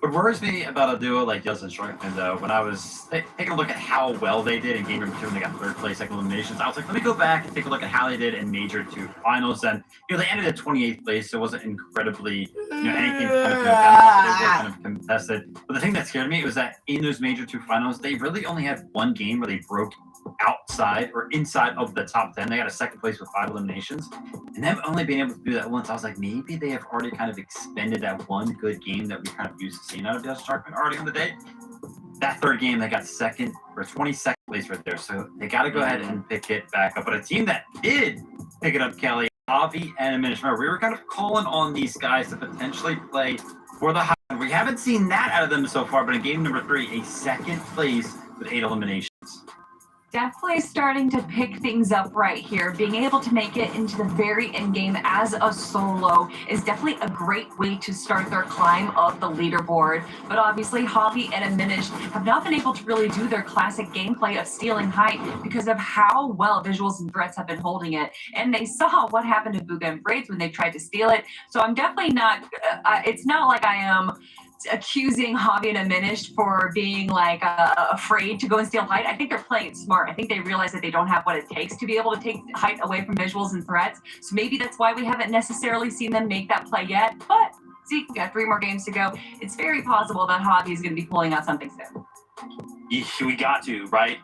What worries me about a duo like Yuz and Sharkman, though, when I was taking a look at how well they did in game number 2 when they got 3rd place, second eliminations, I was like, let me go back and take a look at how they did in Major 2 finals. And they ended at 28th place, so it wasn't incredibly anything kind of contested. But the thing that scared me was that in those Major 2 finals, they really only had one game where they broke outside or inside of the top 10. They got a second place with 5 eliminations. And them only being able to do that once, I was like, maybe they have already kind of expended that one good game that we kind of used to see out of Dust Sharkman already on the day. That third game, they got second or 22nd place right there. So they got to go ahead and pick it back up. But a team that did pick it up, Kelly, Avi and Diminish. We were kind of calling on these guys to potentially play for the high. We haven't seen that out of them so far, but in game number 3, a second place with 8 eliminations. Definitely starting to pick things up right here. Being able to make it into the very end game as a solo is definitely a great way to start their climb of the leaderboard. But obviously, Javi and Diminish have not been able to really do their classic gameplay of stealing height because of how well Visuals and Threats have been holding it. And they saw what happened to Bugha and Braids when they tried to steal it. So I'm definitely not, it's not like I am accusing Javi and Diminish for being like afraid to go and steal height. I think they're playing it smart. I think they realize that they don't have what it takes to be able to take height away from Visuals and Threats. So maybe that's why we haven't necessarily seen them make that play yet. But see, we got 3 more games to go. It's very possible that Javi is going to be pulling out something soon. We got to, right?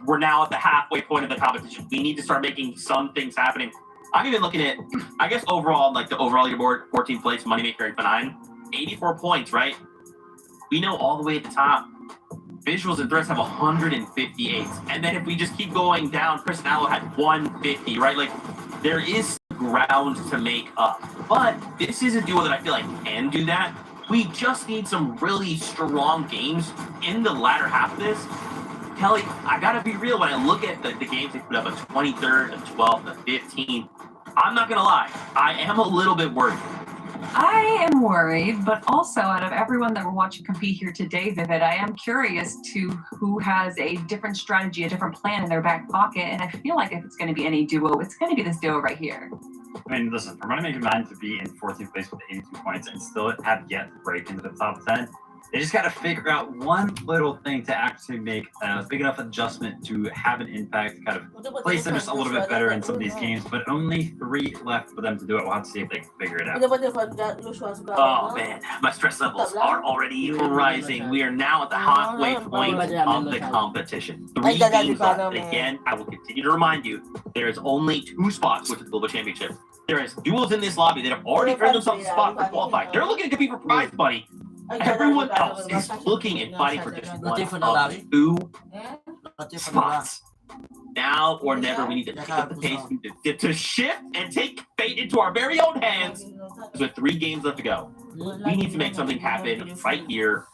We're now at the halfway point of the competition. We need to start making some things happening. I'm even looking at, I guess overall, like the overall leaderboard, 14th place, Moneymaker and Benign, 84 points, right? We know all the way at the top, Visuals and Threats have 158. And then if we just keep going down, Chris and Allo had 150, right? Like, there is ground to make up. But this is a duo that I feel like can do that. We just need some really strong games in the latter half of this. Kelly, I gotta be real, when I look at the games they put up, a 23rd, a 12th, a 15th, I'm not gonna lie, I am a little bit worried. I am worried, but also out of everyone that we're watching compete here today, Vivid, I am curious to who has a different strategy, a different plan in their back pocket. And I feel like if it's going to be any duo, it's going to be this duo right here. I mean, listen, for Moneymaker Benign to be in 14th place with 82 points and still have yet to break into the top 10, they just got to figure out one little thing to actually make a big enough adjustment to have an impact, kind of place them just a little bit better in some of these games, but only 3 left for them to do it. We'll have to see if they can figure it out. Oh man, my stress levels are already rising. We are now at the halfway point of the competition. 3 games left. And again, I will continue to remind you, there is only 2 spots with the Global Championship. There is duels in this lobby that have already earned themselves a spot for qualifying. They're looking to compete for prize money. Everyone else is looking and fighting for just one of 2 spots. Now or never, we need to pick up the pace. We need to shift and take fate into our very own hands. With 3 games left to go, we need to make something happen right here,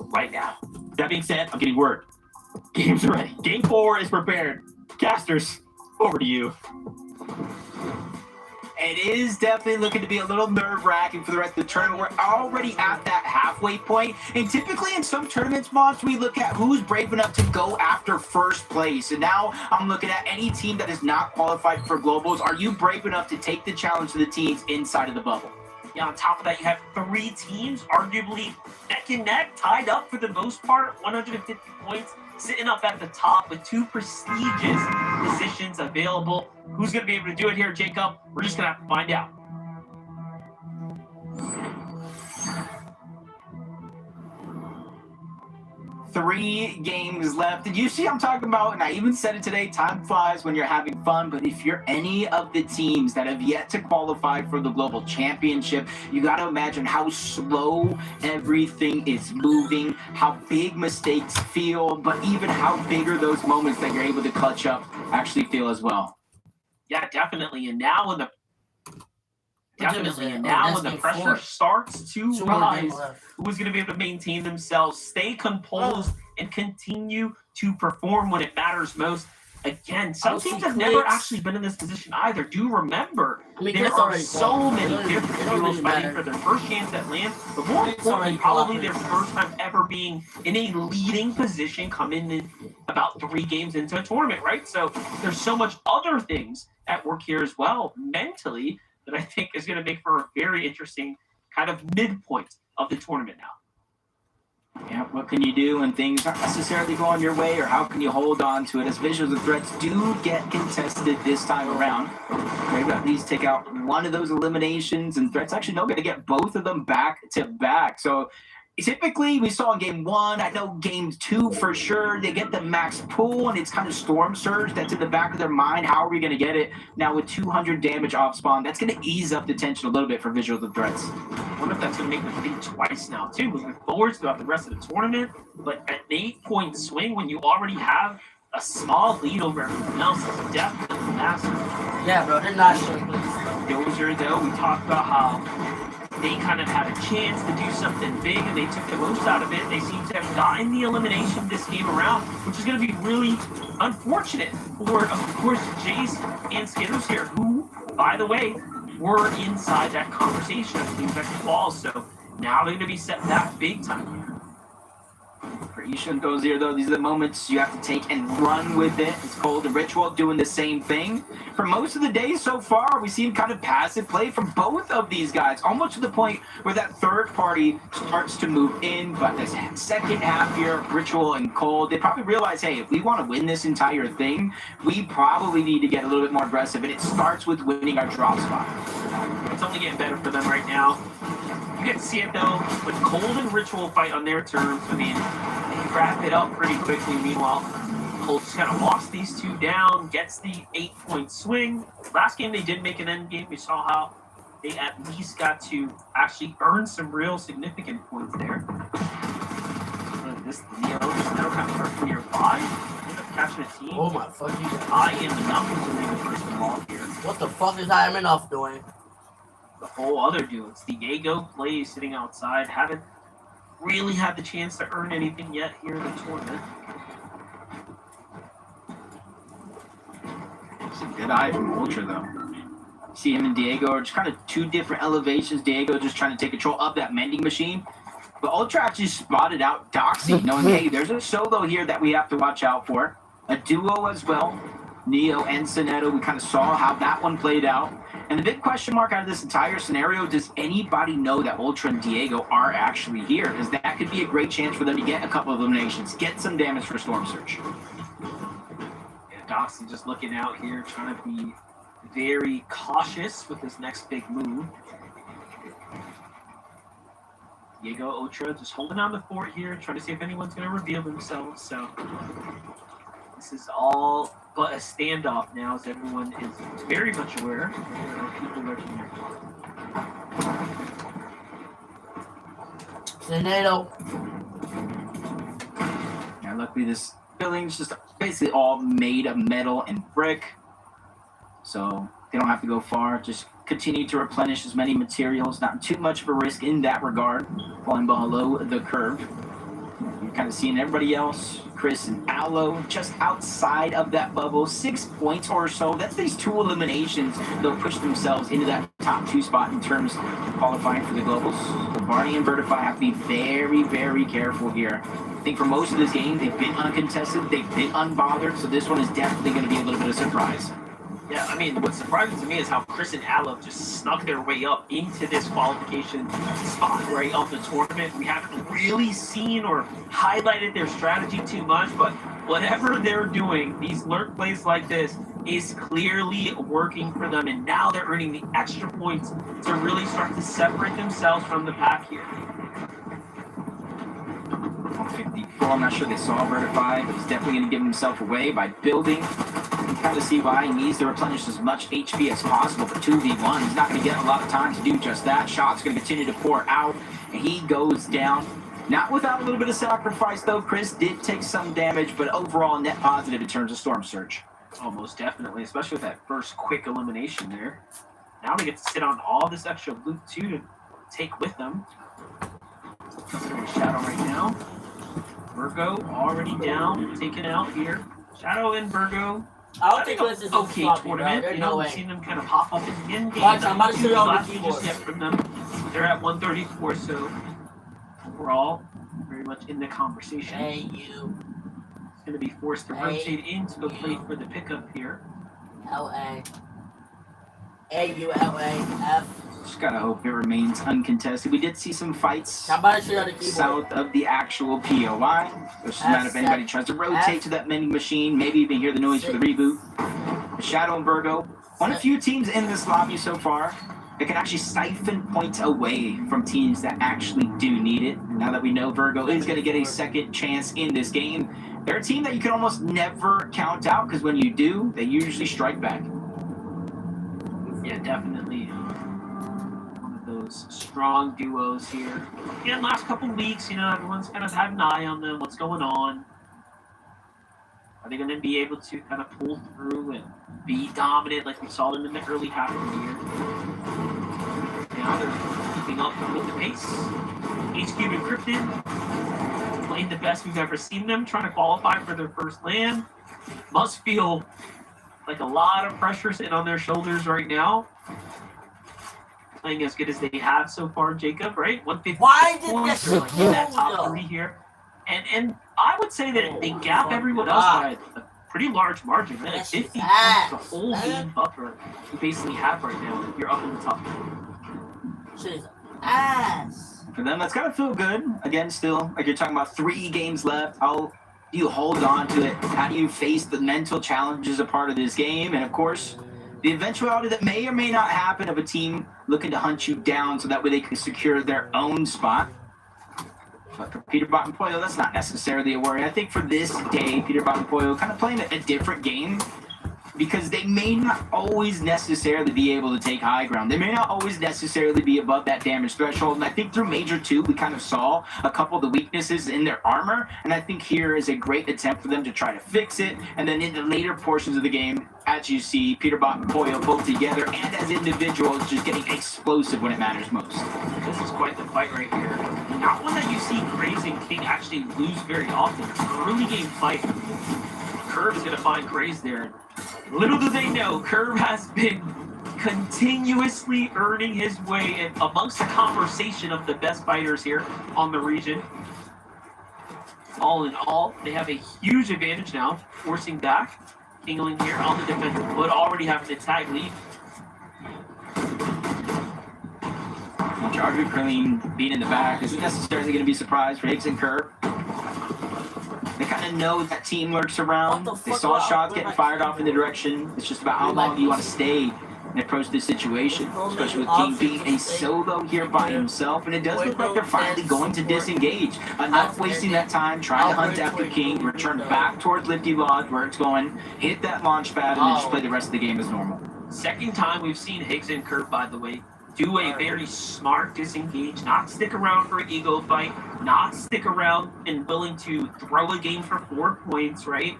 right now. That being said, I'm getting word. Games are ready. Game 4 is prepared. Casters, over to you. It is definitely looking to be a little nerve-wracking for the rest of the tournament. We're already at that halfway point, and typically in some tournaments, Mobs, we look at who's brave enough to go after first place. And now I'm looking at any team that is not qualified for globals. Are you brave enough to take the challenge to the teams inside of the bubble? Yeah, on top of that, you have 3 teams arguably neck and neck, tied up for the most part, 150 points, sitting up at the top with 2 prestigious positions available. Who's going to be able to do it here, Jacob? We're just going to have to find out. Three games left. Did you see I'm talking about? And I even said it today, time flies when you're having fun. But if you're any of the teams that have yet to qualify for the Global Championship, you got to imagine how slow everything is moving, how big mistakes feel, but even how big are those moments that you're able to clutch up actually feel as well. Yeah, definitely. And now when the pressure starts to rise, who's going to be able to maintain themselves, stay composed, and continue to perform when it matters most? Again, some teams have never actually been in this position either. Do remember, there are so many different heroes fighting for their first chance at land, but more importantly, probably their first time ever being in a leading position coming in about 3 games into a tournament, right? So there's so much other things at work here as well, mentally, that I think is going to make for a very interesting kind of midpoint of the tournament now. Yeah, what can you do when things aren't necessarily going your way, or how can you hold on to it? As Visuals and Threats do get contested this time around, maybe at least take out one of those eliminations, and Threats actually don't get to get both of them back to back. So typically, we saw in game 1, I know game 2 for sure, they get the max pool, and it's kind of Storm Surge that's in the back of their mind. How are we going to get it? Now with 200 damage off spawn, that's going to ease up the tension a little bit for Visual the Threats. I wonder if that's going to make them think twice now, too, moving forward throughout the rest of the tournament. But at an 8-point swing, when you already have a small lead over everyone else, is definitely massive. Yeah, bro, they're not sure. Dozier, though, we talked about how they kind of had a chance to do something big, and they took the most out of it. They seem to have gotten the elimination this game around, which is going to be really unfortunate for, of course, Jace and Skittles here, who, by the way, were inside that conversation of teams that could fall. So now they're going to be set back big time here. For Isha and Dozier, though, these are the moments you have to take and run with it. It's Cold and Ritual doing the same thing. For most of the day so far, we've seen kind of passive play from both of these guys, almost to the point where that third party starts to move in. But this second half here, Ritual and Cold, they probably realize, hey, if we want to win this entire thing, we probably need to get a little bit more aggressive. And it starts with winning our drop spot. It's only getting better for them right now. You get to see it, though, with Cold and Ritual fight on their terms. I mean, they wrap it up pretty quickly. Meanwhile, Cold just kind of locks these two down, gets the 8-point swing. Last game they did make an end game. We saw how they at least got to actually earn some real significant points there. This Neo just now kind of hurt nearby. End up catching a team. Oh my fucking God. I am enough to leave the first ball here. What the fuck is I am enough doing? The whole other dudes. Diego plays sitting outside, haven't really had the chance to earn anything yet here in the tournament. It's a good eye from Ultra, though. See him and Diego are just kind of two different elevations. Diego just trying to take control of that mending machine. But Ultra actually spotted out Doxy, knowing, hey, there's a solo here that we have to watch out for. A duo as well. Neo and Soneto, we kind of saw how that one played out. And the big question mark out of this entire scenario, does anybody know that Ultra and Diego are actually here? Because that could be a great chance for them to get a couple of eliminations, get some damage for Storm Surge. Yeah, Doxy just looking out here, trying to be very cautious with his next big move. Diego, Ultra just holding on the fort here, trying to see if anyone's going to reveal themselves. So this is all but a standoff now, as everyone is very much aware. There are people lurking there. Soneto. Yeah, luckily this building's just basically all made of metal and brick. So they don't have to go far. Just continue to replenish as many materials. Not too much of a risk in that regard. Falling below the curve. You're kind of seeing everybody else. Chris and Aloe just outside of that bubble. 6 points or so. That's these two eliminations. They'll push themselves into that top 2 spot in terms of qualifying for the globals. So Barney and Vertify have to be very, very careful here. I think for most of this game, they've been uncontested. They've been unbothered. So this one is definitely going to be a little bit of a surprise. Yeah, I mean, what's surprising to me is how Chris and Aloe just snuck their way up into this qualification spot right of the tournament. We haven't really seen or highlighted their strategy too much, but whatever they're doing, these lurk plays like this is clearly working for them, and now they're earning the extra points to really start to separate themselves from the pack here. 54, I'm not sure they saw Vertify, but he's definitely going to give himself away by building. You kind of see why he needs to replenish as much HP as possible for 2v1. He's not going to get a lot of time to do just that. Shots going to continue to pour out, and he goes down. Not without a little bit of sacrifice, though. Chris did take some damage, but overall net positive in terms of Storm Surge. Oh, most definitely, especially with that first quick elimination there. Now they get to sit on all this extra loot, too, to take with them. Shadow right now. Virgo already down, taken out here. Shadow and Virgo. I don't think this is okay sloppy, tournament. Bro. You No know, way. we've seen them kind of pop up in the end game. Watch, I'm about to show you on the keyboard. Just yet from them. They're at 134, so overall, very much in the conversation. Hey, you. Going to be forced to rotate into a plate for the pickup here. L-A. A-U-L-A-F. Just gotta hope it remains uncontested. We did see some fights I'm about to show you on the keyboard. south of the actual POI. It's just a matter if anybody tries to rotate to that mending machine, maybe even hear the noise for the reboot. Shadow and Virgo. One of the few teams in this lobby so far that can actually siphon points away from teams that actually do need it. Now that we know Virgo is going to get a second chance in this game, they're a team that you can almost never count out because when you do, they usually strike back. Yeah, definitely. One of those strong duos here. Yeah, last couple weeks, everyone's kind of had an eye on them. What's going on? Are they going to be able to kind of pull through and be dominant like we saw them in the early half of the year? Now they're keeping up with the pace. HQ Encrypted, playing the best we've ever seen them, trying to qualify for their first LAN. Must feel like a lot of pressure sitting on their shoulders right now. Playing as good as they have so far, Jacob, right? 150 Why did points, this like in that top 3 here. And I would say that they gap everyone else by a pretty large margin, right? Like 50 points, the whole game buffer you basically have right now if you're up in the top. Shit is ass. For them, that's gotta feel good. Again, still, like you're talking about 3 games left. How do you hold on to it? How do you face the mental challenges a part of this game? And of course, the eventuality that may or may not happen of a team looking to hunt you down so that way they can secure their own spot. But for Peterbot and Pollo, that's not necessarily a worry. I think for this day, Peterbot and Pollo kind of playing a different game because they may not always necessarily be able to take high ground. They may not always necessarily be above that damage threshold. And I think through Major 2, we kind of saw a couple of the weaknesses in their armor. And I think here is a great attempt for them to try to fix it. And then in the later portions of the game, as you see, Peterbot and Pollo both together and as individuals just getting explosive when it matters most. This is quite the fight right here. Not one that you see Graves and King actually lose very often. Early game fight. Curve's going to find Graves there. Little do they know, Curve has been continuously earning his way in amongst the conversation of the best fighters here on the region. All in all, they have a huge advantage now, forcing back. Kingling here on the defensive foot, already having a tag lead. Jargo Krillin being in the back isn't necessarily going to be surprised for Higgs and Curve. They kind of know that team lurks around. They saw shots getting fired off in the direction. It's just about how long do you want to stay and approach this situation, especially with King being a solo here by himself. And it does look like they're finally going to disengage. Enough wasting that time trying to hunt after King, return back towards Lifty Lodge where it's going, hit that launch pad, and then just play the rest of the game as normal. Second time we've seen Higgs and Curve, by the way, do a very smart disengage, not stick around for an ego fight, not stick around and willing to throw a game for 4 points, right?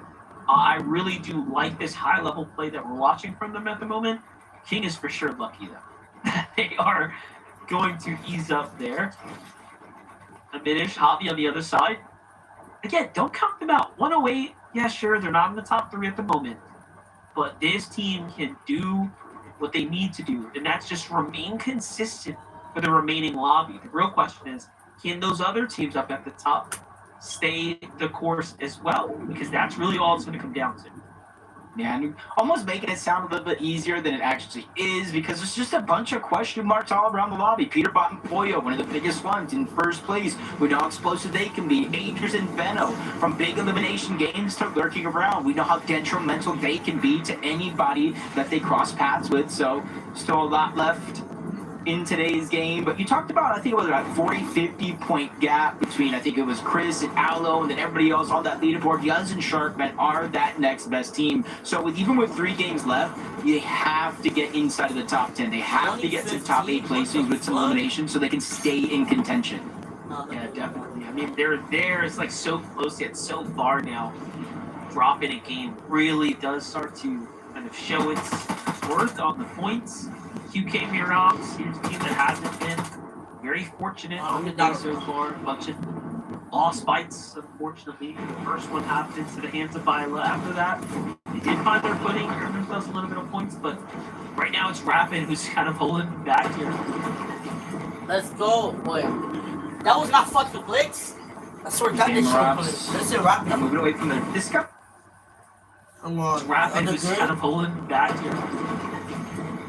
I really do like this high-level play that we're watching from them at the moment. King is for sure lucky, though. They are going to ease up there. Diminish Javi on the other side. Again, don't count them out. 108, yeah, sure, they're not in the top 3 at the moment. But this team can do what they need to do, and that's just remain consistent for the remaining lobby. The real question is, can those other teams up at the top stay the course as well? Because that's really all it's going to come down to. Yeah, and almost making it sound a little bit easier than it actually is because there's just a bunch of question marks all around the lobby. Peterbot and Pollo, one of the biggest ones in first place. We know how explosive they can be. Agers and Benno, from big elimination games to lurking around. We know how detrimental they can be to anybody that they cross paths with. So still a lot left in today's game. But you talked about, I think it was about 40-50 point gap between, I think it was Chris and Aloe and then everybody else on that leaderboard. Yuz and Sharkman are that next best team. So even with 3 games left, you have to get inside of the top 10. They have to get to top 8 placings with some elimination so they can stay in contention. Yeah, definitely. I mean, they're there. It's like so close yet so far now. Dropping a game really does start to kind of show its worth on the points. QK Mirox, here's a team that hasn't been very fortunate on the day so far. A bunch of lost fights, unfortunately. The first one happened into the hands of Viola. After that, they did find their footing, earn themselves a little bit of points, but right now it's Rapid who's kind of holding back here. Let's go, boy. That was not fucking Blitz. I swear that is shit. Let's say Rapid. I'm moving away from the disco. Come on. Rapid who's kind of holding back here.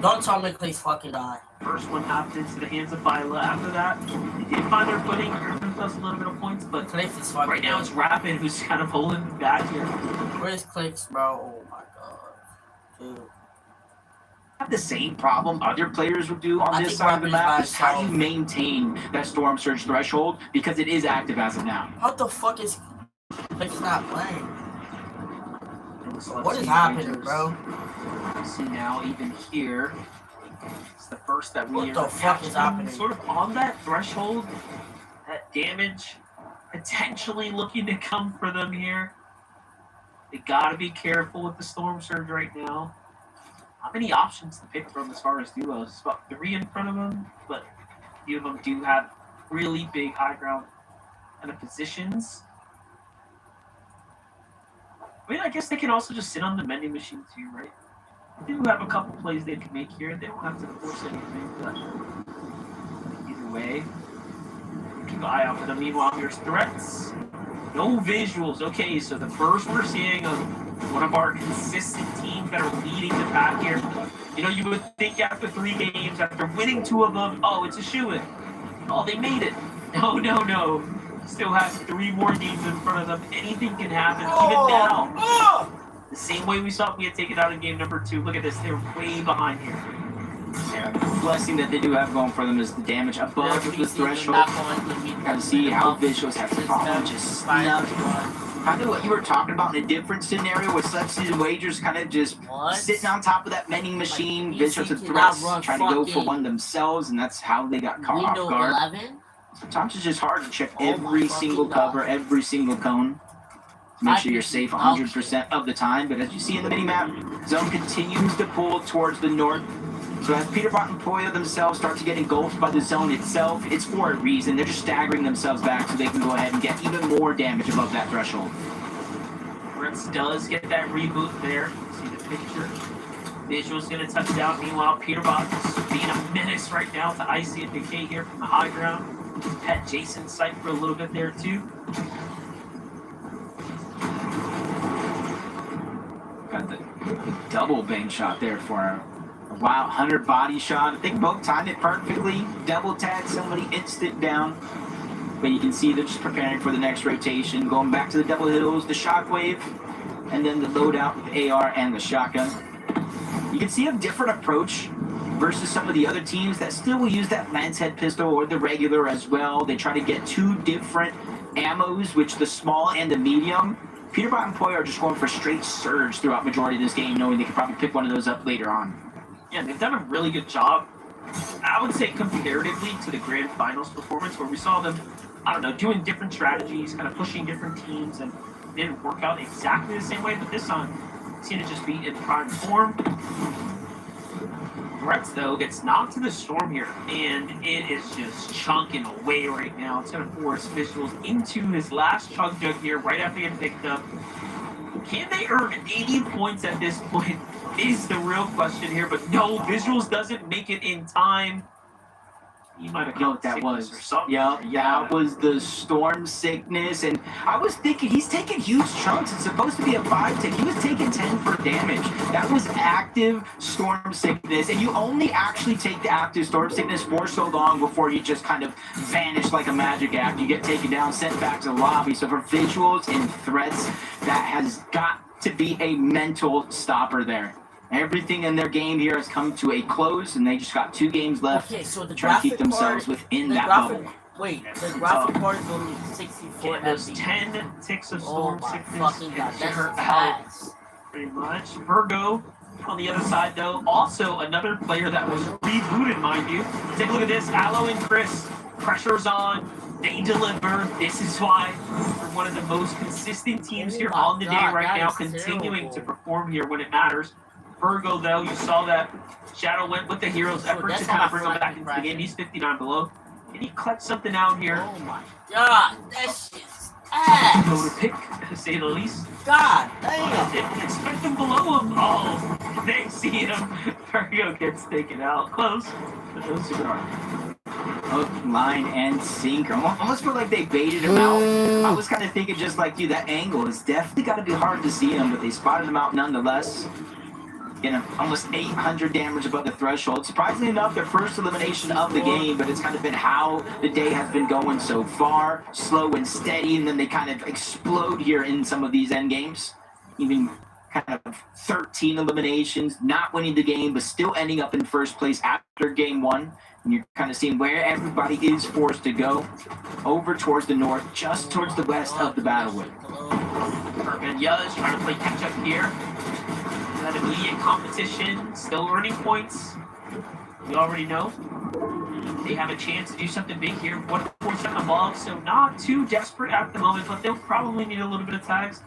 Don't tell me please fucking die. First one happened into the hands of Viola. After that, they did find their footing, earn themselves a little bit of points, but right now it's Rapid who's kind of holding back here. Where's Clicks, bro? Oh my god. Dude. have the same problem other players would do on this side of the map. Is how do you maintain that Storm Surge threshold, because it is active as of now. What the fuck is it's not playing? What is happening, bro? See now, even here, it's the first that we What the fuck is happening? Sort of on that threshold, that damage potentially looking to come for them here. They gotta be careful with the Storm Surge right now. Not many options to pick from as far as duos. It's about 3 in front of them, but a few of them do have really big high ground kind of positions. I mean, I guess they can also just sit on the vending machine too, right? They do have a couple plays they can make here. They don't have to force anything, but either way, keep an eye out for them. Meanwhile, here's threats. No visuals. Okay, so the first we're seeing of one of our consistent teams that are leading the pack here. You know, you would think after 3 games, after winning 2 of them, oh, it's a shoo-in. Oh, they made it. No. Still has 3 more games in front of them. Anything can happen, even now. The same way we saw we had taken out in game number 2. Look at this. They're way behind here. Yeah, the blessing that they do have going for them is the damage above the threshold. Gotta see how visuals have to fall just snuck. Kind of what you were talking about in a different scenario with Subseason Wagers kind of just sitting on top of that vending machine. Visuals and threats trying to go for one themselves, and that's how they got caught off guard. Sometimes it's just hard to check every single cover, every single cone. Make sure you're safe 100% of the time, but as you see in the minimap, zone continues to pull towards the north. So as Peterbot and Poyo themselves start to get engulfed by the zone itself, it's for a reason. They're just staggering themselves back so they can go ahead and get even more damage above that threshold. Brents does get that reboot there. See the picture. Visual's going to touch down. Meanwhile, Peterbot is being a menace right now to Icy and Decay here from the high ground. Had Jason sight for a little bit there too. Got the double bang shot there for him. Wow, 100 body shot. I think both timed it perfectly. Double tag somebody, instant down. But you can see they're just preparing for the next rotation. Going back to the double hills, the shockwave, and then the loadout with the AR and the shotgun. You can see a different approach versus some of the other teams that still will use that lance head pistol or the regular as well. They try to get 2 different ammos, which the small and the medium. Peterbot and Poyo are just going for straight surge throughout majority of this game, knowing they could probably pick one of those up later on. Yeah, they've done a really good job, I would say, comparatively to the grand finals performance, where we saw them, I don't know, doing different strategies, kind of pushing different teams, and it didn't work out exactly the same way, but this time, we've seen it just be in prime form. Threats, though, gets knocked to the storm here, and it is just chunking away right now. It's going to force Visuals into his last chunk jug here, right after getting picked up. Can they earn 80 points at this point is the real question here, but no, Visuals doesn't make it in time. You might have know what that was. Or something. Yeah, that was the storm sickness, and I was thinking he's taking huge chunks. It's supposed to be a 5 tick. He was taking 10 for damage. That was active storm sickness, and you only actually take the active storm sickness for so long before you just kind of vanish like a magic act. You get taken down, sent back to the lobby. So for Visuals and threats, that has got to be a mental stopper there. Everything in their game here has come to a close, and they just got 2 games left. Okay, so the trying to keep themselves within that bubble. Wait, the graphic card is only 64 yeah, there's MB. 10 ticks of storm sickness. Fucking God, that's her fast. Pretty much. Virgo on the other side, though, also another player that was rebooted, mind you. Take a look at this. Aloe and Chris. Pressure's on. They deliver. This is why we're one of the most consistent teams here on the day right now, continuing to perform here when it matters. Virgo, though, you saw that Shadow went with the hero's effort to kind of bring him back into the game. He's 59 below. And he clutched something out here. Oh my God, that shit's ass. Go to pick, to say the least. God damn. Didn't expect him below him. Oh, they see him. Virgo gets taken out. Close, but no super hard. Hook, line, and sinker. Almost feel like they baited him out. I was kind of thinking just like you, that angle is definitely got to be hard to see him, but they spotted him out nonetheless. Getting almost 800 damage above the threshold. Surprisingly enough, their first elimination of the game, but it's kind of been how the day has been going so far. Slow and steady, and then they kind of explode here in some of these end games. Even kind of 13 eliminations, not winning the game, but still ending up in first place after game 1. And you're kind of seeing where everybody is forced to go over towards the north, just towards the west of the Battlewood. Urban Yuz trying to play catch up here. That immediate competition, still earning points. We already know they have a chance to do something big here. 147 above, so not too desperate at the moment, but they'll probably need a little bit of tags.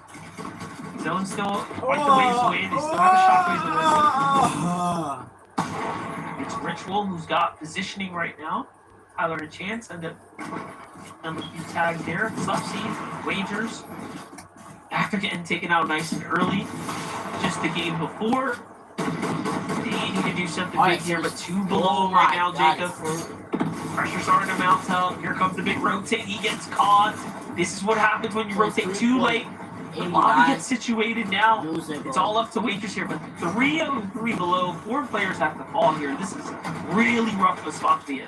Zone's still quite the ways away. They still have a shockwaves with it. It's Ritual who's got positioning right now. Tyler a chance, and a few tags there. Subsea, Wagers. After getting taken out nice and early, just the game before. They need to do something big here, but 2 below right now, Jacob. Pressure starting to mount up. Here comes the big rotate. He gets caught. This is what happens when you rotate too late. The lobby gets situated now. It's all up to Wagers here, but 3 of 3 below. 4 players have to fall here. This is really rough of a spot to be in.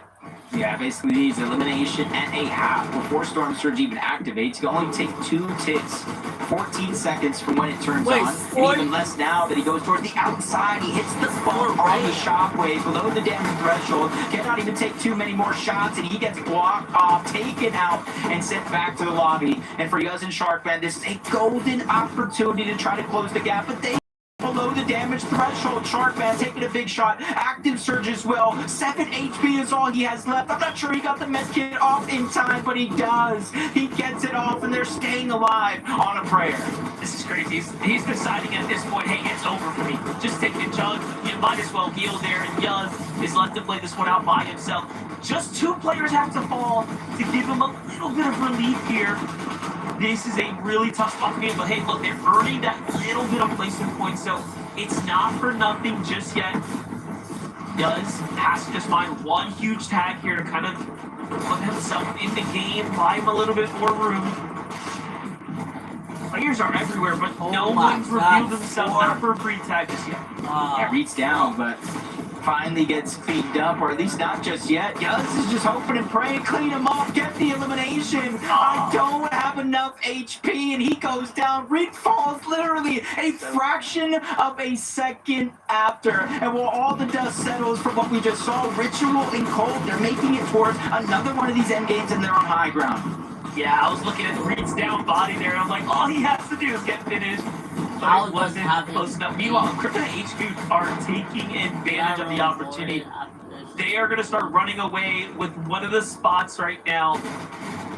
Yeah, basically needs elimination and a half before Storm Surge even activates. You can only take 2 ticks, 14 seconds from when it turns on, and even less now that he goes towards the outside. He hits the bump on the shockwave below the damage threshold. Cannot even take too many more shots, and he gets blocked off, taken out, and sent back to the lobby. And for Yuz and Sharkman, this is a golden opportunity to try to close the gap, but they below the damage threshold. Sharkman taking a big shot. Active Surge as well. 7 HP is all he has left. I'm not sure he got the medkit off in time, but he does. He gets it off, and they're staying alive on a prayer. This is crazy. He's deciding at this point, hey, it's over for me. Just take the chug. You might as well heal there, and Yuz is left to play this one out by himself. Just 2 players have to fall to give him a little bit of relief here. This is a really tough spot game, but hey, look, they're earning that little bit of placement points, so it's not for nothing just yet. Yuz has to just find one huge tag here to kind of put himself in the game, buy him a little bit more room. Players are everywhere, but no one's revealed themselves, not for a free tag just yet. Yeah, reach down, but finally gets cleaned up, or at least not just yet. Yuz is just hoping and praying, clean him up, get the elimination. I don't have enough HP, and he goes down. Rick falls literally a fraction of a second after. And while all the dust settles from what we just saw, Ritual and Cold, they're making it towards another one of these end games, and they're on high ground. Yeah, I was looking at Reed's down body there. I'm like, all he has to do is get finished. But it wasn't close enough. Meanwhile, Krypton HQ are taking advantage of the opportunity. They are going to start running away with one of the spots right now,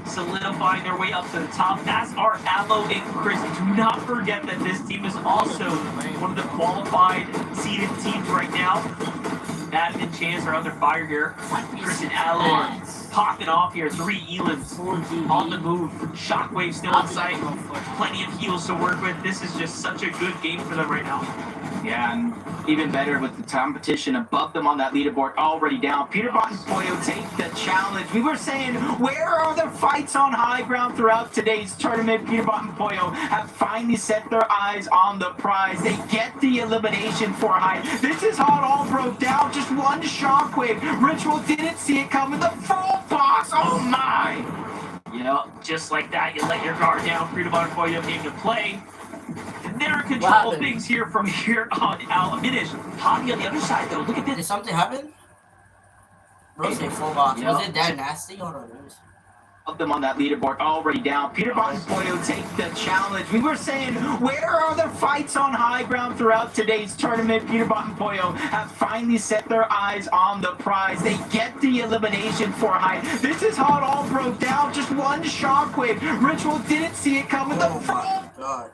solidifying their way up to the top. As are Aloe and Chris. Do not forget that this team is also one of the qualified seeded teams right now. Adam and Chance are under fire here. Chris and Aloe are popping off here. 3 Elims on the move. Shockwave still in sight. Plenty of heals to work with. This is just such a good game for them right now. Yeah, and even better with the competition above them on that leaderboard already down. Peterbot and Pollo take the challenge. We were saying, where are the fights on high ground throughout today's tournament? Peterbot and Pollo have finally set their eyes on the prize. They get the elimination for Hyde. This is how it all broke down. Just one shockwave. Ritual didn't see it coming. The full box. Oh my! You know, just like that, you let your guard down. Peterbot and Pollo came to play. And they're in control of things here from here on out. Finish. Hobby on the other side, though. Look at this. Did something happen? Rotate full box. Was it that nasty? Hold on. Of them on that leaderboard already down. Peterbot and Pollo take the challenge. We were saying, where are the fights on high ground throughout today's tournament? Peterbot and Pollo have finally set their eyes on the prize. They get the elimination for Hyde. This is how it all broke down. Just one shockwave. Ritual didn't see it coming. The full God.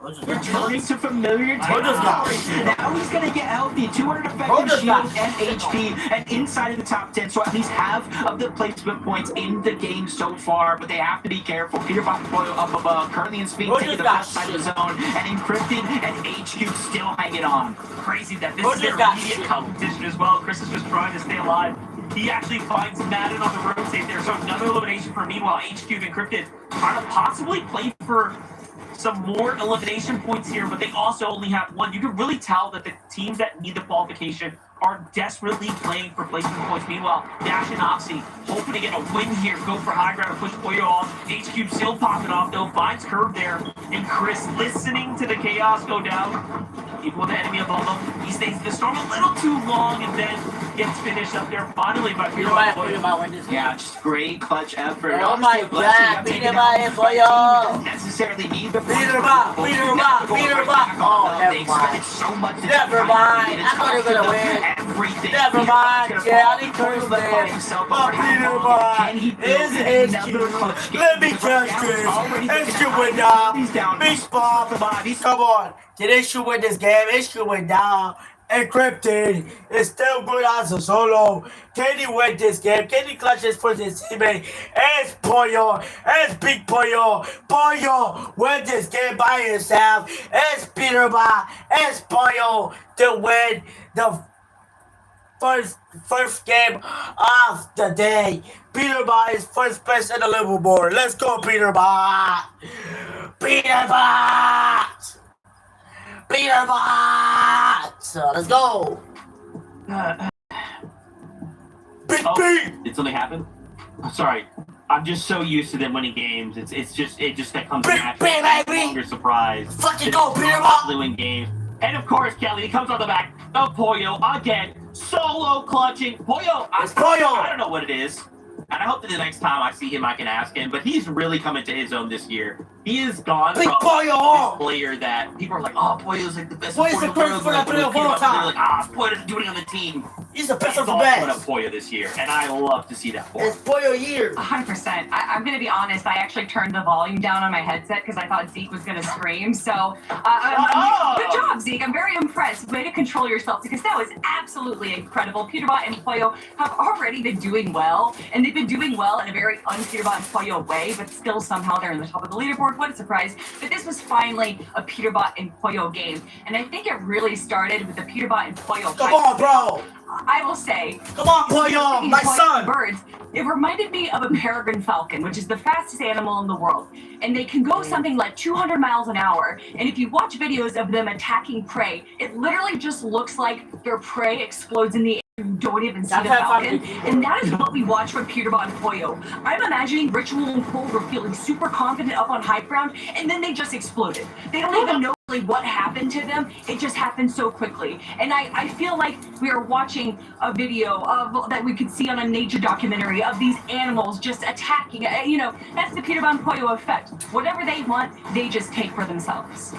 returning to familiar territory. Now he's going to get healthy. 200 effective shield and HP, and inside of the top 10. So at least half of the placement points in the game so far. But they have to be careful. Peterbot and Pollo up above. Currently in speed, taking the left side of the zone. And Encrypted and HQ still hanging on. Crazy that this is their immediate competition as well. Chris is just trying to stay alive. He actually finds Madden on the rotate there. So another elimination for Meanwhile. HQ and Encrypted trying to possibly play for some more elimination points here, but they also only have one. You can really tell that the teams that need the qualification are desperately playing for placement points. Meanwhile, Dash and Oxy hoping to get a win here. Go for high ground, push Pollo off. HQ still popping off though. Finds Curve there. And Chris listening to the chaos go down. Even with the enemy above him, he stays in the storm a little too long and then gets finished up there finally by Peter. Yeah, just great clutch effort. Oh my God, Peter by Pollo. Necessarily need the Peter. Oh, never mind. So much. Never mind. I thought you were gonna win. Everything. Never mind. Yeah, I think Curse there. But Peter by is HQ. Let me trust Chris. HQ went down. Beast bomb. Come on. Did HQ win this game? HQ went down. Encrypted is still good as a solo. Can he win this game? Can he clutch this for his teammate? It's Pollo. It's Big Pollo. Pollo win this game by himself. It's Peter Ba. It's Pollo to win the first game of the day. Peter Ba is first place in the leaderboard. Let's go, Peter Ba. Peter Ba. Peter Bot! So let's go! Big B! Did something happen? Sorry. I'm just so used to them winning games. It just that comes naturally. Big baby! Longer surprise. Fucking go, Peter Bot! Win games. And of course, Kelly, he comes on the back of Pollo again. Solo clutching. Pollo! It's Pollo! I don't know what it is. And I hope that the next time I see him, I can ask him. But he's really coming to his own this year. He is gone Big from Pollo! this player that people are like, oh, Pollo's like the best. Pollo's the best player of all time. They're like, Pollo doesn't do anything on the team. He's the best It's of the all coming up best. Pollo this year, and I love to see that. It's Pollo year. 100%. I'm going to be honest. I actually turned the volume down on my headset because I thought Zeke was going to scream. So, good job, Zeke. I'm very impressed. Way to control yourself because that was absolutely incredible. Peterbot and Pollo have already been doing well, and they've been doing well in a very un-Peterbot and Pollo way, but still somehow they're in the top of the leaderboard. What a surprise. But this was finally a Peterbot and Pollo game, and I think it really started with the Peterbot and Pollo. Come on, bro. I will say, come on, Pollo, my son. Birds. It reminded me of a peregrine falcon, which is the fastest animal in the world, and they can go something like 200 miles an hour. And if you watch videos of them attacking prey, it literally just looks like their prey explodes in the air. You don't even see the falcon, and that is what we watch from Peterbot and Pollo. I'm imagining Ritual and Cole were feeling super confident up on high ground, and then they just exploded. They don't even know what happened to them. It just happened so quickly, and I feel like we are watching a video of that we could see on a nature documentary of these animals just attacking. You know, that's the Peterbot and Pollo effect. Whatever they want, they just take for themselves.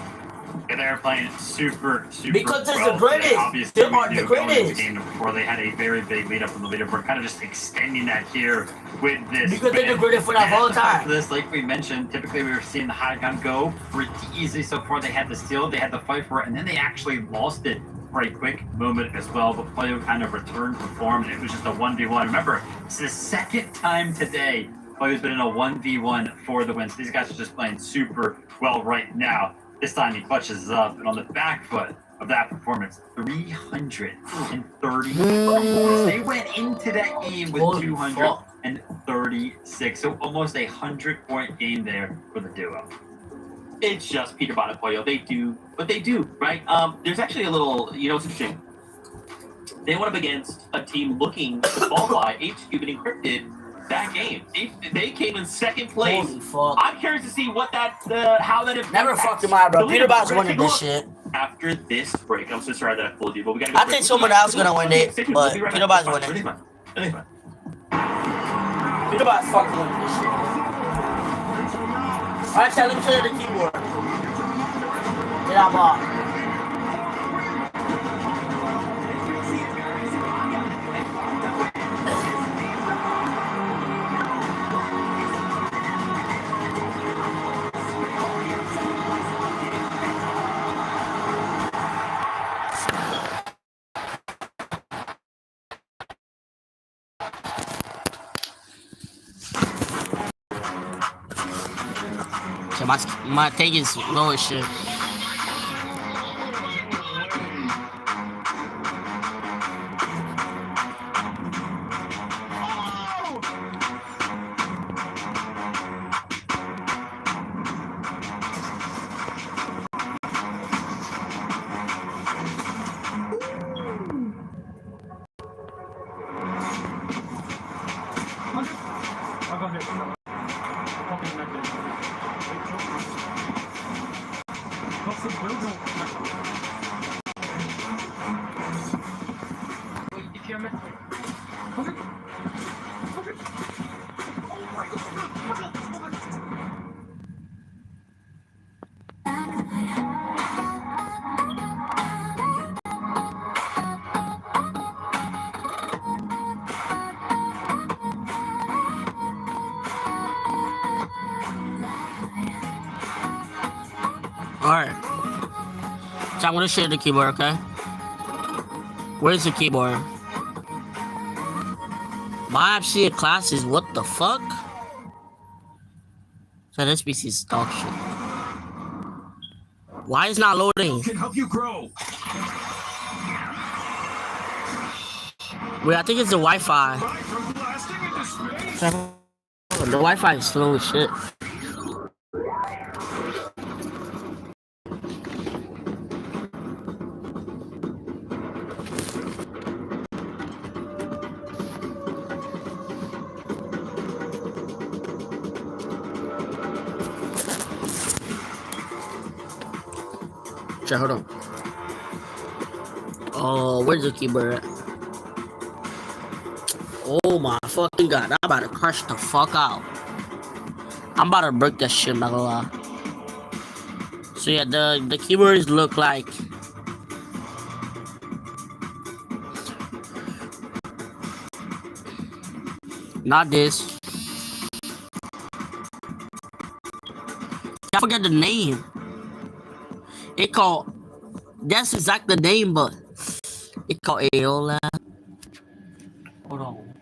And they're playing super because well. The greatest. Obviously, They are the greatest. Game before they had a very big lead up in the leaderboard, kind of just extending that here with this. Because they're the greatest for that whole time. This, like we mentioned, typically we were seeing the high gun go pretty easy so far. They had the steal, they had the fight for it, and then they actually lost it for a quick moment as well. But Pollo kind of returned to form, and it was just a 1v1. Remember, it's the second time today Pollo's been in a 1v1 for the win. So these guys are just playing super well right now. This time he clutches up, and on the back foot of that performance, 330 points. They went into that game with 236, so almost 100-point game there for the duo. It's just Peterbot and Pollo. They do what they do, right? There's actually a little, you know, it's interesting. They went up against a team looking to qualify. HQ and Encrypted that game. They came in second place. Holy fuck. I'm curious to see what how that never fucking mind, bro. Peterbot's winning this shit. After this break, I'm so sorry that I fooled you, but we got. I think someone else is gonna win it, but Peterbot's winning. Peterbot's fucking winning this shit. Alright, tell him to the keyboard. Get out, ball. My thing is low as shit. Fuck it. Fucking method. What's the build? If you're meant. Fuck it. Fuck it. Oh my god. Alright. So I'm gonna share the keyboard, okay? Where's the keyboard? Biopsy of classes, what the fuck? So this PC is dog shit. Why is not loading? Can help you grow. Wait, I think it's the Wi-Fi. Right from blasting into space. The Wi-Fi is slow as shit. Check, hold on. Oh, where's the keyboard at? Oh my fucking god, I'm about to crush the fuck out. I'm about to break that shit, not gonna lie. So yeah, the keyboards look like not this. I forget the name. It called, that's exactly the name, but it called Aeola. Hold on.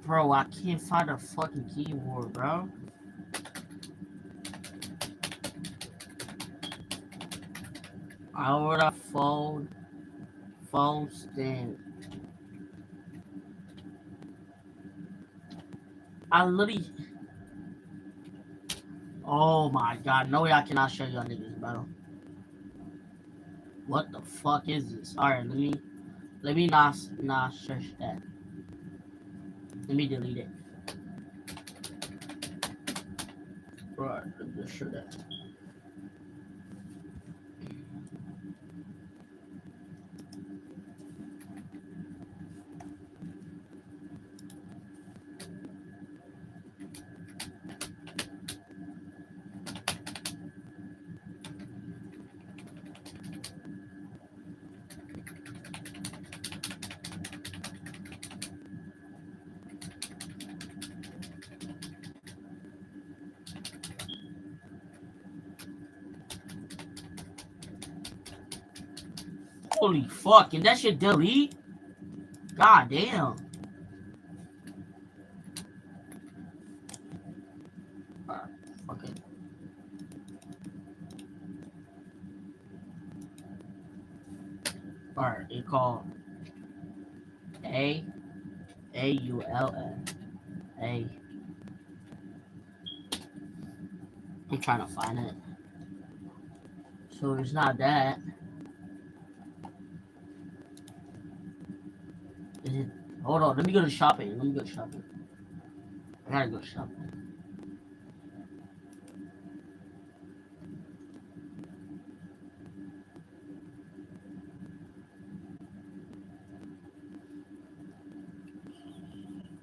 Bro, I can't find a fucking keyboard, bro. I ordered a phone stand. I literally. Oh my god, no way I cannot show y'all niggas, bro. What the fuck is this? Alright, let me not search that. Let me delete it. Right, let me just show that. Holy fuck, and that shit delete? God damn. Alright, fuck it. Alright, it called A-U-L-N. I'm trying to find it. So it's not that. Is it? Hold on, let me go to shopping. I gotta go shopping.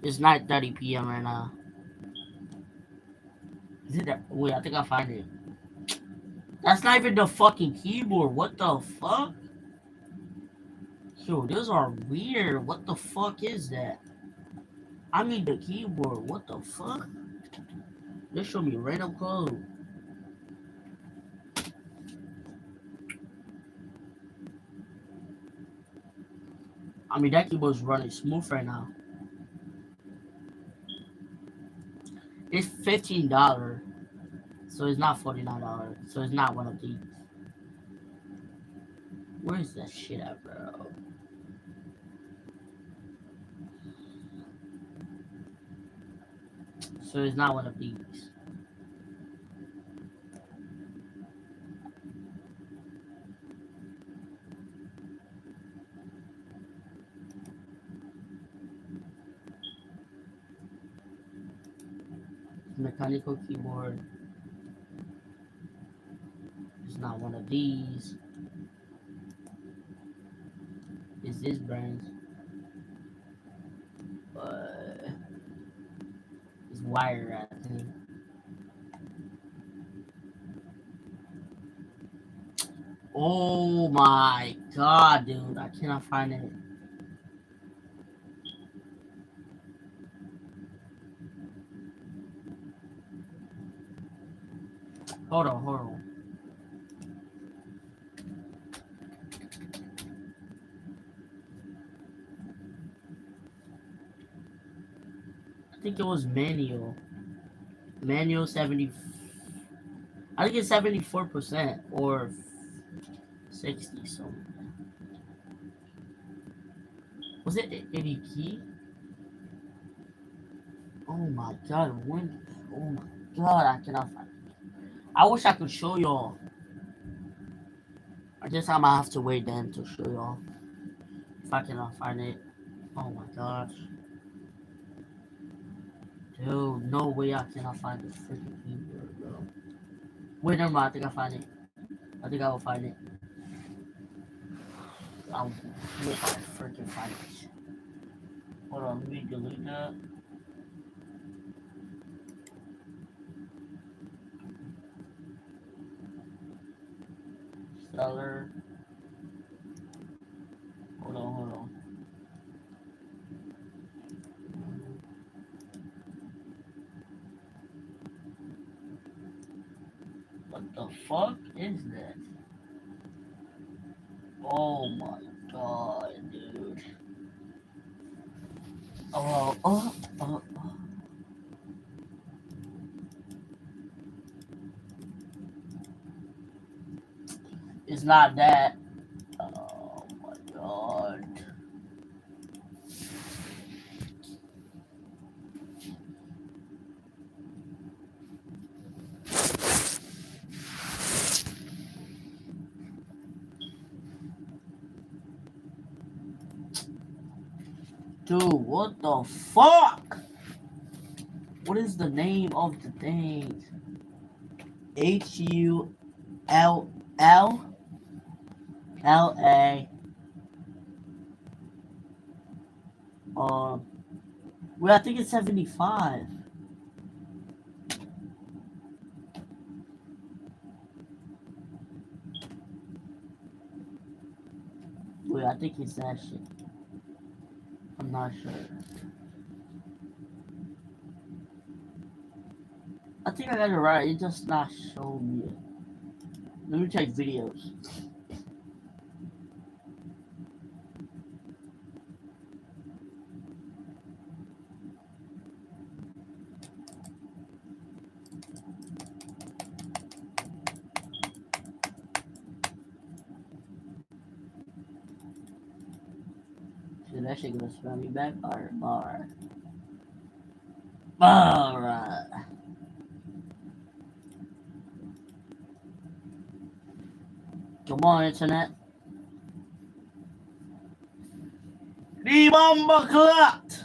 It's 9:30 p.m. right now. Is it that? Wait, I think I find it. That's not even the fucking keyboard. What the fuck? Yo, those are weird. What the fuck is that? I need the keyboard. What the fuck? They show me random code. I mean, that keyboard's running smooth right now. It's $15. So it's not $49. So it's not one of these. Where's that shit at, bro? So it's not one of these. mechanical keyboard. It's not one of these. It's this brand. But it's wired, I think. Oh my god, dude. I cannot find it. Hold on. I think it was manual. Manual 70. I think it's 74% or 60 something. Was it any key? Oh my god, when? Oh my god, I cannot find it. I wish I could show y'all. I guess I'm gonna have to wait then to show y'all. If I cannot find it. Oh my gosh. Dude, no way I cannot find the freaking keyboard, bro. Wait, never mind. I think I find it. I think I will find it. I'll wait if I freaking find it. Hold on, let me delete that. Seller. Hold on. What the fuck is that? Oh my god, dude. Oh. It's not that. Oh my god. Dude, what the fuck? What is the name of the thing? HULLA. Well, I think it's 75. Wait, I think it's that shit. I'm not sure. I think I got it right. It just not showing me it. Let me check videos. Shit, that shit gonna spam me back. Alright. Come on, internet. Remember that.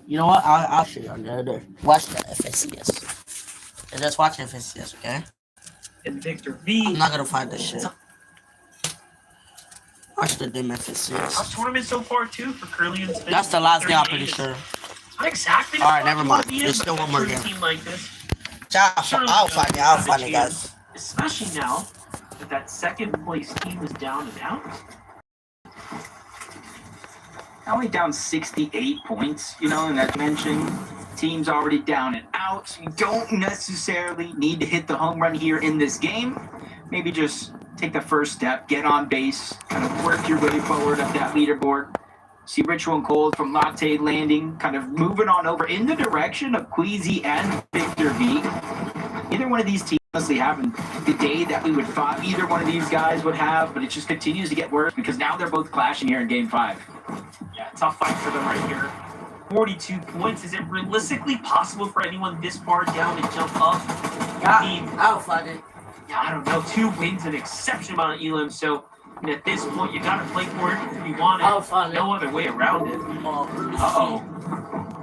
You know what? I'll show you on there. Watch the FSCS. And just watch FSCS, okay? And Victor V. I'm not gonna find this shit. Watch the damn FSCS. Tough tournament so far too for Curly and Spin. That's the last game, I'm pretty sure. Not exactly. Alright, never mind. There's still one more game. Like this. I'll find it, guys. Especially now that that second place team is down and out. Only down 68 points, and as mentioned, team's already down and out. So you don't necessarily need to hit the home run here in this game. Maybe just take the first step, get on base, kind of work your way forward up that leaderboard. See Ritual and Cold from Latte landing, kind of moving on over in the direction of Queasy and Victor V. Either one of these teams honestly having the day that we would thought either one of these guys would have, but it just continues to get worse because now they're both clashing here in Game 5. Yeah, tough fight for them right here. 42 points. Is it realistically possible for anyone this far down to jump up? Yeah, I'll find it. Yeah, I don't know. 2 wins, an exceptional amount of elims. So And at this point, you gotta play for it if you want it. Oh, fun. No other way around it. Uh-oh.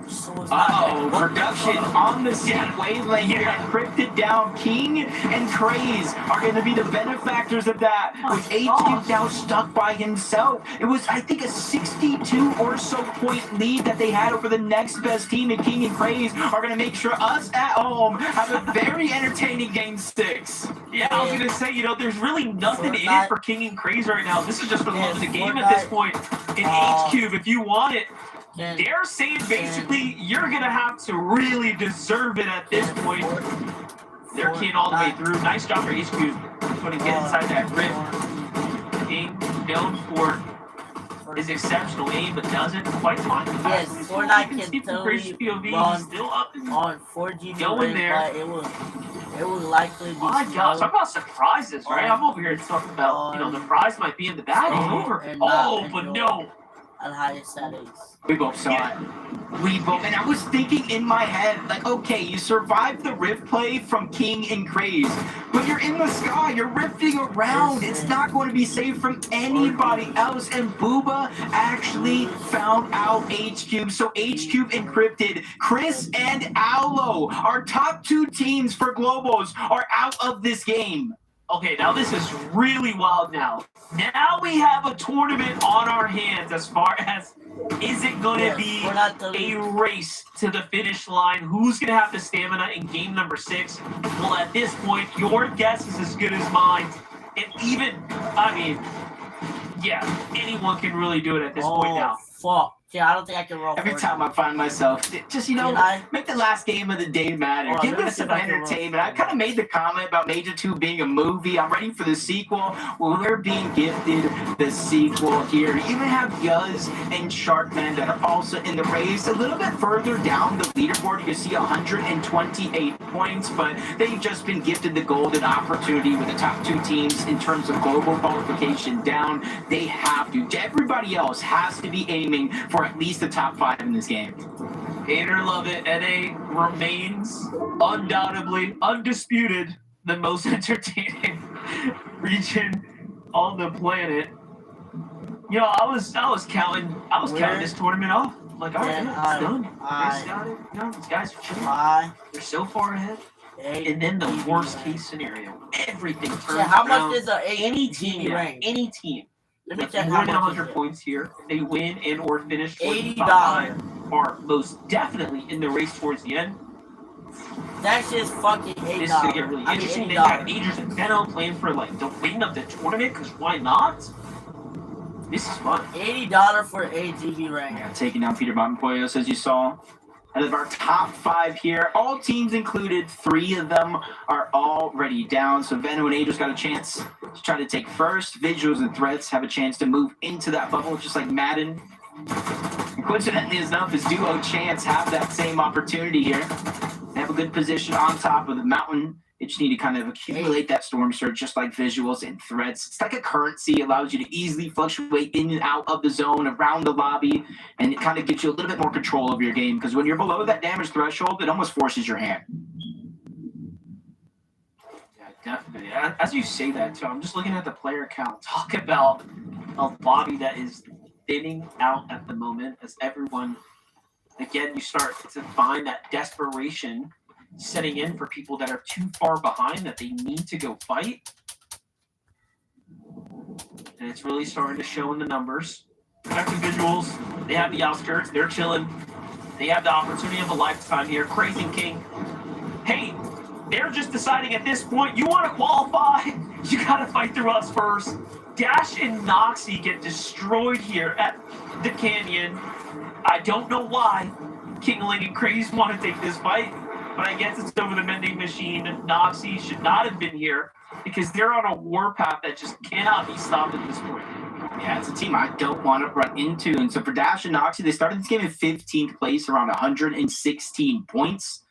Uh-oh, production on the same wavelength here. Encrypted down. King and Craze are going to be the benefactors of that. With HQ now stuck by himself. It was, I think, a 62 or so point lead that they had over the next best team. And King and Craze are going to make sure us at home have a very entertaining game 6. Yeah, I was going to say, you know, there's really nothing in it for King and Craze right now. This is just for the love of the game at this point. In HQ, if you want it, they're saying basically you're going to have to really deserve it at this point. They're keying all the way through. Nice job for HQ. Going to get inside that grip. King known for his exceptional aim, but doesn't quite find it. Yes, Fortnite can totally POV run still up and on 4G going there. But it will likely be my gosh, talk about surprises, right? I'm over here talking about, you know, the prize might be in the bag. It's over. Oh, but no. On highest settings. We both saw it. We both, and I was thinking in my head, like, okay, you survived the rift play from King and Craze, but you're in the sky, you're rifting around. It's not going to be safe from anybody else. And Booba actually found out HQ. So HQ encrypted. Chris and Owlo, our top 2 teams for Globals, are out of this game. Okay, now this is really wild now. Now we have a tournament on our hands as far as, is it going to be a race to the finish line? Who's going to have the stamina in game number 6? Well, at this point, your guess is as good as mine. And even, I mean, yeah, anyone can really do it at this point now. Fuck. Yeah, I don't think I can roll. Every time I find myself, just, you know, make the last game of the day matter. Give us some entertainment. I kind of made the comment about Major 2 being a movie. I'm ready for the sequel. Well, we're being gifted the sequel here. We even have Yuz and Sharkman that are also in the race. A little bit further down the leaderboard, you see 128 points, but they've just been gifted the golden opportunity with the top 2 teams in terms of global qualification down. They have to. Everybody else has to be aiming for at least the top 5 in this game. Hate or love it, NA remains undoubtedly, undisputed, the most entertaining region on the planet. You know, I was counting this tournament off. Like, all right, it's done. Guys got it. You know, these guys are chilling. They're so far ahead. And then the worst case scenario, everything turns around. How much is any team rank? Any team. Let me With check more how than much 100 points here, they win and or finish $80 are most definitely in the race towards the end. That's just fucking $80. This is gonna get really interesting. They have Adrian and Benno playing for like the win of the tournament, because why not? This is fun. $80 for AGB rank. Yeah, taking down Peter Bonpoyos, as you saw. Out of our top 5 here, all teams included, 3 of them are already down. So Veno and Adrian's got a chance to try to take first. Visuals and Threats have a chance to move into that bubble, just like Madden. And coincidentally enough, his duo Chance have that same opportunity here. They have a good position on top of the mountain. They just need to kind of accumulate that Storm Surge, just like Visuals and Threats. It's like a currency. It allows you to easily fluctuate in and out of the zone, around the lobby, and it kind of gives you a little bit more control of your game, because when you're below that damage threshold, it almost forces your hand. Yeah, definitely. As you say that, too, I'm just looking at the player count. Talk about a lobby that is thinning out at the moment as everyone, again, you start to find that desperation setting in for people that are too far behind that they need to go fight. And it's really starting to show in the numbers. Back to Visuals. They have the outskirts. They're chilling. They have the opportunity of a lifetime here. Crazy King. Hey, they're just deciding at this point, you want to qualify? You got to fight through us first. Dash and Noxy get destroyed here at the Canyon. I don't know why Kingling and Craze want to take this fight, but I guess it's over the vending machine. Noxy should not have been here because they're on a warpath that just cannot be stopped at this point. Yeah, it's a team I don't want to run into. And so for Dash and Noxy, they started this game in 15th place, around 116 points.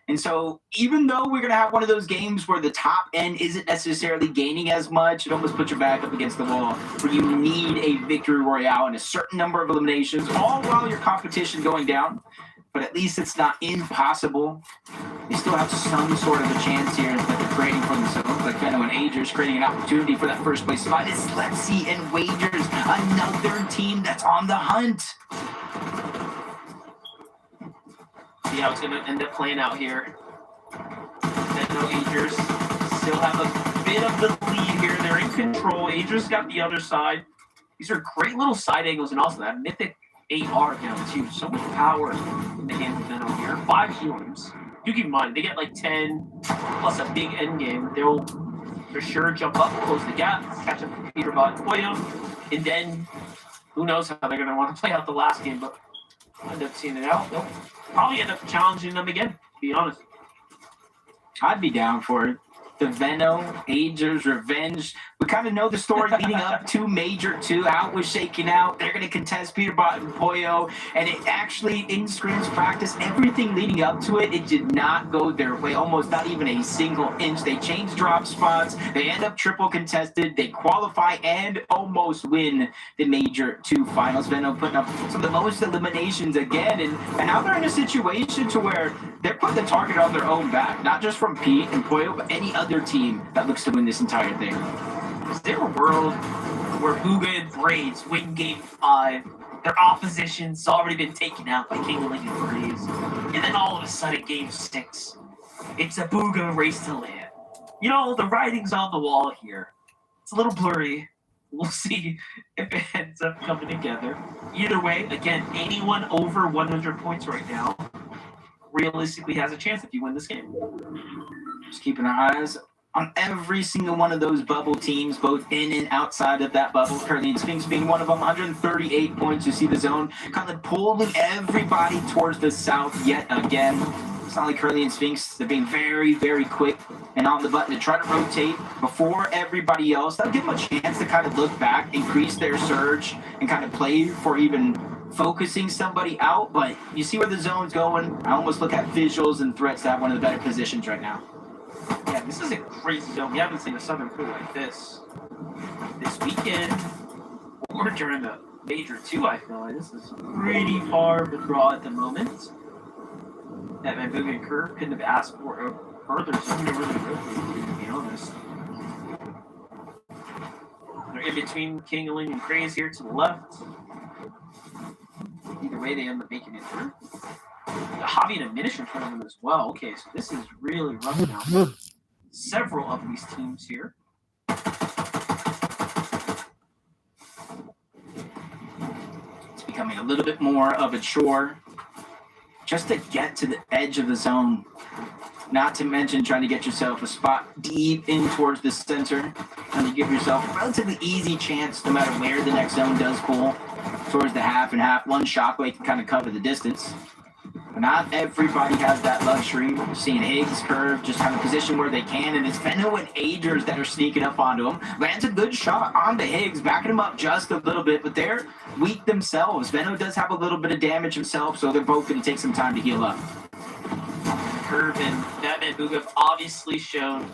And so even though we're going to have one of those games where the top end isn't necessarily gaining as much, it almost puts your back up against the wall, where you need a victory royale and a certain number of eliminations, all while your competition going down. But at least it's not impossible. They still have some sort of a chance here. But the creating for themselves, like Veno and Agers creating an opportunity for that first place spot. It's Lexi and Wagers, another team that's on the hunt. See how it's going to end up playing out here. Veno, Agers still have a bit of the lead here. They're in control. Agers got the other side. These are great little side angles, and also that mythic AR down too. So much power in the hands of Veno here. 5 healers. Do keep in mind, they get like 10 plus a big end game. They'll for sure jump up, close the gap, catch up with Peterbot and Poyo, and then who knows how they're going to want to play out the last game, but I'll end up seeing it out. They'll probably end up challenging them again, to be honest. I'd be down for it. The Veno, Agers, revenge. We kind of know the story leading up to Major 2. How it was shaking out. They're going to contest Peterbot and Poyo. And it actually, in scrims practice, everything leading up to it, it did not go their way. Almost not even a single inch. They changed drop spots. They end up triple contested. They qualify and almost win the Major 2 finals. Veno putting up some of the most eliminations again. And now they're in a situation to where they're putting the target on their own back. Not just from Pete and Poyo, but any other team that looks to win this entire thing. Is there a world where Bugha and Braids win game 5, their opposition's already been taken out by Kingling and Braids, and then all of a sudden game 6, it's a Bugha race to land? You know, the writing's on the wall here. It's a little blurry. We'll see if it ends up coming together. Either way, again, anyone over 100 points right now realistically has a chance if you win this game. Just keeping our eyes on every single one of those bubble teams, both in and outside of that bubble. Curly and Sphinx being one of them, 138 points. You see the zone kind of pulling everybody towards the south yet again. It's not like Curly and Sphinx. They're being very, very quick and on the button to try to rotate before everybody else. That'll give them a chance to kind of look back, increase their surge, and kind of play for even focusing somebody out. But you see where the zone's going. I almost look at visuals and threats to have one of the better positions right now. Yeah, this is a crazy zone. We haven't seen a Southern crew like this weekend or during the Major 2, I feel like. This is pretty far of a draw at the moment. That Van Bugha and Kerr couldn't have asked for a further zone to really rotate, to be honest. They're in between Kingling and Craze here to the left. Either way, they end up making it through. The Hobby and Miniature tournament as well. Okay, so this is really rough now. Several of these teams here. It's becoming a little bit more of a chore just to get to the edge of the zone. Not to mention trying to get yourself a spot deep in towards the center and to give yourself a relatively easy chance no matter where the next zone does pull towards the half and half. One shockwave can kind of cover the distance. But not everybody has that luxury. We're seeing Higgs curve just have a position where they can, and it's Veno and Agers that are sneaking up onto him. Lands a good shot onto Higgs, backing him up just a little bit, but they're weak themselves. Veno does have a little bit of damage himself, so they're both going to take some time to heal up. Curve and that Van Bugha have obviously shown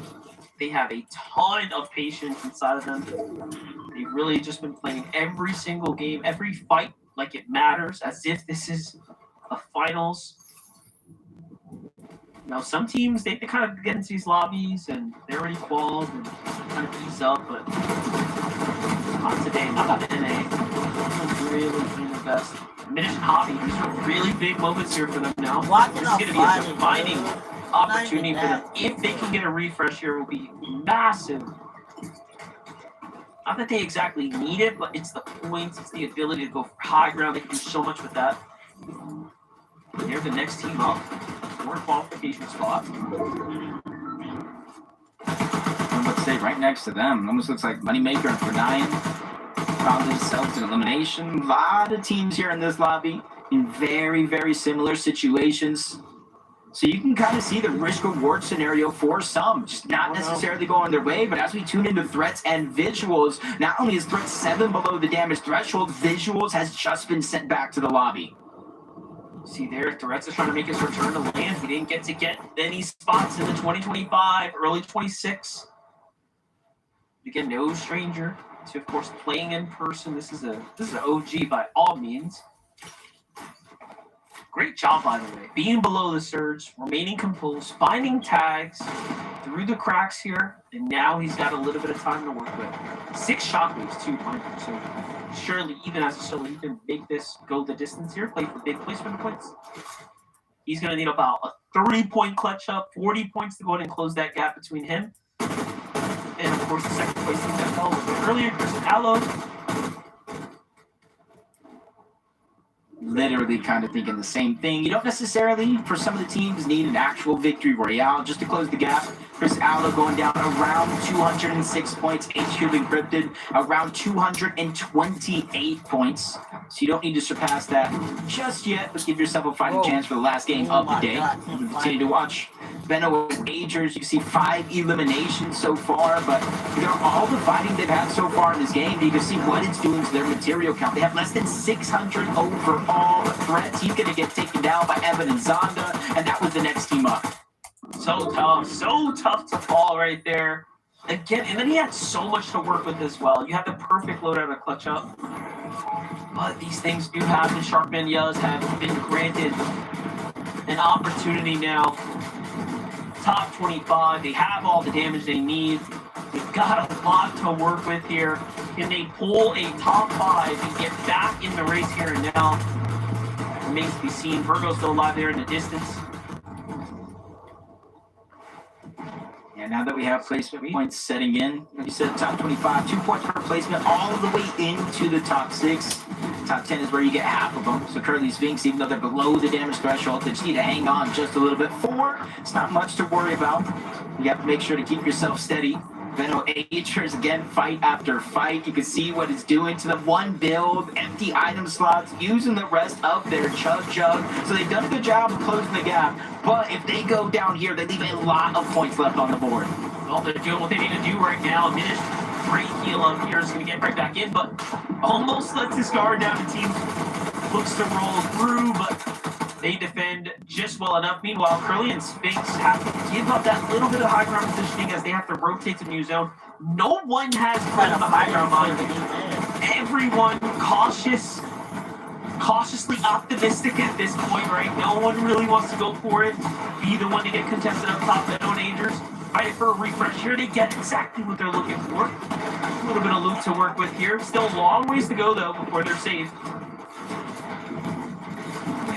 they have a ton of patience inside of them. They've really just been playing every single game, every fight like it matters, as if this is a finals. Now, some teams, they kind of get into these lobbies and they're already qualled and kind of ease up, but not today, not at NA. Everyone's really doing their best. Minish Hobby, these are really big moments here for them now. This is going to be a defining opportunity for them. If they can get a refresh here, it will be massive. Not that they exactly need it, but it's the points, it's the ability to go for high ground. They can do so much with that. They're the next team up. More qualification spot. And let's say right next to them, it almost looks like Moneymaker for 9 found themselves in elimination. A lot of teams here in this lobby in very, very similar situations. So you can kind of see the risk-reward scenario for some, just not necessarily going their way, but as we tune into threats and visuals, not only is threat 7 below the damage threshold, visuals has just been sent back to the lobby. See there, Threats is trying to make his return to land. He didn't get to get any spots in the 2025, early 26. Again, no stranger to, of course, playing in person. This is an OG by all means. Great job, by the way. Being below the surge, remaining composed, finding tags, 3 through the cracks here, and now he's got a little bit of time to work with. 6 shockwaves too, mind you. So surely, even as a solo, he can make this go the distance here, play for big placement points. He's going to need about a 3-point clutch up, 40 points to go ahead and close that gap between him. And of course, the second place team that fell a little bit earlier, Crystallo. Literally kind of thinking the same thing. You don't necessarily, for some of the teams, need an actual victory royale just to close the gap. Crystallo going down around 206 points, HQ encrypted, around 228 points. So you don't need to surpass that just yet, but give yourself a fighting chance for the last game of the day. We'll continue to watch Benno Agers. You can see 5 eliminations so far, but all the fighting they've had so far in this game, you can see what it's doing to their material count. They have less than 600 overall threats. He's going to get taken down by Evan and Zonda, and that was the next team up. So tough to fall right there. Again, and then he had so much to work with as well. You have the perfect loadout to clutch up. But these things do happen. Sharkman Yuz have been granted an opportunity now. Top 25. They have all the damage they need. They've got a lot to work with here. Can they pull a top 5 and get back in the race here and now? Remains to be seen. Virgo's still alive there in the distance. And now that we have placement points setting in, like you said, top 25, 2 points per placement, all the way into the top 6. Top 10 is where you get half of them. So currently Sphinx, even though they're below the damage threshold, they just need to hang on just a little bit. 4, it's not much to worry about. You have to make sure to keep yourself steady. Benno Agers, again, fight after fight. You can see what it's doing to them. 1 build, empty item slots, using the rest of their Chug. So they've done a good job of closing the gap. But if they go down here, they leave a lot of points left on the board. Well, they're doing what they need to do right now. Minish, great heal on here is going to get right back in, but almost lets his guard down. The team looks to roll through, but they defend just well enough. Meanwhile, Curly and Sphinx have to give up that little bit of high ground positioning as they have to rotate to new zone. No one has kind of a high ground mind. Everyone cautiously optimistic at this point, right? No one really wants to go for it. Be the one to get contested up top. Benno Agers fighting for a refresh here. They get exactly what they're looking for. A little bit of loot to work with here. Still a long ways to go, though, before they're safe.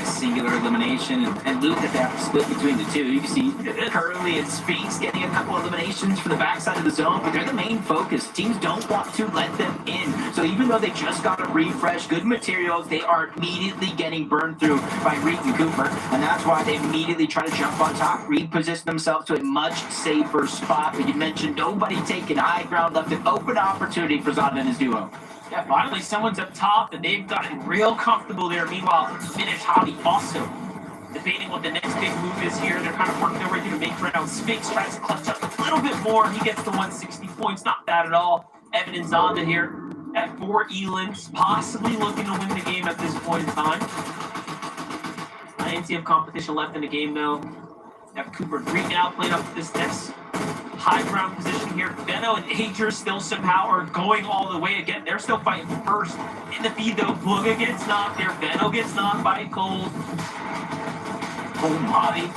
Singular elimination and loot that they have to split between the two. You can see Curly and Sphinx getting a couple eliminations from the backside of the zone, but they're the main focus. Teams don't want to let them in. So even though they just got a refresh, good materials, they are immediately getting burned through by Reed and Cooper, and that's why they immediately try to jump on top, reposition themselves to a much safer spot. But you mentioned nobody taking high ground, left an open opportunity for Zonda and his duo. Yeah, finally someone's up top, and they've gotten real comfortable there. Meanwhile, Minish Hobby also debating what the next big move is here. They're kind of working their way through the make round. Sphinx tries to clutch up a little bit more. He gets the 160 points. Not bad at all. Evan and Zonda here at 4 Elans, possibly looking to win the game at this point in time. Plenty of competition left in the game, though. Have Cooper Green now playing up this next high ground position here. Benno and Agers still somehow are going all the way again. They're still fighting first in the feed, though. Booga gets knocked there. Benno gets knocked by Cold. Oh my.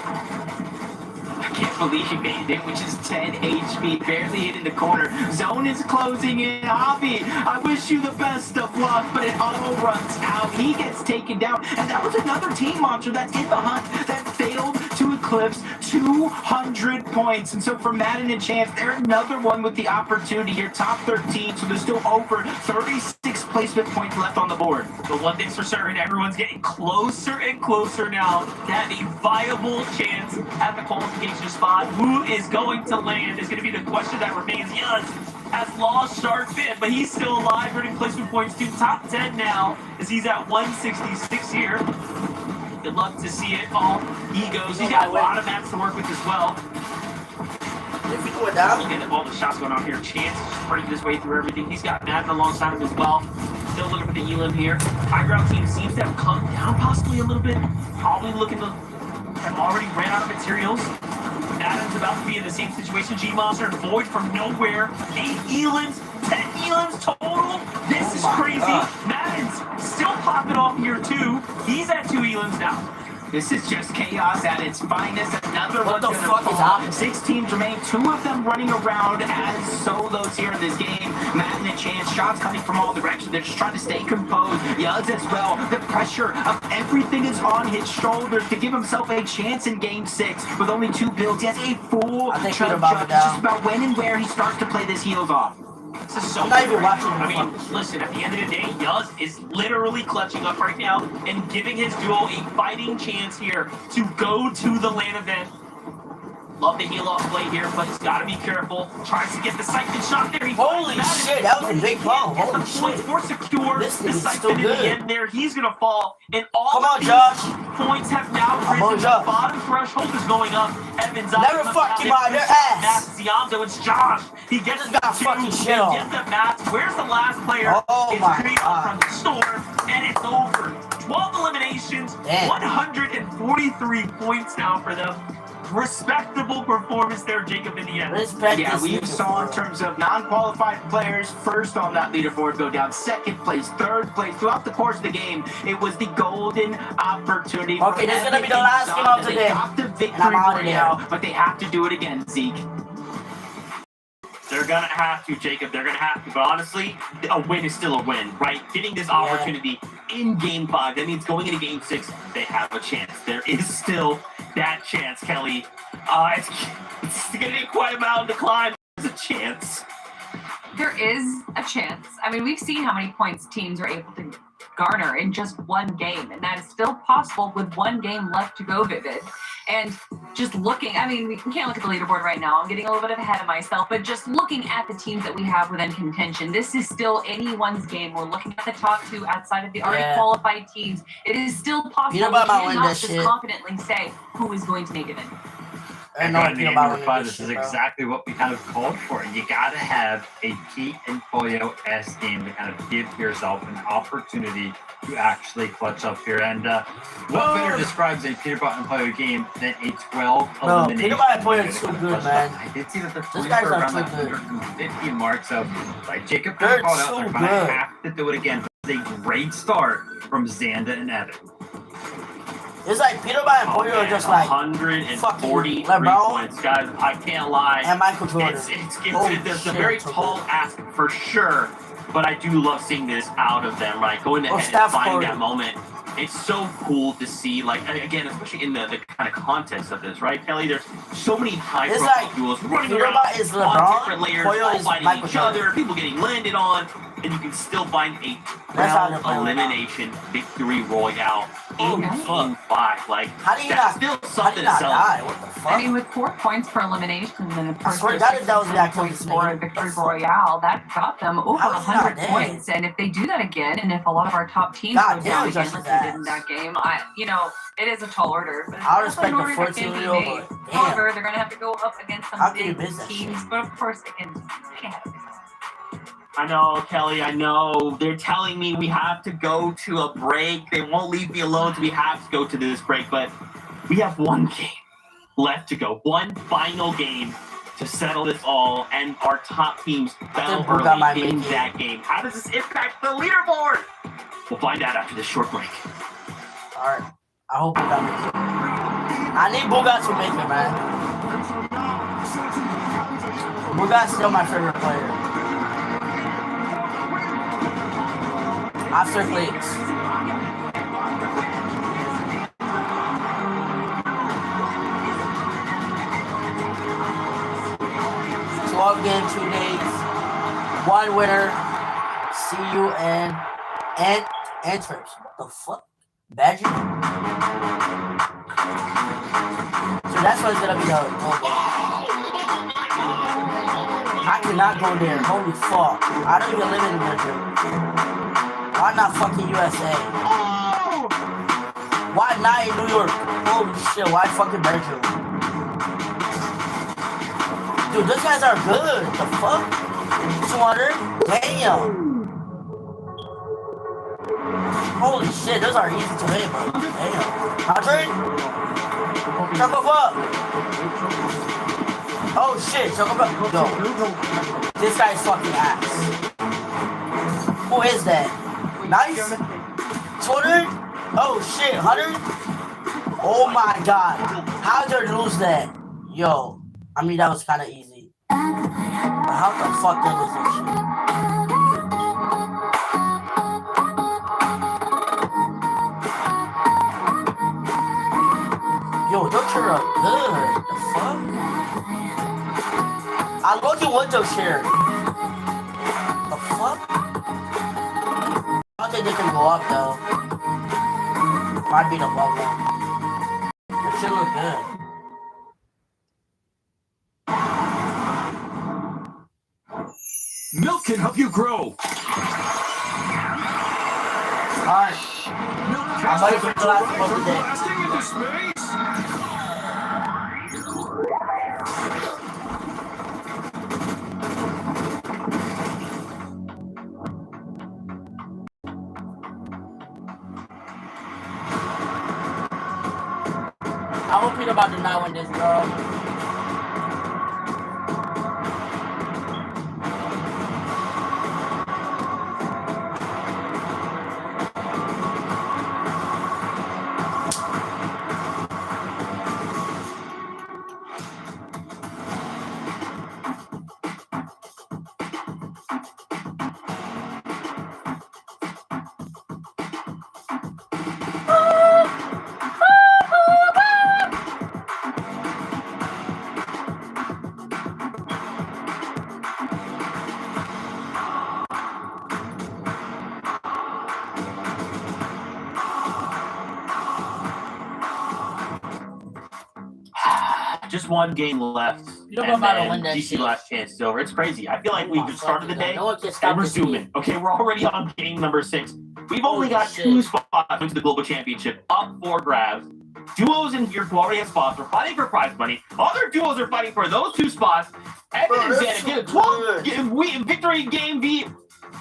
I can't believe he made it, which is 10 HP, barely hitting the corner. Zone is closing in. Hobby, I wish you the best of luck, but it all runs out. He gets taken down, and that was another team monster that's in the hunt that failed to eclipse 200 points. And so for Madden and Chance, they're another one with the opportunity here. Top 13, so there's still over 36 placement points left on the board. But one thing's for certain, everyone's getting closer and closer now to have a viable chance at the qualification spot. Who is going to land is going to be the question that remains. Yuz has lost Shark Fin, but he's still alive, earning placement points to top 10 now, as he's at 166 here. Good luck to see it all. He goes. He's got a lot of maps to work with as well. If he go down, look at all the shots going on here. Chance is just breaking his way through everything. He's got Madden alongside him as well. Still looking for the Elim here. High ground team seems to have come down possibly a little bit. Probably looking to have already ran out of materials. Adam's about to be in the same situation. G-Monster and Void from nowhere. 8 Elims, 10 Elims total. This is crazy. Madden's still popping off here too. He's at 2 Elims now. This is just chaos at its finest. Another What one's the gonna fuck is fall. happening? 6 teams remain, 2 of them running around as solos here in this game. Matt and a chance, shots coming from all directions. They're just trying to stay composed. Yuz as well. The pressure of everything is on his shoulders to give himself a chance in game 6 with only 2 builds. He has a full I think chug Peter Bob jug. down. It's just about when and where he starts to play this heels off. This is so I'm not even great. watching I the mean, fucking shit. listen, at the end of the day, Yuz is literally clutching up right now and giving his duo a fighting chance here to go to the LAN event. Love the heal off play here, but he's got to be careful. Tries to get the Siphon shot there. He Holy shit, that was a big bomb. Get Holy the points shit. more secure. This The is still Siphon in good. the end there, he's going to fall. And all Come on, of these Josh. points have now Come on, risen. The Josh. bottom threshold is going up. Evans Never fuck you out of their ass. Zianzo, it's Josh. He gets Just got the fucking two, shit they on. get the match. Where's the last player? Oh It's my Green God. from the Storm, and it's over. 12 eliminations, Damn. 143 points now for them. Respectable performance there, Jacob, in the end. Respect Yeah, this we nigga, saw in bro. terms of non-qualified players first on that leaderboard go down, 2nd place, 3rd place. Throughout the course of the game, it was the golden opportunity. for Okay, this is gonna be the Epic last and game of Zonda. the They day. got the And victory I'm out of right there. now, but they have to do it again, Zeke. They're gonna have to, Jacob. They're gonna have to. But honestly, a win is still a win, right? Getting this opportunity in Game 5, that means going into Game 6, they have a chance. There is still that chance, Kelly. It's gonna be quite a mountain to climb. There's a chance. There is a chance. I mean, we've seen how many points teams are able to garner in just one game, and that is still possible with one game left to go, Vivid. And just looking, I mean, we can't look at the leaderboard right now. I'm getting a little bit ahead of myself, but just looking at the teams that we have within contention, this is still anyone's game. We're looking at the top 2 outside of the already qualified teams. It is still possible. Peanut butter We might win cannot this just shit. confidently say who is going to make it in. I And know in nothing game about number 5, this shit, is bro. exactly what we kind of called for. You gotta have a Pete and Pollo S game to kind of give yourself an opportunity to actually clutch up here. And what better describes a Peter Bot and Pollo game than a 12 Bro, elimination? Peter Bot and Pollo winner is to too kind of good, clutch man. up. I did see that they're Those playing guys for are around too that good. 150 mark. So, like Jacob kind They're of called out, so they're gonna good. have to do it again. It's a great start from Xanda and Evan. It's like Peter Bot and Pollo are just like 143 LeBron points, guys. I can't lie. and Michael Jordan. Holy It's a shit, very so tall good. ask for sure, but I do love seeing this out of them, right? Going ahead and Steph finding Curry. that moment. It's so cool to see, like, again, especially in the kind of context of this, right, Kelly? There's so many high-profile like duels running Peter around Bot is on LeBron, different layers, Pollo all is fighting Michael each Jordan. other, people getting landed on, and you can still find a That's how they're round playing right now. elimination victory royale in Holy Game 5. Like, How do you that's not? still How do something you to not celebrate. die? What the I fuck? mean, with 4 points per elimination, and of course, swear to there's God, that was the 16 actual points for a thing. victory royale. That got them over How is he not 100 dead? points. And if they do that again, and if a lot of our top teams God go damn, down again Josh's like they did in ass. that game, it is a tall order. But it's I'll also an respect the order that can 14 be year old, made. but damn. However, they're going to have to go up against some How can you big miss that teams. shit? But of course, they can. I know, Kelly, I know. They're telling me we have to go to a break. They won't leave me alone, so we have to go to this break. But we have one game left to go. One final game to settle this all. And our top teams fell think Buga might early in make it. that game. How does this impact the leaderboard? We'll find out after this short break. Alright. I hope Buga makes it. I need Buga to make it, man. Buga's still my favorite player. After Flakes. Game 2 days, 1 winner. See you and answers. What the fuck? Badger? So that's what's gonna be the I cannot go there. Holy fuck. I don't even live in Belgium. Why not fucking USA? Why not in New York? Holy shit, why fucking Belgium? Dude, those guys are good. The fuck? 200? Damn. Holy shit, those are easy to hit, bro. Damn. 100? Chuck up. Oh shit, chuck up. Yo. This guy's fucking ass. Who is that? Nice? 200? Oh shit, 100? Oh my god. How did they lose that? Yo. I mean, that was kind of easy. But how the fuck did this shit? Yo, those shit are good. The fuck? I look at what those shit. The fuck? I don't think they can go up though. Might be the bubble. That shit look good. Milk can help you grow. Alright. I'm ready for the last one today. Blasting into space. I hope you're about to not win this, girl. Just one game left. You don't and know about to then win that DC shit. last chance is over. It's crazy. I feel like we just started the day No one can stop and we're this zooming. Okay, we're already on game number 6. We've only got shit. 2 spots into the global championship, up for grabs. Duos in here who already have spots are fighting for prize money. Other duos are fighting for those 2 spots. Evan and Xana get a 12 victory game v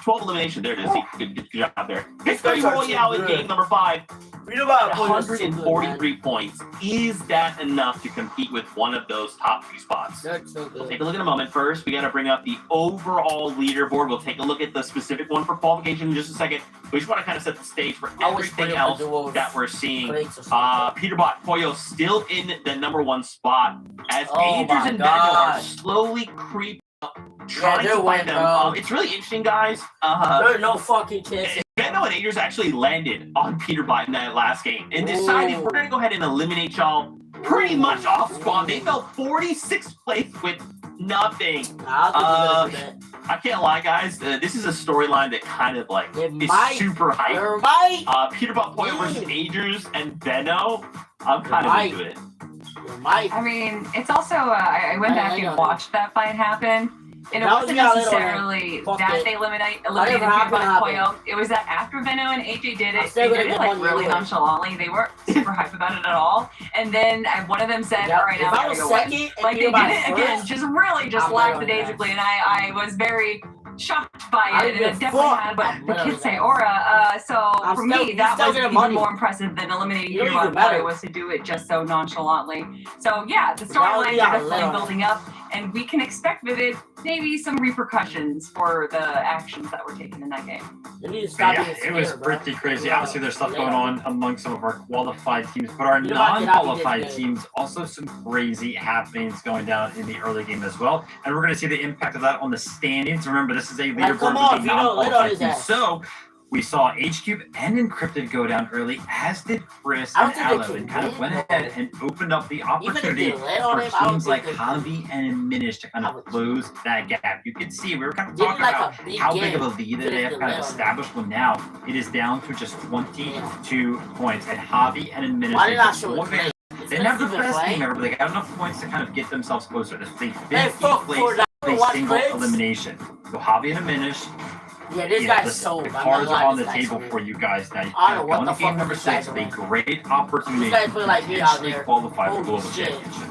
12 elimination. There it is. Good job there. Victory Royale in game number 5. You know about 143 points. Is that enough to compete with one of those top 2 spots? That's so We'll good. take a look in a moment. First, we got to bring up the overall leaderboard. We'll take a look at the specific one for qualification in just a second. We just want to kind of set the stage for I was everything playing else for duos. that we're seeing. Crates or something. Peterbot Koyo still in the number 1 spot as Oh Andrews my and Bendo are God. slowly creeping up, trying they're to find winning, them. bro. It's really interesting, guys. There's no fucking chance. Bendo and Andrews actually landed on Peterbot in that last game and decided we're going to go ahead and eliminate y'all pretty much off spawn. They fell 46th place with nothing. I'll give you that. I can't lie, guys. This is a storyline that kind of like It is might. super hype. You're right. Peterbot Koyo versus Andrews and Beno. I'm kind of into it. You might. I mean, it's also, I went back and watched that fight happen. And it That was wasn't me a little necessarily fuck that it. they eliminated Whatever happened, Peterbot Koyo. It was that after Beno and AJ did I'm it, still they gonna did it get like money really anyway. nonchalantly. They weren't super hype about it at all. And then one of them said, Yeah, all right, now if we I gotta was go second win. and Like they did Peterbot it again, first, just really just I'm better on lackadaisically. And I was very shocked by I it, and give it a definitely fuck. had, but I'm the better kids than say that. aura. So I'm for still- me, you that still was get even money. more impressive than eliminating You don't Peterbot even matter. Koyo was to do it just so nonchalantly. So yeah, the That was storylines the are definitely outlet. building up, and we can expect Vivid maybe some repercussions for the actions that were taken in that game. You need to stop Yeah, being it was scared, bro. pretty crazy. Yeah. Obviously, there's stuff going on among some of our qualified teams, but our You know what? Get out of non-qualified this game. teams, also some crazy happenings going down in the early game as well. And we're going to see the impact of that on the standings. Remember, this is a Like, come leaderboard on, with the Vito, let on non-qualified his teams. ass. So we saw HCube and Encrypted go down early, as did Chris I and don't think they Aloe, can and kind of win, went bro. ahead and opened up the Even if opportunity they lay on for him, I don't teams think like they Javi and Minish to kind I of would- close that gap. You can see, we were kind of Didn't talking like about a big how big of a game. lead that Didn't they have they kind lay of on him? established. Well, now it is down to just 22 points. And Javi and Minish, Why they did I just show won it? victory. They didn't have the best game ever, but they got enough points to kind of get themselves closer. This is a Hey, 50th fuck place, for that. a Watch single Prince. elimination. So Javi and Minish, Yeah, this you know, guy's listen, so. the cards are on the table for you guys now. You I don't know what going the to game fuck number these guys 6, are a on. great opportunity These guys to play like me out potentially there. qualify for Holy global shit. championship.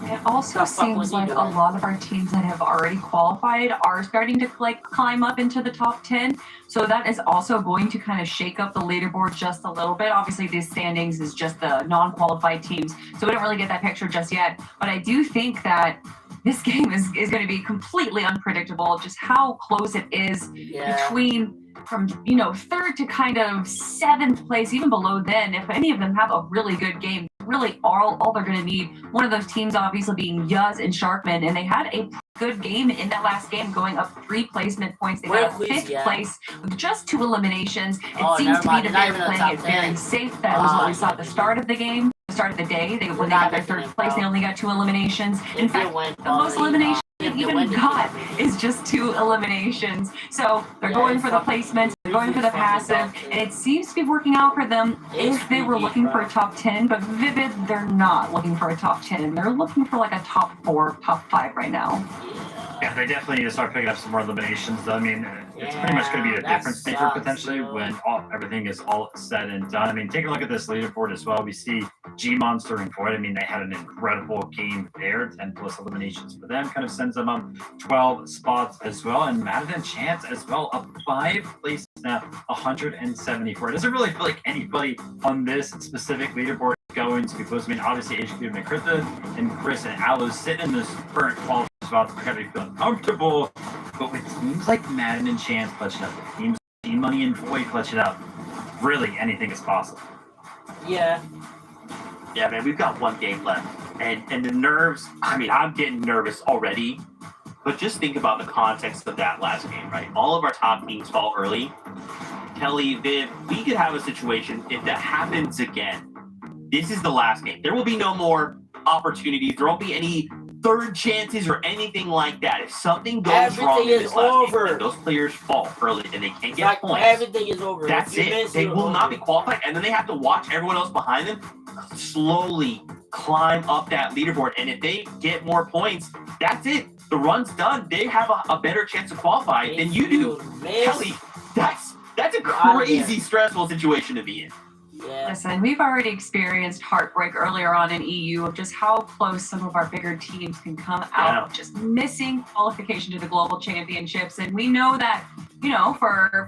It also The fuck was seems he like a doing? lot of our teams that have already qualified are starting to like climb up into the top 10. So that is also going to kind of shake up the leaderboard just a little bit. Obviously, these standings is just the non-qualified teams, so we don't really get that picture just yet. But I do think that this game is going to be completely unpredictable. Just how close it is Yeah. between from, you know, 3rd to kind of 7th place, even below then, if any of them have a really good game, really all they're going to need, one of those teams obviously being Yuz and Sharkman, and they had a good game in that last game, going up 3 placement points. They got 5th place with just 2 eliminations. It seems to be that they were playing it very safe. That was what we saw at the start of the game, the start of the day. When they got their 3rd place, they only got 2 eliminations. In fact, the most eliminations they even got is just 2 eliminations. So they're going for the placements, they're going for the passive, and it seems to be working out for them if they were looking for a top 10, but Vivid, they're not looking for a top 10. They're looking for like a top 4, top 5 right now. Yeah, they definitely need to start picking up some more eliminations. I mean, it's pretty much going to be the difference maker potentially when everything is all said and done. I mean, take a look at this leaderboard as well. We see G Monster and Void. I mean, they had an incredible game there. 10 plus eliminations for them kind of sends them up 12 spots as well. And Madden Chance as well, up 5 places now, 174. It doesn't really feel like anybody on this specific leaderboard is going to be close. I mean, obviously, HQ and Crypta and Chris and Aloe sit in this current qualifier spot. They're going to be feeling comfortable. But with teams like Madden and Chance clutching up, with teams like Team Money and Void clutching up, really anything is possible. Yeah. Yeah, man, we've got 1 game left. And the nerves, I mean, I'm getting nervous already. But just think about the context of that last game, right? All of our top teams fall early. Kelly, Viv, we could have a situation, if that happens again, this is the last game. There will be no more opportunities. There won't be any 3rd chances or anything like that. If something goes wrong in this last game, and those players fall early and they can't get points, everything is over. That's it. They will not be qualified, and then they have to watch everyone else behind them slowly climb up that leaderboard. And if they get more points, that's it. The run's done. They have a better chance to qualify than you do. Kelly, that's a crazy stressful situation to be in. Yeah. Listen, we've already experienced heartbreak earlier on in EU of just how close some of our bigger teams can come out, just missing qualification to the global championships. And we know that, you know, for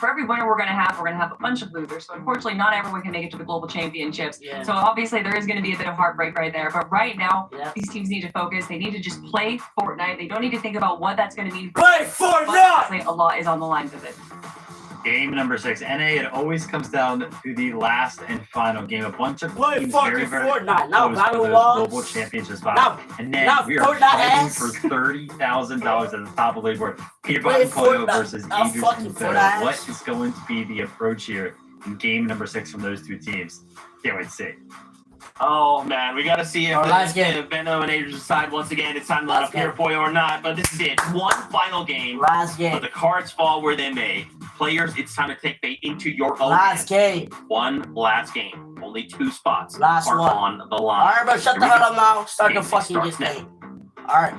every winner we're gonna have a bunch of losers. So unfortunately, not everyone can make it to the global championships. Yeah. So obviously, there is going to be a bit of heartbreak right there. But right now, these teams need to focus. They need to just play Fortnite. They don't need to think about what that's going to mean. Play Fortnite. A lot is on the lines of it. Game number 6. NA, it always comes down to the last and final game. A bunch of teams very, very Fortnite. Now close for the global championship spot. And then we are fighting for $30,000 at the top of the leaderboard. Peter Button Polio versus Idris and Photo. What is going to be the approach here in game number 6 from those 2 teams? Can't wait to see. Oh man, we gotta see if Venom and Adrian decide once again it's time to let up Peter Polio or not. But this is it. 1 final game. Last game. But the cards fall where they may. Players, it's time to take fate into your own hands. Game. 1 last game. Only 2 spots are on the line. Alright, bro, shut the hell up now. Start the fucking this game. Alright.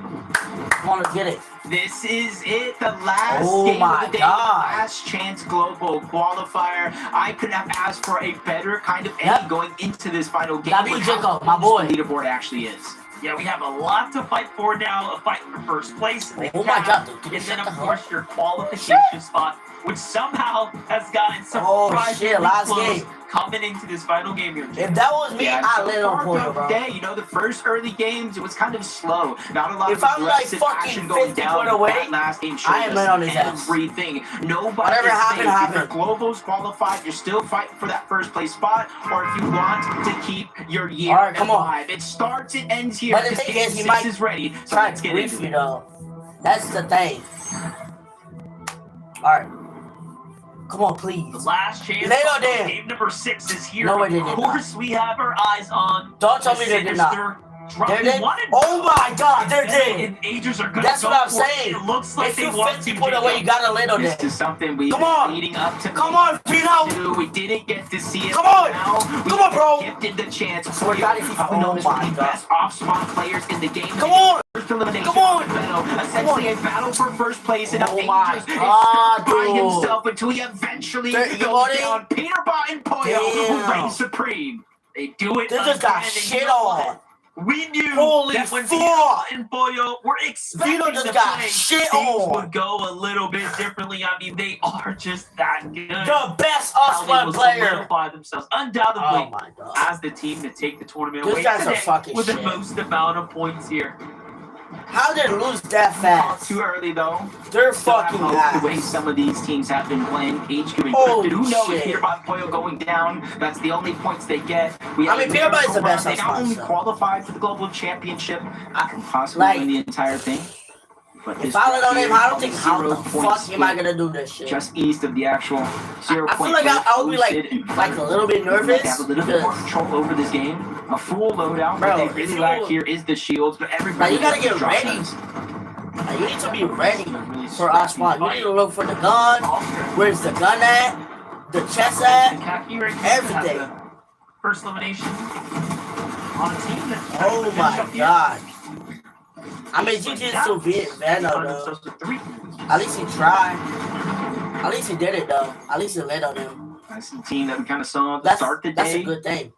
Come on, let's get it. This is it, the last game of the day, last chance global qualifier. I couldn't have asked for a better kind of ending going into this final game. My boy. The leaderboard actually is. Yeah, we have a lot to fight for now. A fight for first place. Oh my god, dude. And then, of course, your qualification spot, which somehow has gotten surprisingly close coming into this final game here. If that was me, I lit on Polio, bro. You know, the first early games, it was kind of slow. Not a lot of aggressive action going down. That last game I am lit on his ass. Everything. Nobody is safe. If your globals qualified, you're still fighting for that first place spot, or if you want to keep your year alive. It starts and ends here. But the thing is, he might is ready. So try let's to get brief into you, though. That's the thing. Alright. Come on, please. The last chance. Game number 6 is here. No, of course, we have our eyes on. Don't tell me they did not. They're dead. Oh my god, they're dead. That's what I'm saying. It looks like if you 50 put away, you got a little This is something we've been leading up to. Come on, Pino. We didn't get to see it. Come on. Come on, bro. Gifted the chance. Oh my god. Best off-spawn players in the game. Come on. First elimination. Come on. Essentially a battle for first place in oh my god, by himself until he eventually goes down. Peter Button Polio, who reigns supreme. They do it. They just got shit on. We knew that when Vito and Polio were expecting just got shit on. Would go a little bit differently. I mean, they are just that good. The best off-spawn player. Solidify themselves undoubtedly as the team to take the tournament away today with the most amount of points here. How did they lose that Not fast? too early though. They're Still have fucking hope the way ass. some of these teams have been playing. HQ and Oh, Encrypted. Who knows? shit. Peter Bob Boyle going down. That's the only points they get. Peter Bob is the best They not spot, only so. qualified for the global championship, I can possibly Like, win the entire thing. But If I let on him, I don't think how the 0 points fuck am I gonna do this shit? just east of the actual 0 I feel like I'll be like a little bit nervous. They have a little bit more because- control over this game. A full loadout. Bro, What they if really you- lack here is the shields, but everybody Like, you gotta has get drop ready. guns. Like, you need to be ready for our spot. You need to look for the gun. Where's the gun at? The chest at? Kaki right here Everything. has the first elimination on a team that. Oh my god. I mean, GG is still beat Venom though. At least he tried. At least he did it though. At least he lit on him. That's the team that we kind of saw to That's start the that's day. a good thing.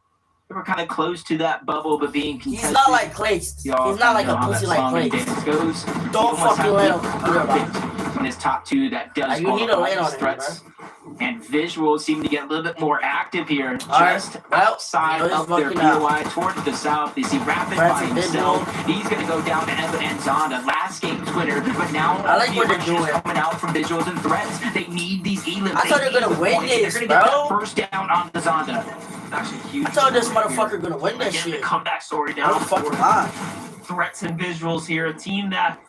They were kind of close to that bubble, but being contested. He's not like Clay. He's not like a pussy like Clay. Goes. Don't fucking let him. Perfect in his top two that does You need to qualify land on as him, threats. And visuals seem to get a little bit more active here, Alright, just well, outside he's of their fucking out. POI towards the south. They see Rapid That's by a big himself. He's going to go down to Evan and Zonda. Last game's winner, but now I like the what they're aggression is doing. coming out from visuals and threats. They need these elims. I thought they were gonna win this, They're going to get bro. that first down on the Zonda. Actually huge. I thought this motherfucker gonna win this Again, the shit. comeback story No down fucking for lie. threats and visuals here. A team that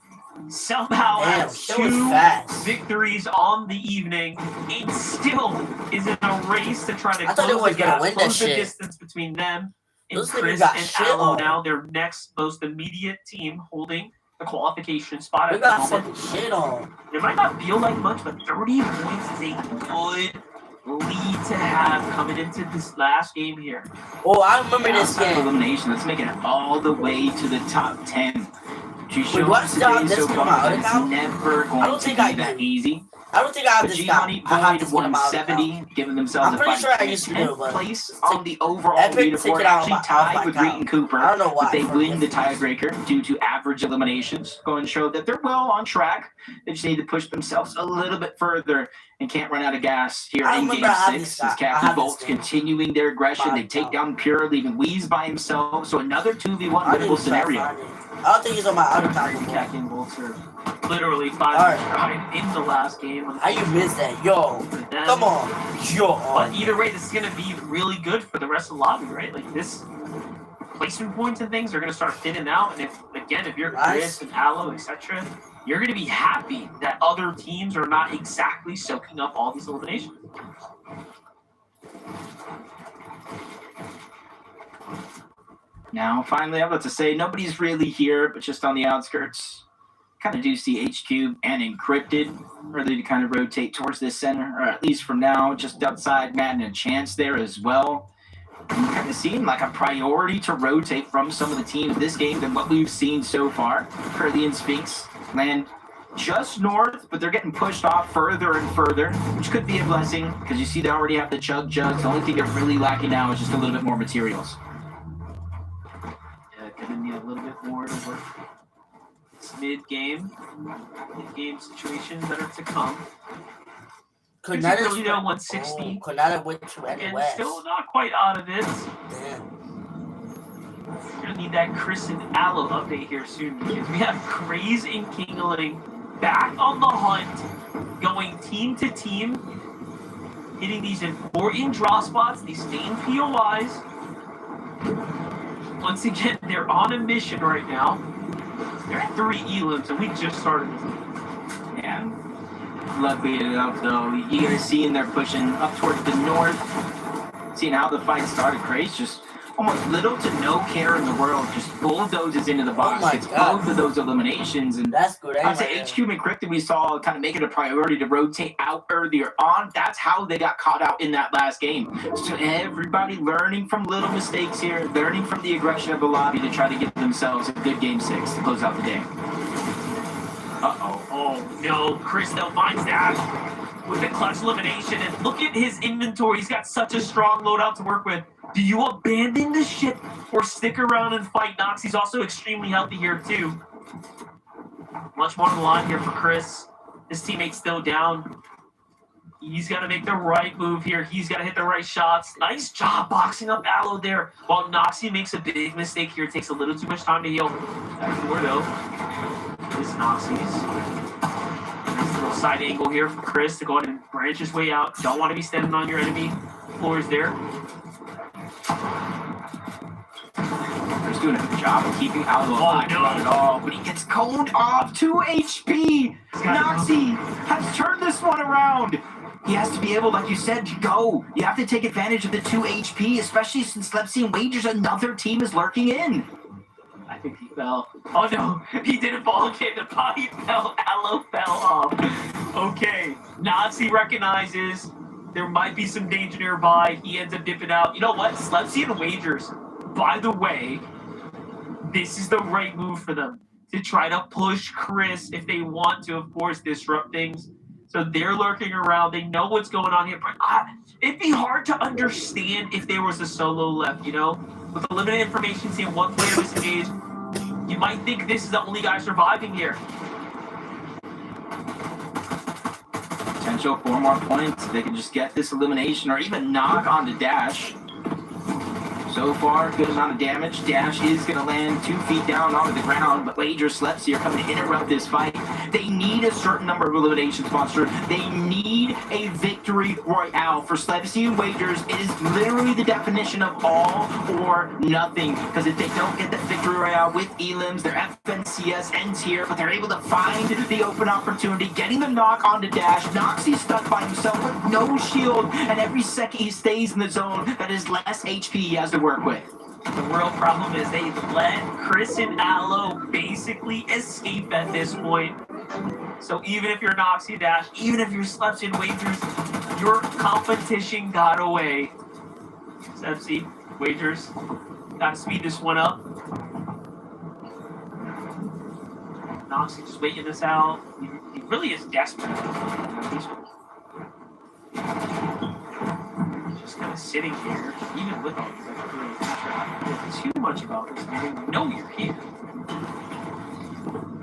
somehow Damn, has shit was 2 fast. victories on the evening. It still is in a race to try to I thought they close was the gonna gap, win close this the shit. distance between them and Those niggas Chris got and shit Aloe. on. Now their next most immediate team holding the qualification spot We at the got moment. fucking shit on. It might not feel like much, but 30 points is a good lead to have coming into this last game here. Oh, I remember this Outside of game. elimination, let's make it all the way to the top 10. To show what us stop today this so came far out? that It it's out? never I going don't to think be I that did. easy. I don't think I have But this G-Money guy. I have Void this game out. 170, giving themselves I'm a pretty fight sure I for used to do 10th it, but place it's on the overall Epic took leaderboard. it out Actually of tied my with account. Reed and Cooper. I don't know why. But they win the tiebreaker due to average eliminations. Going to show that they're well on track. They just need to push themselves a little bit further and can't run out of gas here I in remember Game I had 6. this guy. As I Khaki had this Bolts game. continuing their aggression. They take down Pure, leaving Weeze by himself. So another 2v1 I didn't winnable scenario. find it. I don't think he's on my other account before. Khaki and Bolts are Literally 5 Alright. right in the last game. How you miss that? Yo. Then- Come on. Yo. But either way, this is going to be really good for the rest of the lobby, right? Like this placement points and things are going to start thinning out. And if you're Nice. Chris and Aloe, etc., you're going to be happy that other teams are not exactly soaking up all these eliminations. Now, finally, I'm about to say nobody's really here, but just on the outskirts. Kind of do see HQ and Encrypted ready to kind of rotate towards this center, or at least from now, just outside Matt and a Chance there as well. And it kind of seemed like a priority to rotate from some of the teams this game than what we've seen so far. Curly and Sphinx land just north, but they're getting pushed off further and further, which could be a blessing because you see they already have the chug jugs. The only thing they're really lacking now is just a little bit more materials. Yeah, gonna need a little bit more to work. It's mid-game situations that are to come. Could not have Really though, 160. Could not have went to any And west. still not quite out of it. Damn. We're gonna need that Chris and Aloe update here soon because we have Craze and Kingling back on the hunt, going team to team, hitting these important draw spots, these named POIs. Once again, they're on a mission right now. They're at 3 elims, and we just started this. Yeah. Luckily enough, though, you guys seeing they're pushing up towards the north. Seeing how the fight started, Craze just almost little to no care in the world, just bulldozes into the box, my gets God. both of those eliminations, and That's good. I'd say HQ Encrypted we saw kind of make it a priority to rotate out earlier on. That's how they got caught out in that last game. So everybody learning from little mistakes here, learning from the aggression of the lobby to try to give themselves a good Game 6 to close out the day. Uh-oh. Oh, no. Chris, though, finds that with a clutch elimination. And look at his inventory. He's got such a strong loadout to work with. Do you abandon the ship or stick around and fight Nox? He's also extremely healthy here, too. Much more on the line here for Chris. His teammate's still down. He's got to make the right move here. He's got to hit the right shots. Nice job boxing up Aloe there. While Noxie makes a big mistake here. It takes a little too much time to heal. That 4, though. This Noxie's. Nice little side angle here for Chris to go ahead and branch his way out. Don't want to be standing on your enemy floors there. He's doing a good job of keeping Allo alive. Not at all, but he gets coned off. 2 HP. Noxie has turned this one around. He has to be able, like you said, to go. You have to take advantage of the 2 HP, especially since Lepsy and Wagers, another team is lurking in. I think he fell. Oh no, he didn't fall. Okay, the body fell. Allo fell off. Okay, Noxie recognizes there might be some danger nearby. He ends up dipping out. You know what? Lepsy and Wagers, by the way, this is the right move for them to try to push Chris if they want to, of course, disrupt things. So they're lurking around. They know what's going on here. But it'd be hard to understand if there was a solo left, you know? With the limited information, seeing one player disengaged, you might think this is the only guy surviving here. Potential 4 more points if they can just get this elimination or even knock on the Dash. So far, good amount of damage. Dash is going to land 2 feet down onto the ground, but Wagers, Lepsy are coming to interrupt this fight. They need a certain number of eliminations, Monster. They need a victory royale. For Lepsy and Wagers, it is literally the definition of all or nothing. Because if they don't get the victory royale with Elims, their FNCS ends here, but they're able to find the open opportunity, getting the knock onto Dash. Noxie's stuck by himself with no shield, and every second he stays in the zone, that is less HP he has to work with. The real problem is they let Chris and Allo basically escape at this point. So even if you're Noxie Dash, even if you're Lepsy and Wagers, your competition got away. Lepsy, Wagers, gotta speed this one up. Noxie just waiting this out. He really is desperate. Just kind of sitting here, even with all these extra too much about this. They know you're here.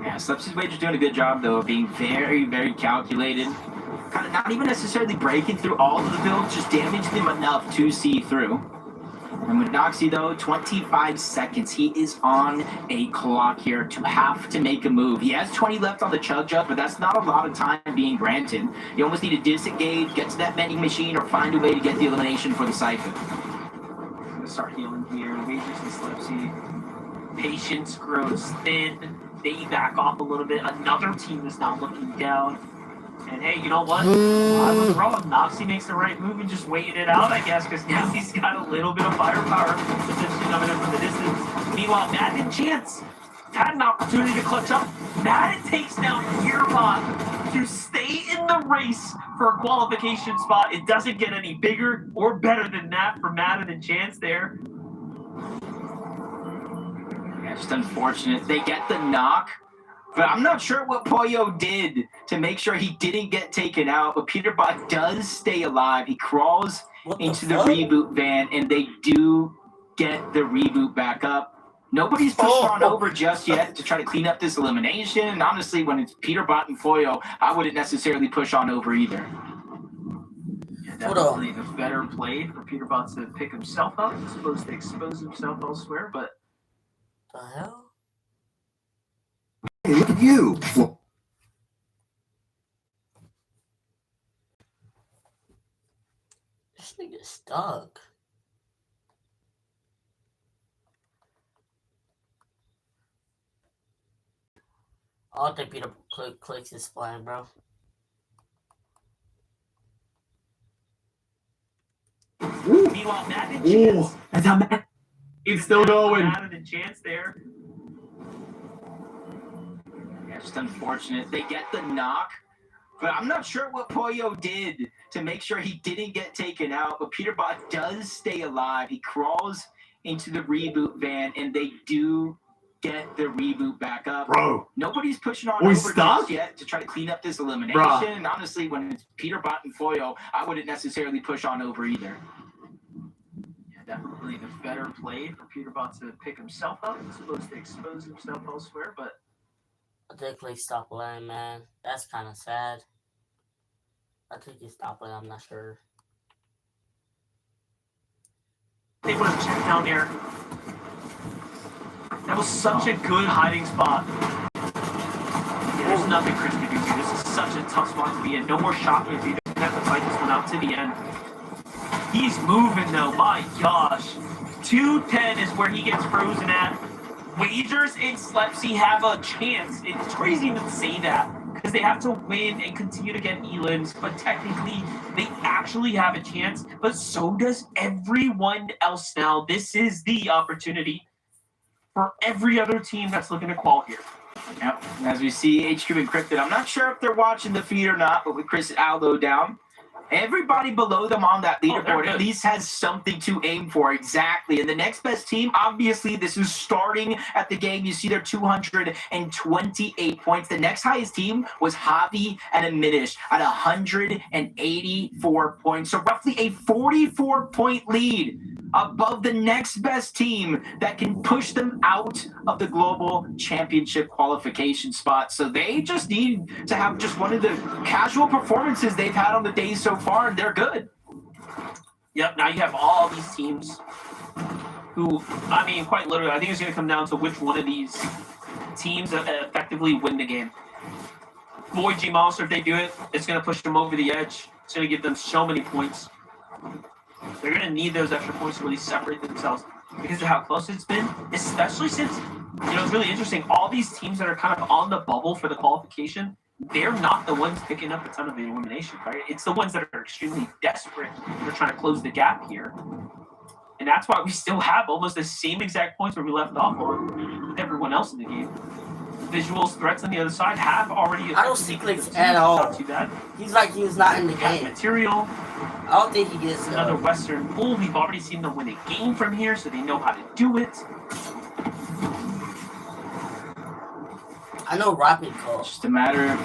Yeah, Lepsy's Wagers doing a good job though of being very, very calculated. Kind of not even necessarily breaking through all of the builds, just damaging them enough to see through. And with Noxie though, 25 seconds. He is on a clock here to have to make a move. He has 20 left on the Chug Jug, but that's not a lot of time being granted. You almost need to disengage, get to that vending machine, or find a way to get the elimination for the Cypher. Gonna start healing here. Wagers and Lepsy. Patience grows thin. They back off a little bit. Another team is now looking down. And hey, you know what? I was wrong. Noxie makes the right move and just waited it out, I guess, because now he's got a little bit of firepower potentially coming in from the distance. Meanwhile, Madden and Chance had an opportunity to clutch up. Madden takes down Peterbot to stay in the race for a qualification spot. It doesn't get any bigger or better than that for Madden and Chance there. Yeah, just unfortunate. They get the knock. But I'm not sure what Pollo did to make sure he didn't get taken out. But Peterbot does stay alive. He crawls into the reboot van, and they do get the reboot back up. Nobody's pushed on over just yet to try to clean up this elimination. And honestly, when it's Peterbot and Pollo, I wouldn't necessarily push on over either. Yeah, definitely the better play for Peterbot to pick himself up as opposed to expose himself elsewhere. But the hell? Hey, look at you. This nigga's stuck. I don't think Peter clicks his spline, bro. meanwhile, Madden and Chance. That's how it's still going. Madden and Chance there. Yeah, just unfortunate. They get the knock, but I'm not sure what Pollo did to make sure he didn't get taken out. But Peterbot does stay alive. He crawls into the reboot van, and they do get the reboot back up. Bro. Nobody's pushing on We over stuck? just yet to try to clean up this elimination. Bruh. And honestly, when it's Peterbot and Pollo, I wouldn't necessarily push on over either. Yeah, definitely the better play for Peterbot to pick himself up as opposed to expose himself elsewhere. But I think they stopped playing, man. That's kind of sad. I think he stopped playing. I'm not sure. they would have checked down there. That was such a good hiding spot. There's nothing Chris can do here. This is such a tough spot to be in. No more shot if you don't have to fight this one out to the end. He's moving though, my gosh. 210 is where he gets frozen at. Wagers and Slepsy have a chance. It's crazy to say that because they have to win and continue to get elims, but technically they actually have a chance, but so does everyone else now. This is the opportunity for every other team that's looking to qual here. Yep. As we see HQ Encrypted, I'm not sure if they're watching the feed or not, but with Chris Aldo down, everybody below them on that leaderboard at least has something to aim for. Exactly. And the next best team, obviously, this is starting at the game. You see they're 228 points. The next highest team was Javi and Aminish at 184 points. So roughly a 44-point lead above the next best team that can push them out of the global championship qualification spot. So they just need to have just one of the casual performances they've had on the day so far, and they're good. Yep, now you have all these teams who, I mean, quite literally, I think it's going to come down to which one of these teams effectively win the game. Void G Monster, if they do it, it's going to push them over the edge. It's going to give them so many points. They're going to need those extra points to really separate themselves because of how close it's been, especially since, it's really interesting. All these teams that are kind of on the bubble for the qualification, they're not the ones picking up a ton of the elimination, right? It's the ones that are extremely desperate. They're trying to close the gap here. And that's why we still have almost the same exact points where we left off on with everyone else in the game. Visuals, threats on the other side have already... I don't see clicks at all. Not too bad. He's like he's not in the game. Material. I don't think he gets another Western Bull. We've already seen them win a game from here, so they know how to do it. I know Rapid Call. It's just a matter of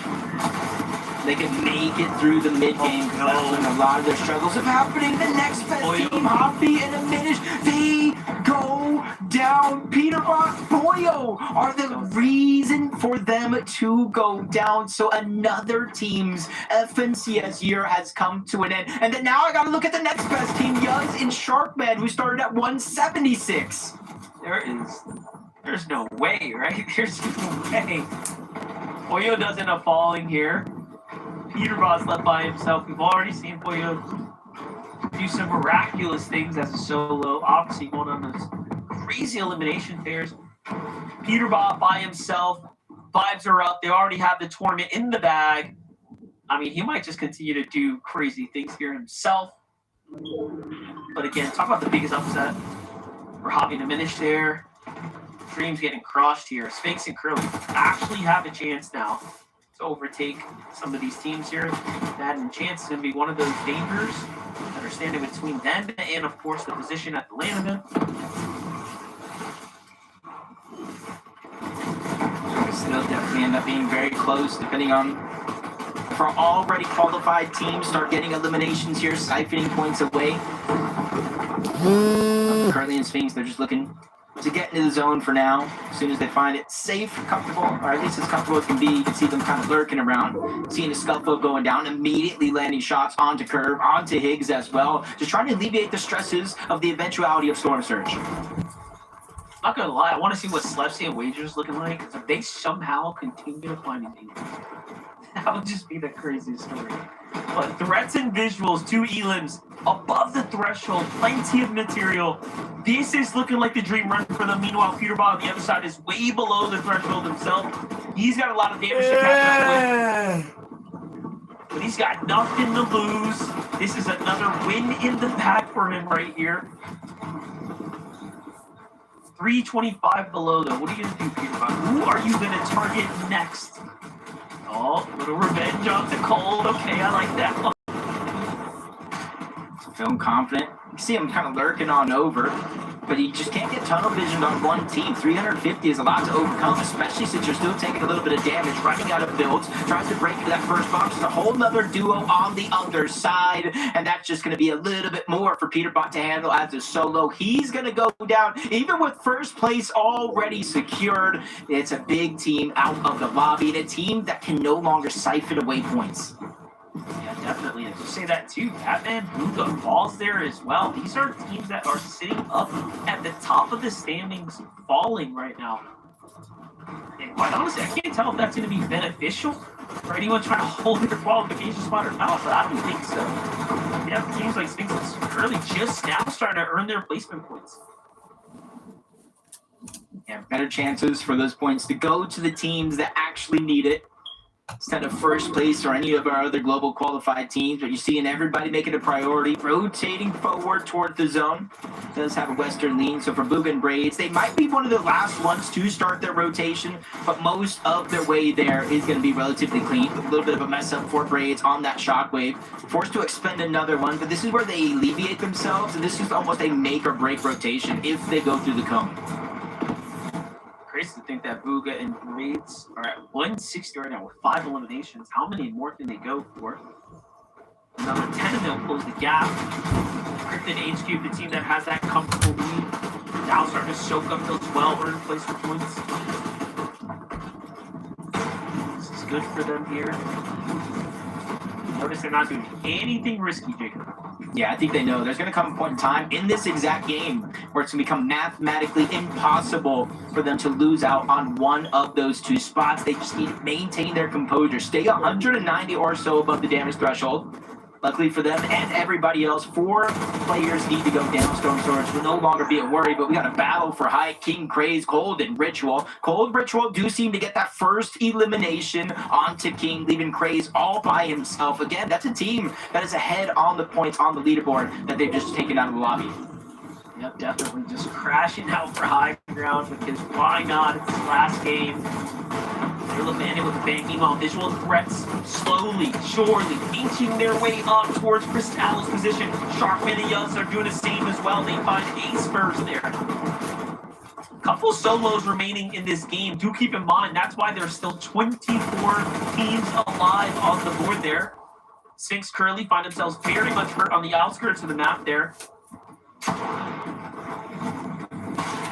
they can make it through the mid-game. That's when a lot of their struggles are happening. The next best team, Hoppy and Aminish, they go down. Peterbot, Boyo are the reason for them to go down. So another team's FNCS year has come to an end. And then now I got to look at the next best team, Yuz and Sharkman, who started at 176. There's no way, right? There's no way. Boyo does end up falling here. Peterbot's left by himself. We've already seen Boyo do some miraculous things as a solo, obviously going on those crazy elimination pairs. Peterbot by himself. Vibes are up. They already have the tournament in the bag. I mean, he might just continue to do crazy things here himself. But again, talk about the biggest upset. We're having Diminish there. Dreams getting crushed here. Sphinx and Curly actually have a chance now to overtake some of these teams here. That and chance is going to be one of those dangers that are standing between them and, of course, the position at the LAN event. They'll definitely end up being very close, depending on for already qualified teams start getting eliminations here, siphoning points away. Curly and Sphinx, they're just looking to get into the zone for now. As soon as they find it safe, comfortable, or at least as comfortable as can be, you can see them kind of lurking around, seeing a Scuffle going down, immediately landing shots onto Curve, onto Higgs as well, just trying to alleviate the stresses of the eventuality of Storm Surge. Not gonna lie, I want to see what Slepsy and Wagers looking like. If they somehow continue to find anything, that would just be the craziest story. But threats and visuals, 2 elims above the threshold, plenty of material. This is looking like the dream run for them. Meanwhile, Peterbot on the other side is way below the threshold himself. He's got a lot of damage to catch up with. But he's got nothing to lose. This is another win in the bag for him right here. 325 below though. What are you gonna do, Peterbot? Who are you gonna target next? Oh, little revenge on the cold. Okay, I like that one. Feeling confident. You can see him kind of lurking on over, but he just can't get tunnel vision on one team. 350 is a lot to overcome, especially since you're still taking a little bit of damage, running out of builds, tries to break into that first box. There's a whole nother duo on the other side, and that's just going to be a little bit more for Peterbot to handle as a solo. He's going to go down, even with first place already secured. It's a big team out of the lobby, and a team that can no longer siphon away points. Yeah, definitely. And to say that too, Batman, Buga falls there as well. These are teams that are sitting up at the top of the standings, falling right now. quite honestly, I can't tell if that's going to be beneficial for anyone trying to hold their qualification spot or not, but I don't think so. Yeah, teams like Sphinx is really just now starting to earn their placement points. Yeah, better chances for those points to go to the teams that actually need it instead of first place or any of our other global qualified teams. But you're seeing everybody making a priority, rotating forward toward the zone. It does have a Western lean, so for Bugha and Braids, they might be one of the last ones to start their rotation, but most of their way there is going to be relatively clean. A little bit of a mess up for Braids on that shockwave. Forced to expend another one, but this is where they alleviate themselves, and this is almost a make or break rotation if they go through the cone. Crazy to think that Bugha and Braids are at 160 right now with 5 eliminations. How many more can they go for? Another 10 and they'll close the gap. Cryptid HQ, the team that has that comfortable lead, now starting to soak up those well-earned placement points. This is good for them here. Notice they're not doing anything risky, Jacob. Yeah, I think they know there's going to come a point in time in this exact game where it's going to become mathematically impossible for them to lose out on one of those 2 spots. They just need to maintain their composure, stay 190 or so above the damage threshold. Luckily for them and everybody else, 4 players need to go down. Stone Swords will no longer be a worry, but we got a battle for high. King, Craze, Cold, and Ritual. Cold, Ritual do seem to get that first elimination onto King, leaving Craze all by himself. Again, that's a team that is ahead on the points on the leaderboard that they've just taken out of the lobby. Yep, definitely just crashing out for high ground because why not? It's the last game. They're landing with banking on visual threats, slowly, surely, inching their way up towards Crystallo's position. Sharkman and Yuz are doing the same as well. They find Ace first there. Couple solos remaining in this game. Do keep in mind, that's why there's still 24 teams alive on the board there. Sphinx currently find themselves very much hurt on the outskirts of the map there.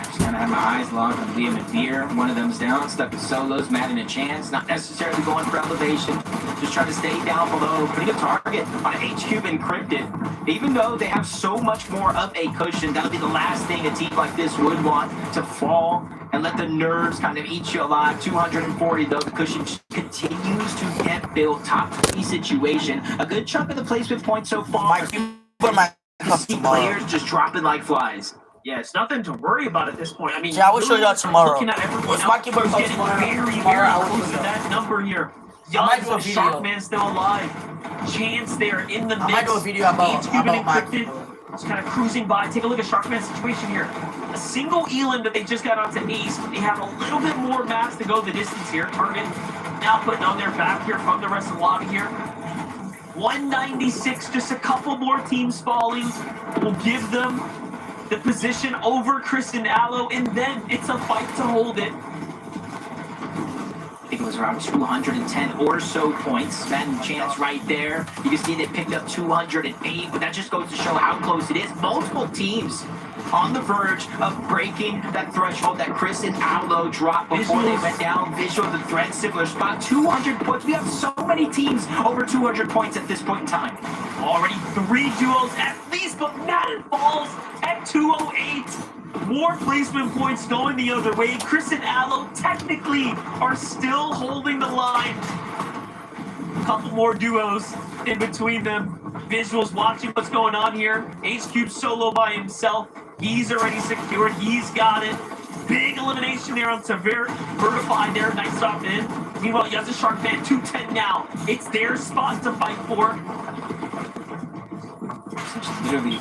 Just kind of have my eyes locked on Liam and Veer. One of them's down, stuck with solos, Matt in a chance. Not necessarily going for elevation, just trying to stay down below. Putting a target on HQ Encrypted. Even though they have so much more of a cushion, that would be the last thing a team like this would want, to fall and let the nerves kind of eat you alive. 240 though, the cushion continues to get built. Top 3 situation. A good chunk of the placement points so far. See players just dropping like flies. Yeah, it's nothing to worry about at this point. I mean, yeah, I will show you that tomorrow. Looking at everyone else who's getting very close to that number here. I might do a video. Sharkman still alive. Chance there in the mix. I might do a video about Encrypted. Just kind of cruising by. Take a look at Sharkman's situation here. A single elim that they just got onto Ace. They have a little bit more mass to go the distance here. Target now putting on their back here from the rest of the lobby here. 196, just a couple more teams falling will give them the position over Chris and Allo, and then it's a fight to hold it. I think it was around 210 or so points. Matt and Chance right there. You can see they picked up 208, but that just goes to show how close it is. Multiple teams on the verge of breaking that threshold that Chris and Allo dropped before they went down. Visual, the threat, similar spot, 200 points. We have so many teams over 200 points at this point in time. Already 3 duos at least, but Madden falls at 208. More placement points going the other way. Chris and Allo technically are still holding the line. Couple more duos in between them. Visuals watching what's going on here. Ace solo by himself. He's already secured. He's got it. Big elimination there on Severe. Vertified there. Nice stop in. Meanwhile, Yuz Sharkman 210 now. It's their spot to fight for. Literally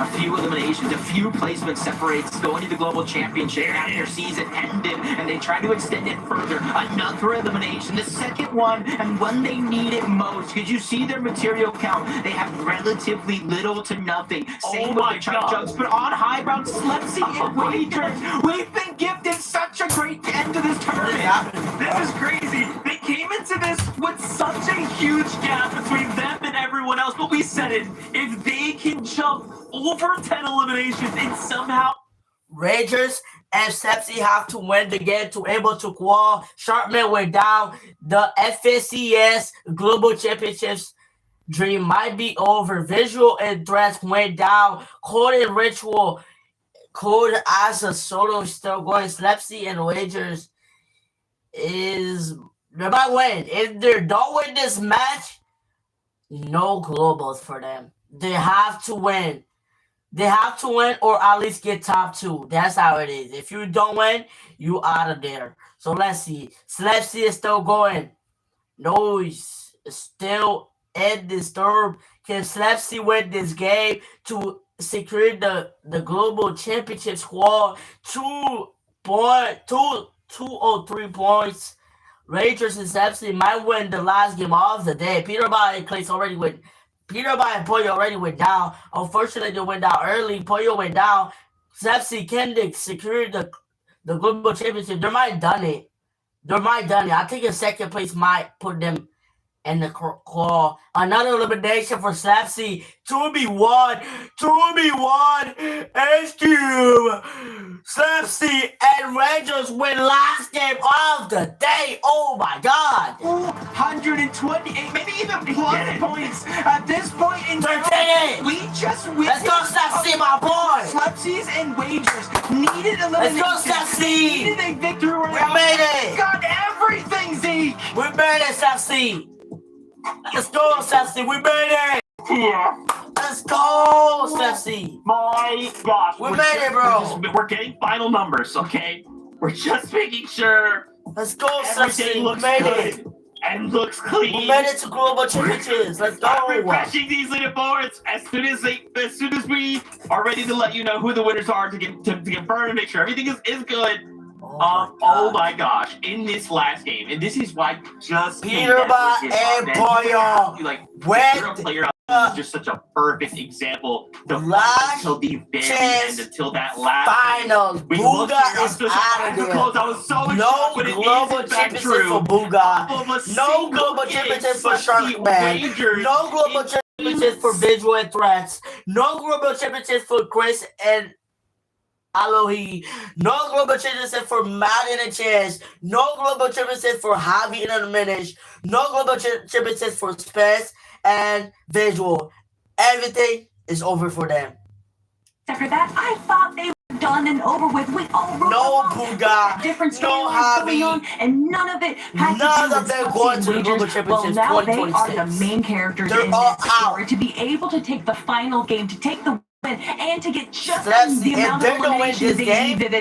a few eliminations, a few placements separates going to the global championship after their season ended, and they try to extend it further. Another elimination, the second one, and when they need it most. Could you see their material count? They have relatively little to nothing. Same with the Chuck Jugs, but on high ground, Slepsy and Wagers. We've been gifted such a great end to this tournament. This is crazy. They came into this with such a huge gap between them and everyone else, but we said it. If they can jump over 10 eliminations and somehow Rangers and Sepsi have to win the game to able to qual. Sharkman went down. The FNCS Global Championships dream might be over. Visual and Threats went down. Code and Ritual. Code as a solo still going. Slepsy and Wagers they might win. If they don't win this match, no globals for them. They have to win. They have to win or at least get top 2. That's how it is. If you don't win, you out of there. So let's see. Slepsy is still going. No, he's still in this term. Can Slepsy win this game to secure the global championship squad? 203 points. Rangers and Slepsy might win the last game of the day. Peterbot and Clay's already win. Peterbot and Pollo already went down. Unfortunately, they went down early. Pollo went down. Slepsy can secure the global championship. They might done it. I think in second place might put them in the claw. Another elimination for Slepsy. 2v1. HQ. Slepsy and Rangers win last game of the day. Oh my God. 128, maybe even plus points at this point in time. We just win. Let's go, Slepsy, my boy. Slepsies and Wagers needed elimination. Let's go, Slepsy. Needed a victory. We made it. Got everything, Zeke. We made it, Slepsy. Let's go, Slepsy. We made it. Yeah. Let's go, Slepsy. My gosh. We made it, bro. We're getting final numbers, okay? We're just making sure Let's go, everything Slepsy. looks We made good it. and looks clean. We made it to global championships. Let's Start go. refreshing these leaderboards as soon as we are ready to let you know who the winners are to confirm and make sure everything is good. Oh my gosh! In this last game, and this is why just Peterbot and Pollo like went player is just such a perfect example. The last until the very chance end, until that last finals. we looked Booga here, is I out of there. I was so No shocked, but it global isn't that championship true. for Booga. Of a No single global game, championship for Slepsy Sharkman. Wagers No global in championship for Visual and Threats. No global championship for Chris and Alohi. No global championship for Madden and Chance. No global championship for Javi and Unminish. No global championship for Spence and Visual. Everything is over for them. After that, I thought they were done and over with. We all wrote No along. Booga. Different No storylines going Javi. on, and none of it had None to do of with them Slepsy going and to the Wagers. global Well, championships now they are 2026. the main characters They're in all this story. out. To be able to take the final game, to take the win, and to get just Slepsy, the if amount they're of gonna win eliminations this they game, needed,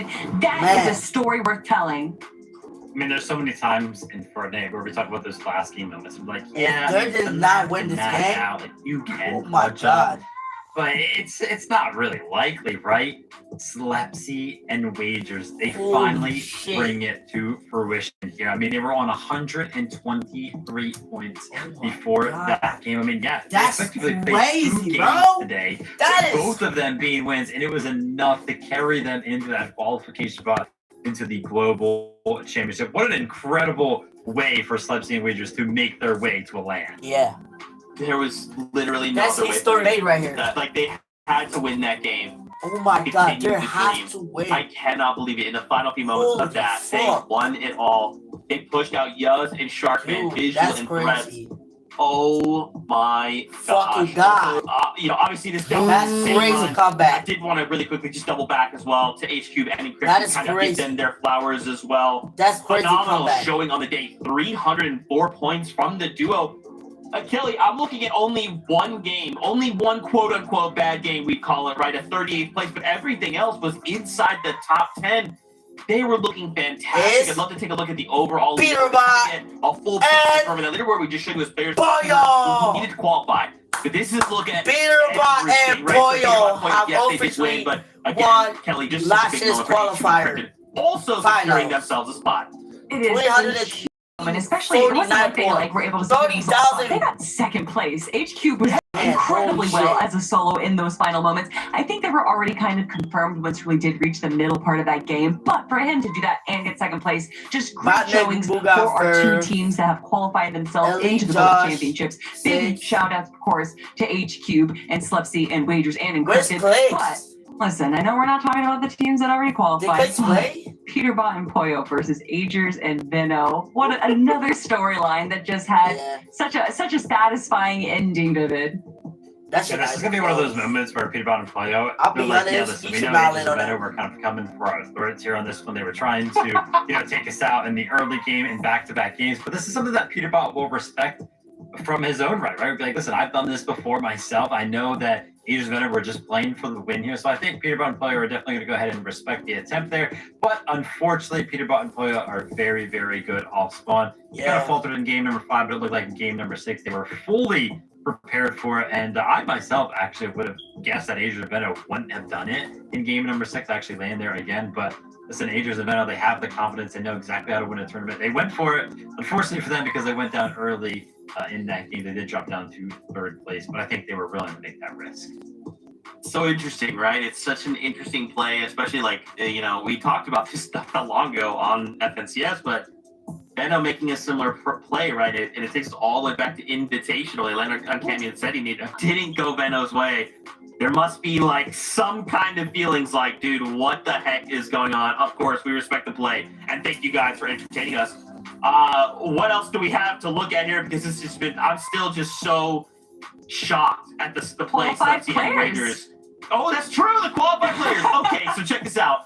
that man. is a story worth telling. I mean, there's so many times in Fortnite where we talk about those last game moments. I'm like, If yeah, they did not win this game, like, you can. oh my catch up. God. But it's not really likely, right? Slepsy and Wagers, they Holy finally shit. bring it to fruition here. I mean, they were on 123 points Oh my before God. that game. I mean, yeah, they That's effectively played crazy, 2 games bro. today. That with is- both of them being wins, and it was enough to carry them into that qualification spot into the global championship. What an incredible way for Slepsy and Wagers to make their way to a land. Yeah. There was literally no That's other way history made right here. Like they had to win that game. Oh my God. Continue They to have believe. to win. I cannot believe it. In the final few moments Holy of that, fuck. they won it all. They pushed out Yuz and Sharkman, Dude, Visual that's and Threats. crazy. Oh my Fucking gosh. God. Obviously this That's crazy I comeback. did want to really quickly just double back as well to HQ and Chris That to is kind of crazy. give them their flowers as well. That's crazy Phenomenal comeback. showing on the day. 304 points from the duo. Kelly, I'm looking at only one game, only one quote-unquote bad game, we call it, right, at 38th place, but everything else was inside the top 10. They were looking fantastic. I'd love to take a look at the overall Peterbot leaderboard. A full and picture from the leaderboard we just showed you as players Pollo. who needed to qualify. But this is looking at Peterbot everything, and right? So Pollo Peterbot point, have yes, they did officially win, but again, won Kelly, just last such a big year's moment for HQ qualifier. Cricket. Also Finals. securing themselves a spot. It is 300 and especially it wasn't like they 49 like were able to points. secure themselves. 30,000. They got second place. HQ was Man, incredibly holy well shit. as a solo in those final moments. I think they were already kind of confirmed once we did reach the middle part of that game. But for him to do that and get second place, just great Batman showings for Booga our for two teams that have qualified themselves Ellie into the Global Josh, Championships. Big Sage. shout outs, of course, to HQ and Slepsy and Wagers and Where's Encrypted. Clay? But listen, I know we're not talking about the teams that already Did qualified. Clay play? Peterbot and Pollo versus Agers and Vino. What another storyline that just had Yeah. such a satisfying ending, Vivid. That's this is gonna be one of those moments where Peter Bot and Polio, I'll be like, yeah, honest, listen, you we should know not Ages let of on Venom were kind of coming for our throats here on this one. They were trying to, take us out in the early game in back-to-back games. But this is something that Peter Bot will respect from his own right? Like, listen, I've done this before myself. I know that Ages of Venom were just playing for the win here. So I think Peter Bot and Polio are definitely going to go ahead and respect the attempt there. But unfortunately, Peter Bot and Polio are very, very good off spawn. Kind of faltered in game number 5, but it looked like in game number 6 they were fully prepared for it. And I myself actually would have guessed that Ages of Venom wouldn't have done it in game number 6, actually land there again. But listen, Ages of Venom, they have the confidence. They know exactly how to win a tournament. They went for it. Unfortunately for them, because they went down early in that game, they did drop down to 3rd place. But I think they were willing to make that risk. So interesting, right? It's such an interesting play, especially we talked about this stuff not long ago on FNCS, but Venom making a similar play, right? And it takes us all the way back to Invitational. They landed on Canyon and said he didn't go Venom's way. There must be some kind of feelings like, dude, what the heck is going on? Of course, we respect the play, and thank you guys for entertaining us. What else do we have to look at here? Because it's just I'm still just so shocked at the play of the Rangers. Oh, that's true. The qualified players. Okay, so check this out.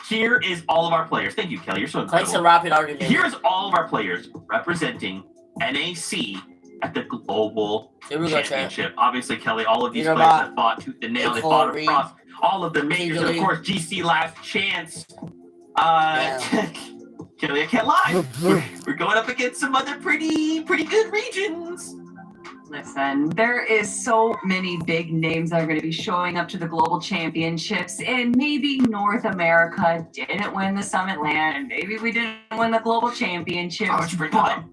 Here is all of our players. Thank you, Kelly. You're so incredible. Here's all of our players representing NAC at the Global Championship. Obviously, Kelly, all of these players have fought tooth and nail. They fought across all of the majors, and of course, GC Last Chance. Kelly, I can't lie. We're going up against some other pretty good regions. Listen, there is so many big names that are going to be showing up to the Global Championships, and maybe North America didn't win the Summit Land, and maybe we didn't win the Global Championships, but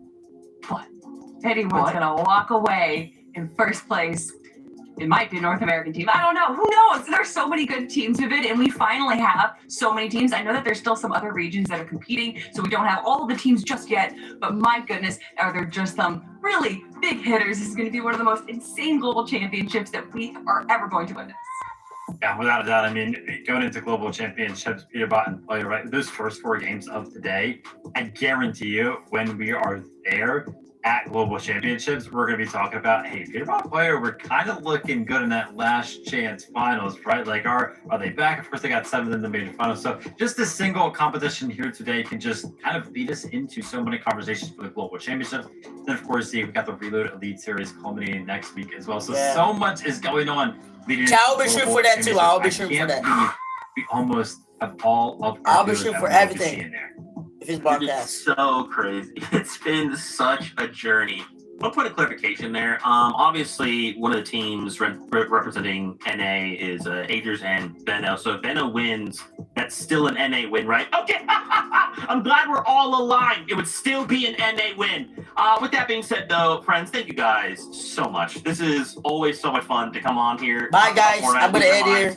anyone's going to walk away in first place. It might be a North American team. I don't know. Who knows? There's so many good teams of it, and we finally have so many teams. I know that there's still some other regions that are competing, so we don't have all of the teams just yet, but my goodness, are there just some really big hitters. This is going to be one of the most insane global championships that we are ever going to witness. Yeah, without a doubt. I mean, going into global championships, Peter Bot and Polio, right? Those first 4 games of today, I guarantee you, when we are there at global championships, we're going to be talking about, hey, Peter Bot and Polio, we're kind of looking good in that last chance finals, right? Like, are they back? Of course, they got 7th in the major finals. So just this single competition here today can just kind of lead us into so many conversations for the global championships. Then, of course, we've got the Reload Elite Series culminating next week as well. So, so much is going on. I'll be shooting for that too. I'll be shooting for that. We almost have all of I'll be shooting for everything. In there. If it's broadcast. It's so crazy. It's been such a journey. I'll put a clarification there. Obviously, one of the teams representing NA is Agers and Benno. So if Benno wins, that's still an NA win, right? Okay. I'm glad we're all aligned. It would still be an NA win. With that being said, though, friends, thank you guys so much. This is always so much fun to come on here. Bye, guys. I'm going to end here.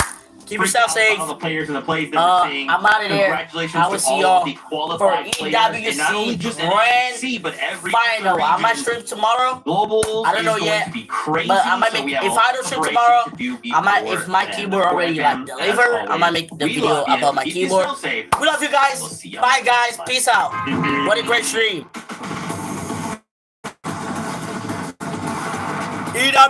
Keep yourself safe. All the players and the plays that we're seeing. I'm out of there. Congratulations I will to see all y'all the qualified for players. And not only just Grand NXT, but every Final. I might stream tomorrow. Global I don't know is yet. going to be crazy. But I might make, if I don't stream tomorrow, I might, if my and keyboard already delivered, I might make the video about my keyboard. We love you guys. Bye guys. Peace out. What a great stream. EW.